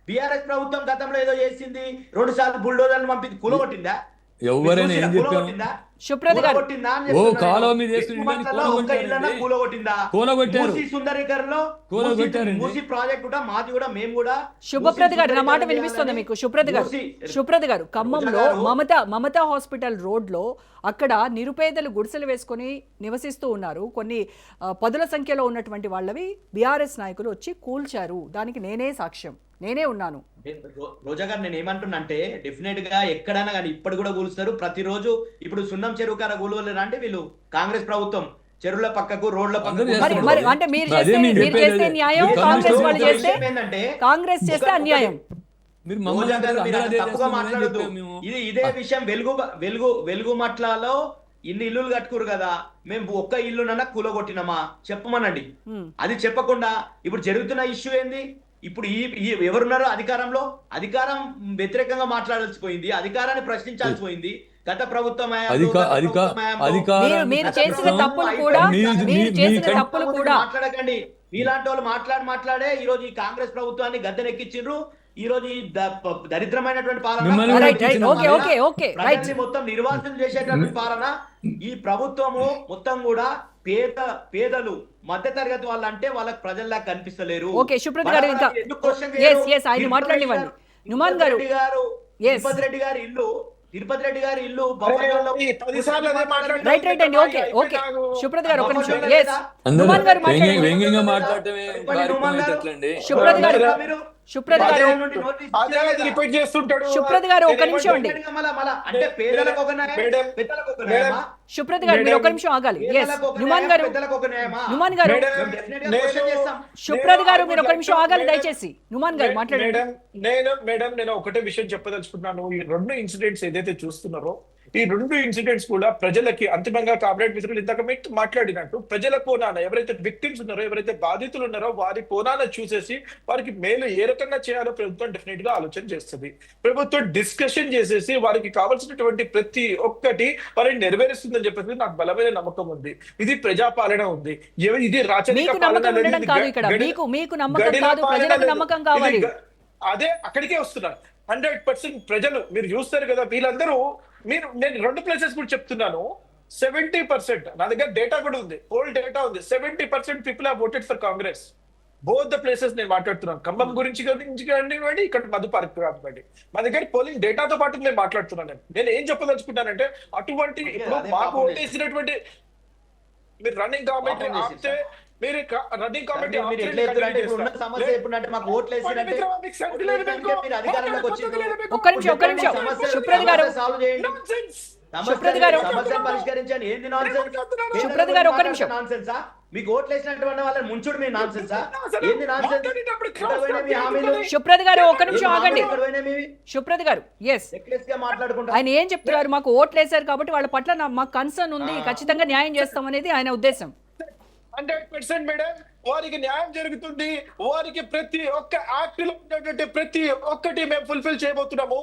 బీఆర్ఎస్ ప్రభుత్వం గతంలో ఏదో చేసింది, 2 సార్లు బుల్డోజర్లు పంపింది, కూలగొట్టిందా? ఎవరైనా ఏం చెప్పారు? కూలగొట్టిందా? సుప్రత్ గారు కూలగొట్టిందా అని ఓ చెప్తున్నాను. కాలువ మీద వేసుకుని ఎక్కువ మాటలలో ఒక్క ఇళ్ళన్నా కూలగొట్టిందా? కూలగొట్టారు. మూసీ సుందరీకరణలో కూలగొట్టారండి. మూసీ ప్రాజెక్ట్ కూడా మాది కూడా మేము కూడా శుభప్రద్ గారు నా మాట మూసీ వినిపిస్తుంది మీకు. మూసీ- సుప్రత్ గారు ఖమ్మంలో మమతా హాస్పిటల్ రోడ్ లో అక్కడ నిరుపేదలు గుడిసెలు వేసుకొని నివసిస్తూ ఉన్నారు. కొన్ని పదుల సంఖ్యలో ఉన్నటువంటి వాళ్ళవి బీఆర్ఎస్ నాయకులు వచ్చి కూల్చారు. దానికి నేనే సాక్ష్యం, నేనే ఉన్నాను. రోజా గారు నేను ఏమంటున్నా అంటే డెఫినెట్ గా ఎక్కడైనా కానీ ఇప్పటి కూడా కూలుస్తారు. ప్రతిరోజు ఇప్పుడు సున్నం చెరువు కాడ కూలవలేరు అంటే వీళ్ళు కాంగ్రెస్ ప్రభుత్వం చెరువుల పక్కకు రోడ్ల పక్కకు మరి అంటే మీరు చేస్తే న్యాయం, కాంగ్రెస్ వాళ్ళు చేస్తే ఏంటంటే కాంగ్రెస్ చేస్తే అన్యాయం. మీరు రోజా మమ్మల్ని గారు మీరు అందరూ తప్పుగా అదే మాట్లాడద్దు. చేస్తున్నామని చెప్పాము మేము. ఇదే విషయం వెలుగు మట్లలో ఇన్ని ఇల్లులు కట్టుకురు కదా, మేము ఒక్క ఇల్లునన్నా కూలగొట్టినామా చెప్పమనండి. అది చెప్పకుండా ఇప్పుడు జరుగుతున్న ఇష్యూ ఏంది? ఇప్పుడు ఈ ఎవరున్నారో అధికారంలో, అధికారం వ్యతిరేకంగా మాట్లాడాల్సి పోయింది, అధికారాన్ని ప్రశ్నించాల్సి పోయింది. గత ప్రభుత్వం మీరు చేసిన తప్పులు కూడా మాట్లాడకండి. మీలాంటి వాళ్ళు మాట్లాడే ఈ రోజు ఈ కాంగ్రెస్ ప్రభుత్వాన్ని గద్దెనెక్కించిండ్రు. ఈ రోజు ఈ దరిద్రమైనటువంటి ప్రజల్ని మొత్తం నిర్వాసనం చేసేటటువంటి పాలన ఈ ప్రభుత్వము మొత్తం కూడా పేదలు మధ్య తరగతి వాళ్ళు అంటే వాళ్ళకి ప్రజల్లా కనిపిస్తలేరు. ఓకే సుప్రత్ గారు ఇంకా ఆయన మాట్లాడివ్వండి. నుమాన్ గారు తిరుపతి రెడ్డి గారి ఇల్లు రైట్ అండి. ఓకే సుప్రత్ గారు ఒక నిమిషం. సుప్రత్ గారు ఒక నిమిషం అండి. సుప్రత్ గారు మీరు ఒక నిమిషం ఆగాలి. నుమాన్ గారు సుప్రత్ గారు మీరు ఒక నిమిషం ఆగాలి దయచేసి. నుమాన్ గారు మాట్లాడండి. నేను ఒకటే విషయం చెప్పదలుచుకున్నాను. ఈ 2 ఇన్సిడెంట్స్ ఏదైతే చూస్తున్నారో ఈ 2 ఇన్సిడెంట్స్ కూడా ప్రజలకి అంతిమంగా కామ్రేడ్ మిత్రులు ఇంతక మాట్లాడినట్టు ప్రజల కోణాన ఎవరైతే విక్టిమ్స్ ఉన్నారో, ఎవరైతే బాధితులు ఉన్నారో వారి కోణాన చూసేసి వారికి మేలు ఏ రకంగా చేయాలో ప్రభుత్వం డెఫినెట్ గా ఆలోచన చేస్తుంది. ప్రభుత్వం డిస్కషన్ చేసేసి వారికి కావాల్సినటువంటి ప్రతి ఒక్కటి వారిని నెరవేరుస్తుందని చెప్పేసి నాకు బలమైన నమ్మకం ఉంది. ఇది ప్రజాపాలన ఉంది. ఇది రాచరిక అదే అక్కడికే వస్తున్నారు. 100% ప్రజలు మీరు చూస్తారు కదా. వీళ్ళందరూ నేను 2 ప్లేసెస్ కూడా చెప్తున్నాను. 70% నా దగ్గర డేటా కూడా ఉంది, ఓల్డ్ డేటా ఉంది. 70% people have voted for Congress. Both the places నేను మాట్లాడుతున్నాను. ఖమ్మం గురించి కానివ్వండి, ఇక్కడ మధుపార్క్ కానివ్వండి. మా దగ్గర పోలింగ్ డేటాతో పాటు నేను మాట్లాడుతున్నాను. నేను ఏం చెప్పదలుచుకుంటానంటే అటువంటి ఇప్పుడు మాకు ఓటేసినటువంటి మీరు రన్నింగ్ కామెంటరీ ఆపితే మీరు రన్నింగ్ కామెంటరీ ఒక్క నిమిషం సుప్రత్ గారు ఒక్క నిమిషం. మీకు ఓట్లు వేసినటువంటి వాళ్ళని ముంచుడు మీ నాన్సెన్సా? ఏంది నాన్సెన్స్? సుప్రత్ గారు ఒక్క నిమిషం ఆగండి. సుప్రత్ గారు ఆయన ఏం చెప్తున్నారు? మాకు ఓట్లు వేశారు కాబట్టి వాళ్ళ పట్ల మాకు కన్సర్న్ ఉంది, ఖచ్చితంగా న్యాయం చేస్తాం అనేది ఆయన ఉద్దేశం. 100% మేడం వారికి న్యాయం జరుగుతుంది. వారికి ప్రతి ఒక్క యాక్ట్ లో ఉన్నటువంటి ప్రతి ఒక్కటి మేము ఫుల్ఫిల్ చేయబోతున్నాము.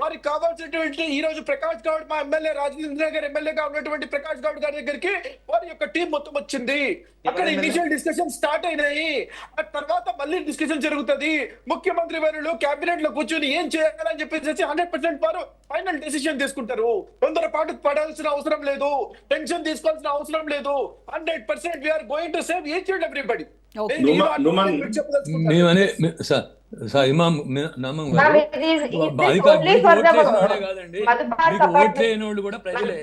వారికి కావాల్సినటువంటి ఈ రోజు ప్రకాష్ గౌడ్ మా ఎమ్మెల్యే, రాజేంద్ర నగర్ ఎమ్మెల్యేగా ఉన్నటువంటి ప్రకాష్ గౌడ్ గారి దగ్గరికి వారి యొక్క టీం మొత్తం వచ్చింది. అక్కడ ఇనిషియల్ డిస్కషన్ స్టార్ట్ అయినాయి. ఆ తర్వాత మళ్ళీ డిస్కషన్ జరుగుతుంది. ముఖ్యమంత్రి వారు కేబినెట్ లో కూర్చొని ఏం చేయాలని చెప్పేసి 100% వారు ఫైనల్ డెసిషన్ తీసుకుంటారు. తొందరపాటు పడాల్సిన అవసరం లేదు, టెన్షన్ తీసుకోవాల్సిన అవసరం లేదు. 100% we're going to save each and everybody. ఓట్లేని వాళ్ళు కూడా ప్రజలే,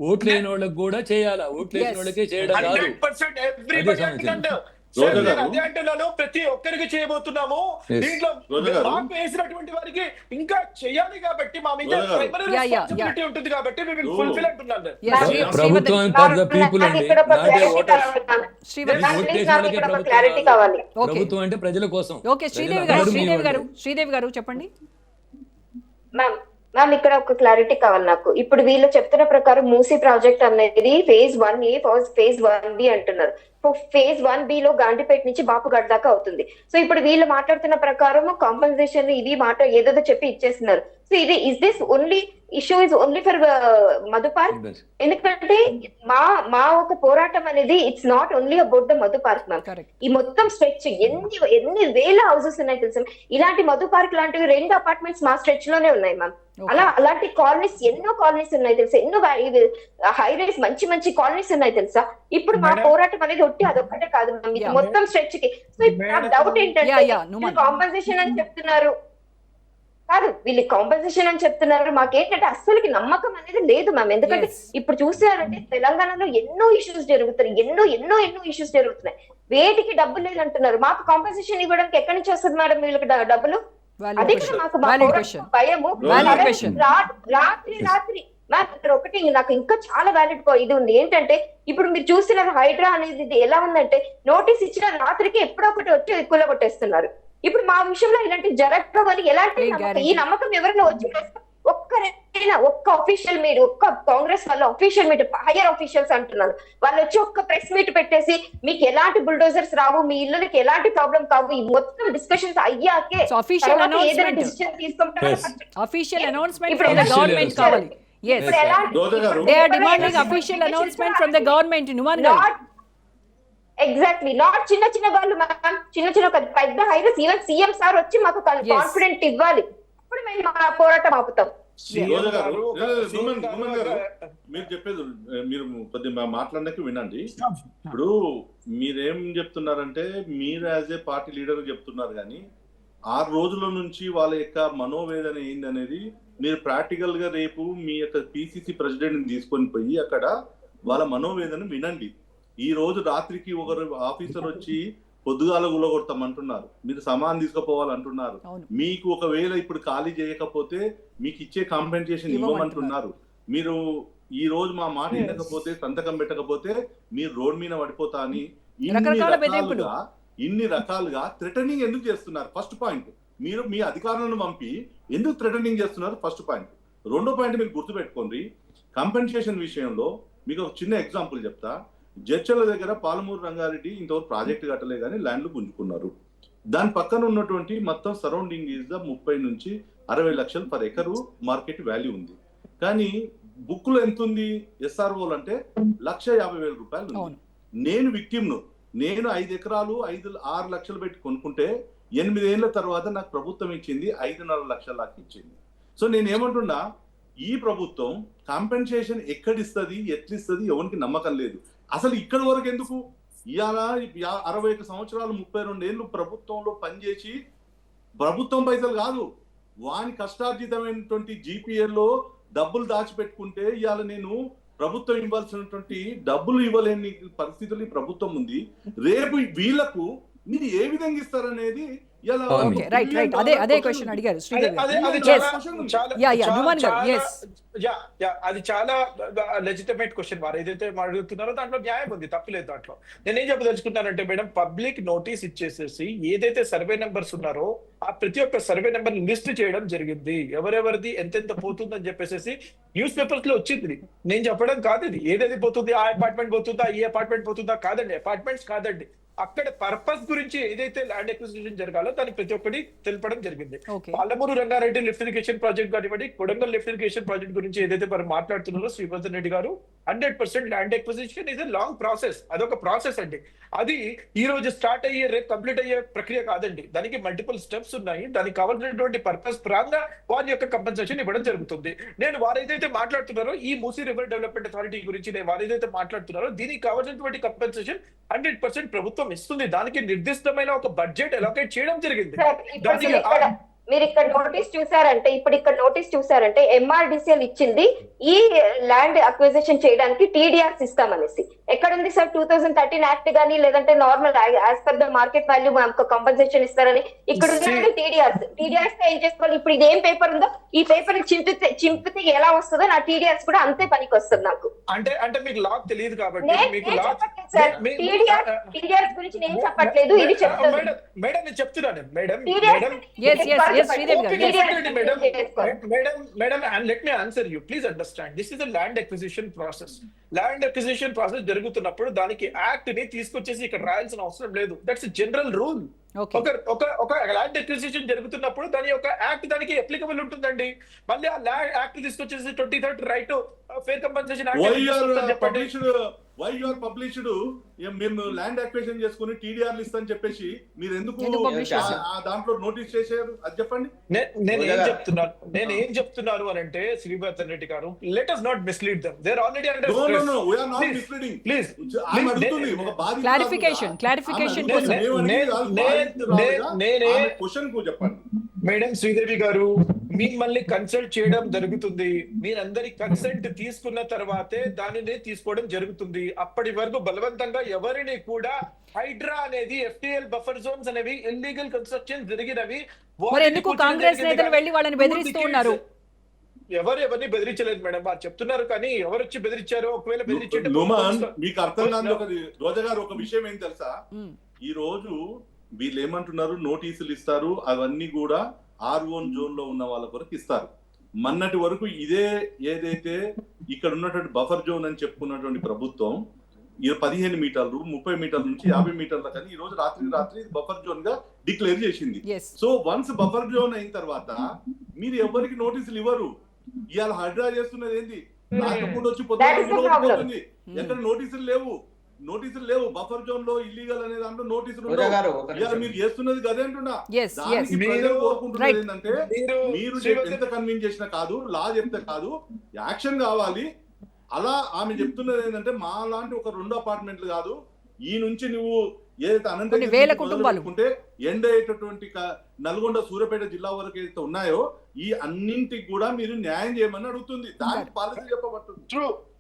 ఓట్లేని వాళ్ళకి కూడా చేయాలా, ఓట్లేని వాళ్ళకే చేయడం కాదు. సార్, రోజా నేను గారు. అదే అంటున్నాను, ప్రతి ఒక్కరికి చేయబోతున్నాము. Yes. దీంట్లో రోజా గారు. మాకు వేసినటువంటి వారికి ఇంకా చేయాలి కాబట్టి మా మీద రోజా గారు. ప్రైమరీ Yeah, yeah, రెస్పాన్సిబిలిటీ ఉంటుంది కాబట్టి we will Oh. fulfill అంటున్నాను నేను. Yes, ప్రభుత్వం ఫర్ ద పీపుల్ అండి, ఇక్కడ ఒక నాట్ ఏ clarity ఓటర్స్. కావాలి ma'am. Srivalli ma'am, vote please చేసిన నాకు వాళ్ళకే ఇక్కడ ఒక ప్రభుత్వం క్లారిటీ కావాలి. ఓకే ప్రభుత్వం అంటే ప్రజల కోసం. ఓకే శ్రీదేవి ప్రజల గారు అందరూ శ్రీదేవి మీ గారు వాళ్ళే. శ్రీదేవి గారు చెప్పండి. మ్యామ్ ఇక్కడ ఒక క్లారిటీ కావాలి నాకు. ఇప్పుడు వీళ్ళు చెప్తున్న ప్రకారం మూసీ ప్రాజెక్ట్ అనేది ఫేజ్ 1A ఫేజ్ 1B అంటున్నారు. ఫేజ్ 1B లో గాంధీపేట నుంచి బాపుగఢ్ దాకా అవుతుంది. సో ఇప్పుడు వీళ్ళు మాట్లాడుతున్న ప్రకారం కాంపన్సేషన్ ఇది మాట ఏదేదో చెప్పి ఇచ్చేస్తున్నారు. సో ఇది is this only issue is only for Madhu park? ఎందుకంటే మా ఒక పోరాటం అనేది it's not only about the Madhu park ma'am. Correct. ఈ మొత్తం స్ట్రెచ్ ఎన్ని వేల హౌసెస్ ఉన్నాయి తెలుసా? ఇలాంటి మధు పార్క్ లాంటివి 2 అపార్ట్మెంట్స్ మా స్ట్రెచ్ లోనే ఉన్నాయి మ్యామ్. అలాంటి కాలనీస్ ఎన్నో కాలనీస్ ఉన్నాయి తెలుసా? ఎన్నో హై రైస్ మంచి మంచి కాలనీస్ ఉన్నాయి తెలుసా? ఇప్పుడు మా మేడం. పోరాటం అనేది ఒట్టి అదొక్కటే కాదు మ్యామ్, ఇది Yeah. మొత్తం స్ట్రెచ్ కి. సో ఇప్పుడు నాకు మేడం. డౌట్ ఏంటంటే నుమాన్. కాంపన్సేషన్ అని చెప్తున్నారు కాదు, వీళ్ళు కాంపన్సేషన్ అని చెప్తున్నారు. మాకేంటంటే అస్సలకి నమ్మకం అనేది లేదు మ్యామ్. ఎందుకంటే Yes. ఇప్పుడు చూసారంటే తెలంగాణలో ఎన్నో ఇష్యూస్ జరుగుతున్నాయి, ఎన్నో ఇష్యూస్ జరుగుతున్నాయి. వేటికి డబ్బులు లేదంటున్నారు. మాకు కాంపన్సేషన్ ఇవ్వడానికి ఎక్కడి నుంచి వస్తుంది మేడం వీళ్ళకి డబ్బులు? Valid అదే question. కదా మాకు మా Valid పోరాటం question. భయము. Valid అలాగే question. రాత్రి మ్యామ్ ఇక్కడ ఒకటి నాకు ఇంకా చాలా వ్యాలిడ్ ఇది ఉంది. ఏంటంటే ఇప్పుడు మీరు చూసిన హైడ్రా అనేది ఇది ఎలా ఉందంటే నోటీస్ ఇచ్చిన రాత్రికి ఎప్పుడో ఒకటి వచ్చి కొట్టేస్తున్నారు. ఇప్పుడు మా విషయంలో ఇలాంటి జరగవని ఎలాంటి ఏ నమ్మకం? guarantee? ఈ నమ్మకం ఎవరైనా వచ్చి ఒక్క ఆఫీషియల్ మీట్, ఒక్క కాంగ్రెస్ వాళ్ళ ఆఫీషియల్ మీట్, హైయర్ ఆఫీషియల్స్ అంటున్నారు, వాళ్ళు వచ్చి ఒక్క ప్రెస్ మీట్ పెట్టేసి మీకు ఎలాంటి బుల్డోజర్స్ రావు, మీ ఇళ్ళకి ఎలాంటి ప్రాబ్లం కావు, ఈ మొత్తం డిస్కషన్స్ అయ్యాకే So, official తర్వాత ఏదైనా announcement. డిసిషన్ తీసుకుంటారో Yes. అఫీషియల్ అనౌన్స్మెంట్ ఇప్పుడు from the official government announcement. కావాలి. Yes. ఇప్పుడు ఎలాంటి- రోజా గారు. They are ఇప్పుడు demanding ఎలాంటి official decisions announcement కూడా from the government. నుమాన్ గారు. Not ఎగ్జాక్ట్లీ నాట్ చిన్న వాళ్ళు మ్యామ్, చిన్న పెద్ద హైరస్ ఈవెన్ సీఎం సార్ వచ్చి మాకు Yes. కాన్ఫిడెంట్ ఇవ్వాలి. అప్పుడు మేము మా పోరాటం ఆపుతాం. రోజా గారు, సీఎం సుమన్ గారు గారు, మీరు చెప్పేది మీరు కొద్దిగా మాట్లాడడానికి వినండి. ఇప్పుడు మీరేం చెప్తున్నారంటే మీరు యాజ్ ఏ పార్టీ లీడర్ చెప్తున్నారు, కానీ 6 రోజుల నుంచి వాళ్ళ యొక్క మనోవేదన ఏందనేది మీరు ప్రాక్టికల్ గా రేపు మీ యొక్క పిసిసి ప్రెసిడెంట్ తీసుకొని పోయి అక్కడ వాళ్ళ మనోవేదన వినండి. ఈ రోజు రాత్రికి ఒకరు ఆఫీసర్ వచ్చి పొద్దుగాల గులగొడతామంటున్నారు, మీరు సమాన్ తీసుకుపోవాలంటున్నారు. అవును. మీకు ఒకవేళ ఇప్పుడు ఖాళీ చేయకపోతే మీకు ఇచ్చే కాంపెన్సేషన్ ఇవ్వమంటున్నారు. మీరు ఈ రోజు మా మాట వినకపోతే, సంతకం పెట్టకపోతే మీరు రోడ్ మీద పడిపోతా అని ఇన్ని రకాలుగా థ్రెటనింగ్ ఎందుకు చేస్తున్నారు? ఫస్ట్ పాయింట్, మీరు మీ అధికారులను పంపి ఎందుకు థ్రెటనింగ్ చేస్తున్నారు? First point. రెండో పాయింట్ మీరు గుర్తుపెట్టుకోండి, కంపెన్సేషన్ విషయంలో మీకు ఒక చిన్న ఎగ్జాంపుల్ చెప్తా. జడ్చల దగ్గర పాలమూరు రంగారెడ్డి ఇంతవరకు ప్రాజెక్ట్ కట్టలే కానీ ల్యాండ్లు గుంజుకున్నారు. దాని పక్కన ఉన్నటువంటి మొత్తం సరౌండింగ్ ఈజ్ 30 నుంచి 60 లక్షలు పర్ ఎకరు మార్కెట్ వాల్యూ ఉంది. కానీ బుక్ లో ఎంత ఉంది? ఎస్ఆర్ఓలు అంటే 1,50,000 రూపాయలు ఉంది. నేను విక్టిమ్ను. నేను 5 ఎకరాలు 6 లక్షలు పెట్టి కొనుక్కుంటే 8 ఏళ్ల తర్వాత నాకు ప్రభుత్వం ఇచ్చింది 5.5 లక్షల దాకా ఇచ్చింది. సో నేను ఏమంటున్నా, ఈ ప్రభుత్వం కాంపెన్సేషన్ ఎక్కడిస్తుంది, ఎట్లిస్తుంది, ఎవరికి నమ్మకం లేదు. అసలు ఇక్కడ వరకు ఎందుకు? ఇవాళ 61 సంవత్సరాలు 32 ఏళ్ళు ప్రభుత్వంలో పనిచేసి, ప్రభుత్వం పైసలు కాదు, వాని కష్టార్జితమైనటువంటి జీపీఎల్లో డబ్బులు దాచిపెట్టుకుంటే ఇవాళ నేను ప్రభుత్వం ఇవ్వాల్సినటువంటి డబ్బులు ఇవ్వలేని పరిస్థితులు ఈ ప్రభుత్వం ఉంది. రేపు వీళ్లకు మీరు ఏ విధంగా ఇస్తారనేది రైట్. అదే క్వశ్చన్ అడిగారు శ్రీదేవి గారు. అది చాలా లెజిటిమేట్ క్వశ్చన్. వారు ఏదైతే అడుగుతున్నారో దాంట్లో న్యాయం ఉంది, తప్పలేదు దాంట్లో. నేనేం చెప్పదలుచుకుంటానంటే మేడం, పబ్లిక్ నోటీస్ ఇచ్చేసేసి ఏదైతే సర్వే నెంబర్స్ ఉన్నారో ఆ ప్రతి ఒక్క సర్వే నెంబర్ లిస్ట్ చేయడం జరిగింది. ఎవరెవరిది ఎంతెంత పోతుందని చెప్పేసి న్యూస్ పేపర్స్ లో వచ్చింది. నేను చెప్పడం కాదు ఇది. ఏదైతే పోతుంది, ఆ అపార్ట్మెంట్ పోతుందా, ఈ అపార్ట్మెంట్ పోతుందా కాదండి, అపార్ట్మెంట్స్ కాదండి. అక్కడ పర్పస్ గురించి ఏదైతే ల్యాండ్ ఎక్విజిషన్ జరగాలో దాన్ని ప్రతి ఒక్కటి తెలపడం జరిగింది. Palamuru Rangareddy lift irrigation project కానివ్వండి, కొడంగల్ లిఫ్ట్ ఇరిగేషన్ ప్రాజెక్ట్ గురించి ఏదైతే మరి మాట్లాడుతున్నారో శ్రీవర్ధన్ రెడ్డి గారు, 100% land acquisition is a long process. అదొక ప్రాసెస్ అండి. అది ఈ రోజు స్టార్ట్ అయ్యే రేపు కంప్లీట్ అయ్యే ప్రక్రియ కాదండి. దానికి మల్టిపుల్ స్టెప్స్ ఉన్నాయి. దానికి కావాల్సినటువంటి పర్పస్ పరంగా వారి యొక్క కంపెన్సేషన్ ఇవ్వడం జరుగుతుంది. నేను వారైతే మాట్లాడుతున్నారో ఈ మూసీ రివర్ డెవలప్మెంట్ అథారిటీ గురించి వారైతే మాట్లాడుతున్నారో దీనికి కావాల్సినటువంటి కంపెన్సేషన్ 100% ప్రభుత్వం ఇస్తుంది. దానికి నిర్దిష్టమైన ఒక బడ్జెట్ అలొకేట్ చేయడం జరిగింది. మీరు ఇక్కడ నోటీస్ చూసారంటే MRDCL ఇచ్చింది ఈ ల్యాండ్ అక్విజిషన్ చేయడానికి TDR సిస్టమ్ అనేసి. ఎక్కడుంది సార్ 2013 యాక్ట్ గానీ లేదంటే normal as per the market value మనకు కంపెన్సేషన్ ఇస్తారని ఇక్కడ ఉన్నది TDRs ఏం చేసుకోవాలి? ఇప్పుడు ఇది ఏం పేపర్ ఉందో ఈ పేపర్ చింపితే ఎలా వస్తుందో నా TDRs కూడా అంతే పనికి వస్తుంది నాకు. అంటే మీకు లా తెలియదు కాబట్టి మీకు లా TDRs గురించి నేను చెప్పట్లేదు, ఇది చెప్తాను. మేడం నేను చెప్తున్నాను madam and let me answer you. Please understand, this is a land acquisition process. Land acquisition process జరుగుతున్నప్పుడు దానికి యాక్ట్ ని తీసుకొచ్చేసి ఇక్కడ రాయాల్సిన అవసరం లేదు. That's a general rule. ఒక ల్యాండ్ అక్విజిషన్ జరుగుతున్నప్పుడు దాని యొక్క యాక్ట్ దానికి అప్లికబుల్ ఉంటుందండి. మళ్ళీ ఆ ల్యాండ్ యాక్ట్ తీసుకొచ్చేసి 23rd right fair compensation why your published మేము ల్యాండ్ అక్విజిషన్ చేసుకుని TDRలు ఇస్తామని చెప్పేసి మీరు ఎందుకు దాంట్లో నోటీస్ చేశారు? అది చెప్పండి. నేను ఏం చెప్తున్నాను అని అంటే శ్రీవర్ధన్ రెడ్డి గారు, let us not mislead them. They are already under stress. No, we are not misleading. Please. I'm అడుగుతుంది ఒక బాధితురాలు క్లారిఫికేషన్ క్వశ్చన్ కు చెప్పండి. మేడం శ్రీదేవి గారు, మిమ్మల్ని కన్సల్ట్ చేయడం జరుగుతుంది. మీరందరి కన్సెంట్ తీసుకున్న తర్వాతే దానిని తీసుకోవడం జరుగుతుంది. అప్పటి వరకు బలవంతంగా ఎవరిని కూడా హైడ్రా అనేది FTL బఫర్ జోన్స్ అనేవి ఇల్లీగల్ కన్స్ట్రక్షన్ జరిగినవి. ఎందుకు కాంగ్రెస్ నేతలు వెళ్ళి వాళ్ళని బెదిరిస్తూ ఉన్నారు? ఎవరిని బెదిరించలేదు మేడం, వారు చెప్తున్నారు. కానీ ఎవరు వచ్చి బెదిరించారో, ఒకవేళ బెదిరించే మీకు అర్థం కాదు. రోజా గారు ఒక విషయం ఏం తెలుసా, ఈ రోజు వీళ్ళు ఏమంటున్నారు, నోటీసులు ఇస్తారు, అవన్నీ కూడా R1 జోన్ లో ఉన్న వాళ్ళ కొరకు ఇస్తారు. మొన్నటి వరకు ఇదే ఏదైతే ఇక్కడ ఉన్నటువంటి బఫర్ జోన్ అని చెప్పుకున్నటువంటి ప్రభుత్వం 15 మీటర్లు 30 మీటర్ల నుంచి 50 మీటర్ల కానీ ఈ రోజు రాత్రి బఫర్ జోన్ గా డిక్లేర్ చేసింది. సో వన్స్ బఫర్ జోన్ అయిన తర్వాత మీరు ఎవరికి నోటీసులు ఇవ్వరు. ఇవాళ హైడ్రా చేస్తున్నది ఏంది, రాకపోతే వచ్చి పొద్దుతుంది. ఎక్కడ నోటీసులు లేవు బఫర్ జోన్ లో ఇల్లీగల్ అనే దాంట్లో నోటీసులు మీరు చేస్తున్నది కదే అంటున్నా. దానికి ప్రజలు కోరుకుంటున్నది ఏంటంటే మీరు ఎంత కన్విన్స్ చేసినా కాదు, లా చెప్తే కాదు, యాక్షన్ కావాలి. అలా ఆమె చెప్తున్నది ఏంటంటే మా లాంటి ఒక 2 అపార్ట్మెంట్లు కాదు, ఈ నుంచి నువ్వు ఏదైతే అనంటే ఎండ్ అయ్యేటటువంటి నల్గొండ సూర్యాపేట జిల్లా వరకు ఏదైతే ఉన్నాయో ఈ అన్నింటికి కూడా మీరు న్యాయం చేయమని అడుగుతుంది. దానికి పాలసీ చెప్పబడుతుంది.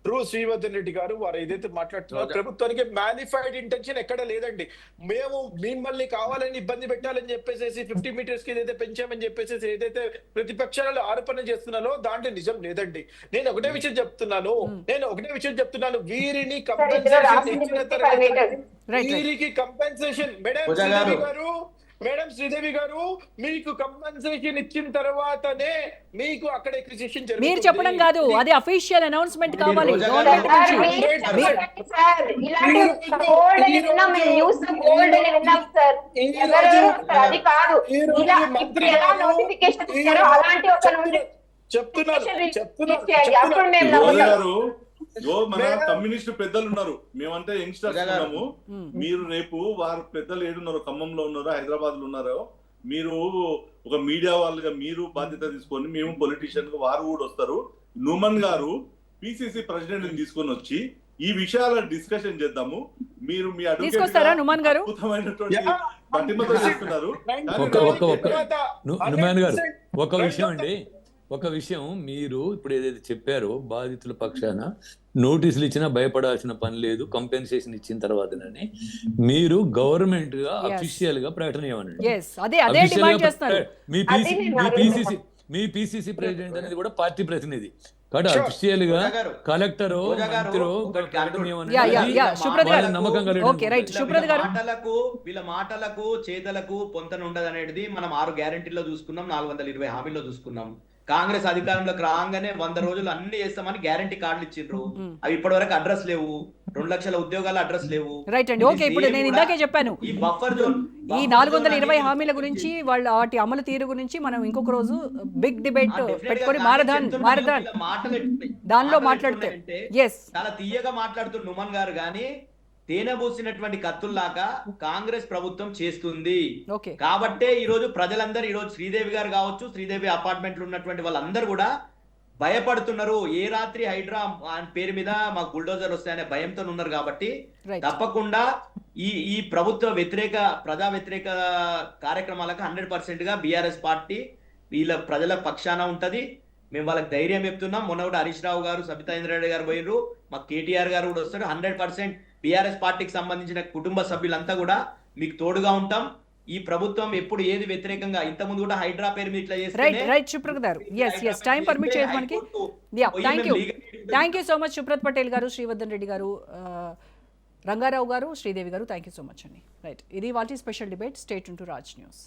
ట్రూ శ్రీవర్ధన్ రెడ్డి గారు, వారు ఏదైతే మాట్లాడుతున్నారు ప్రభుత్వానికి మ్యానిఫైడ్ ఇంటెన్షన్ ఎక్కడ లేదండి. మేము మిమ్మల్ని కావాలని ఇబ్బంది పెట్టాలని చెప్పేసి 50 మీటర్స్ కి ఏదైతే పెంచామని చెప్పేసి ఏదైతే ప్రతిపక్షాలు ఆరోపణ చేస్తున్నారో దాంట్లో నిజం లేదండి. నేను ఒకటే విషయం చెప్తున్నాను, వీరిని కంపెన్సేషన్ ఇచ్చిన తర్వాత వీరికి కంపెన్సేషన్ మేడం శ్రీదేవి గారు మీకు కంపెన్సేషన్ ఇచ్చిన తర్వాతనే మీకు అక్కడ ఎక్విజిషన్ జరుగుతుంది. మీరు చెప్పడం కాదు, అది అఫీషియల్ అనౌన్స్మెంట్ కావాలి గవర్నమెంట్ నుంచి. మన కమ్యూనిస్ట్ పెద్దలు ఉన్నారు, మేమంటే యంగ్స్టర్స్ ఉన్నాము. మీరు రేపు వారు పెద్దలు ఏడున్నారు, ఖమ్మంలో ఉన్నారో హైదరాబాద్ లో ఉన్నారో, మీరు ఒక మీడియా వాళ్ళుగా మీరు బాధ్యత తీసుకొని మేము పొలిటీషియన్ గా వారు కూడా వస్తారు. నుమన్ గారు PCC ప్రెసిడెంట్ తీసుకొని వచ్చి ఈ విషయాల డిస్కషన్ చేద్దాము. మీరు మీ అద్భుతమైనటువంటి పట్టిమతో చేస్తున్నారు. ఒక విషయం మీరు ఇప్పుడు ఏదైతే చెప్పారో, బాధితుల పక్షాన నోటీసులు ఇచ్చినా భయపడాల్సిన పని లేదు, కంపెన్సేషన్ ఇచ్చిన తర్వాతనే మీరు గవర్నమెంట్ గా అఫీషియల్ గా ప్రకటన ఇవ్వండి. మీ PCC ప్రెసిడెంట్ అనేది కూడా పార్టీ ప్రతినిధి కాబట్టి అఫీషియల్ గా కలెక్టర్ నమ్మకం వీళ్ళ మాటలకు చేతలకు పొంతన ఉండదు అనేది మనం 6 గ్యారెంటీలో చూసుకున్నాం, 420 హామీలో చూసుకున్నాం. కాంగ్రెస్ అధికారంలోకి రాగానే 100 రోజులు అన్ని చేస్తామని గ్యారంటీ కార్డులు ఇచ్చిండ్రు. అవి ఇప్పటి వరకు అడ్రస్ లేవు. 2 లక్షల ఉద్యోగాల అడ్రస్ లేవు. రైట్ అండి, ఓకే. ఇప్పుడు నేను ఇందాకే చెప్పాను, ఈ బఫర్ జోన్ ఈ 420 హామీల గురించి, వాళ్ళ వాటి అమలు తీరు గురించి మనం ఇంకొక రోజు బిగ్ డిబేట్ పెట్టుకొని మారదాన్ దానిలో మాట్లాడితే చాలా తీయగా మాట్లాడుతున్న నుమన్ గారు గాని తేనె పోసినటువంటి కత్తుల్లాగా కాంగ్రెస్ ప్రభుత్వం చేస్తుంది. కాబట్టే ఈ రోజు ప్రజలందరూ, ఈ రోజు శ్రీదేవి గారు కావచ్చు, శ్రీదేవి అపార్ట్మెంట్లు ఉన్నటువంటి వాళ్ళందరూ కూడా భయపడుతున్నారు. ఏ రాత్రి హైడ్రా పేరు మీద మాకు బుల్డోజర్ వస్తాయనే భయంతో ఉన్నారు. కాబట్టి తప్పకుండా ఈ ప్రభుత్వ వ్యతిరేక ప్రజా వ్యతిరేక కార్యక్రమాలకు 100% గా బీఆర్ఎస్ పార్టీ వీళ్ళ ప్రజల పక్షాన ఉంటది. మేము వాళ్ళకి ధైర్యం చెప్తున్నాం. మొన్న కూడా హరీష్ రావు గారు, సబితా ఇంద్రారెడ్డి గారు పోయినరు, మా కేటీఆర్ గారు కూడా వస్తారు. 100% బీఆర్ఎస్ పార్టీకి సంబంధించిన కుటుంబ సభ్యులంతా కూడా మీకు తోడుగా ఉంటాం. ఈ ప్రభుత్వం ఎప్పుడు ఏది వ్యతిరేకంగా ఇంతకుముందు కూడా హైడ్రా పేరు మీద ఇట్లా రైట్ సుప్రత్ గారు, ఎస్ టైం పర్మిట్ చేయదు మనకి. Thank you so much Suprath Patel గారు, శ్రీవర్ధన్ రెడ్డి గారు, రంగారావు గారు, శ్రీదేవి గారు, థ్యాంక్ యూ సో మచ్ అండి. రైట్, ఇది వాటి special debate. Stay tune to Raj news.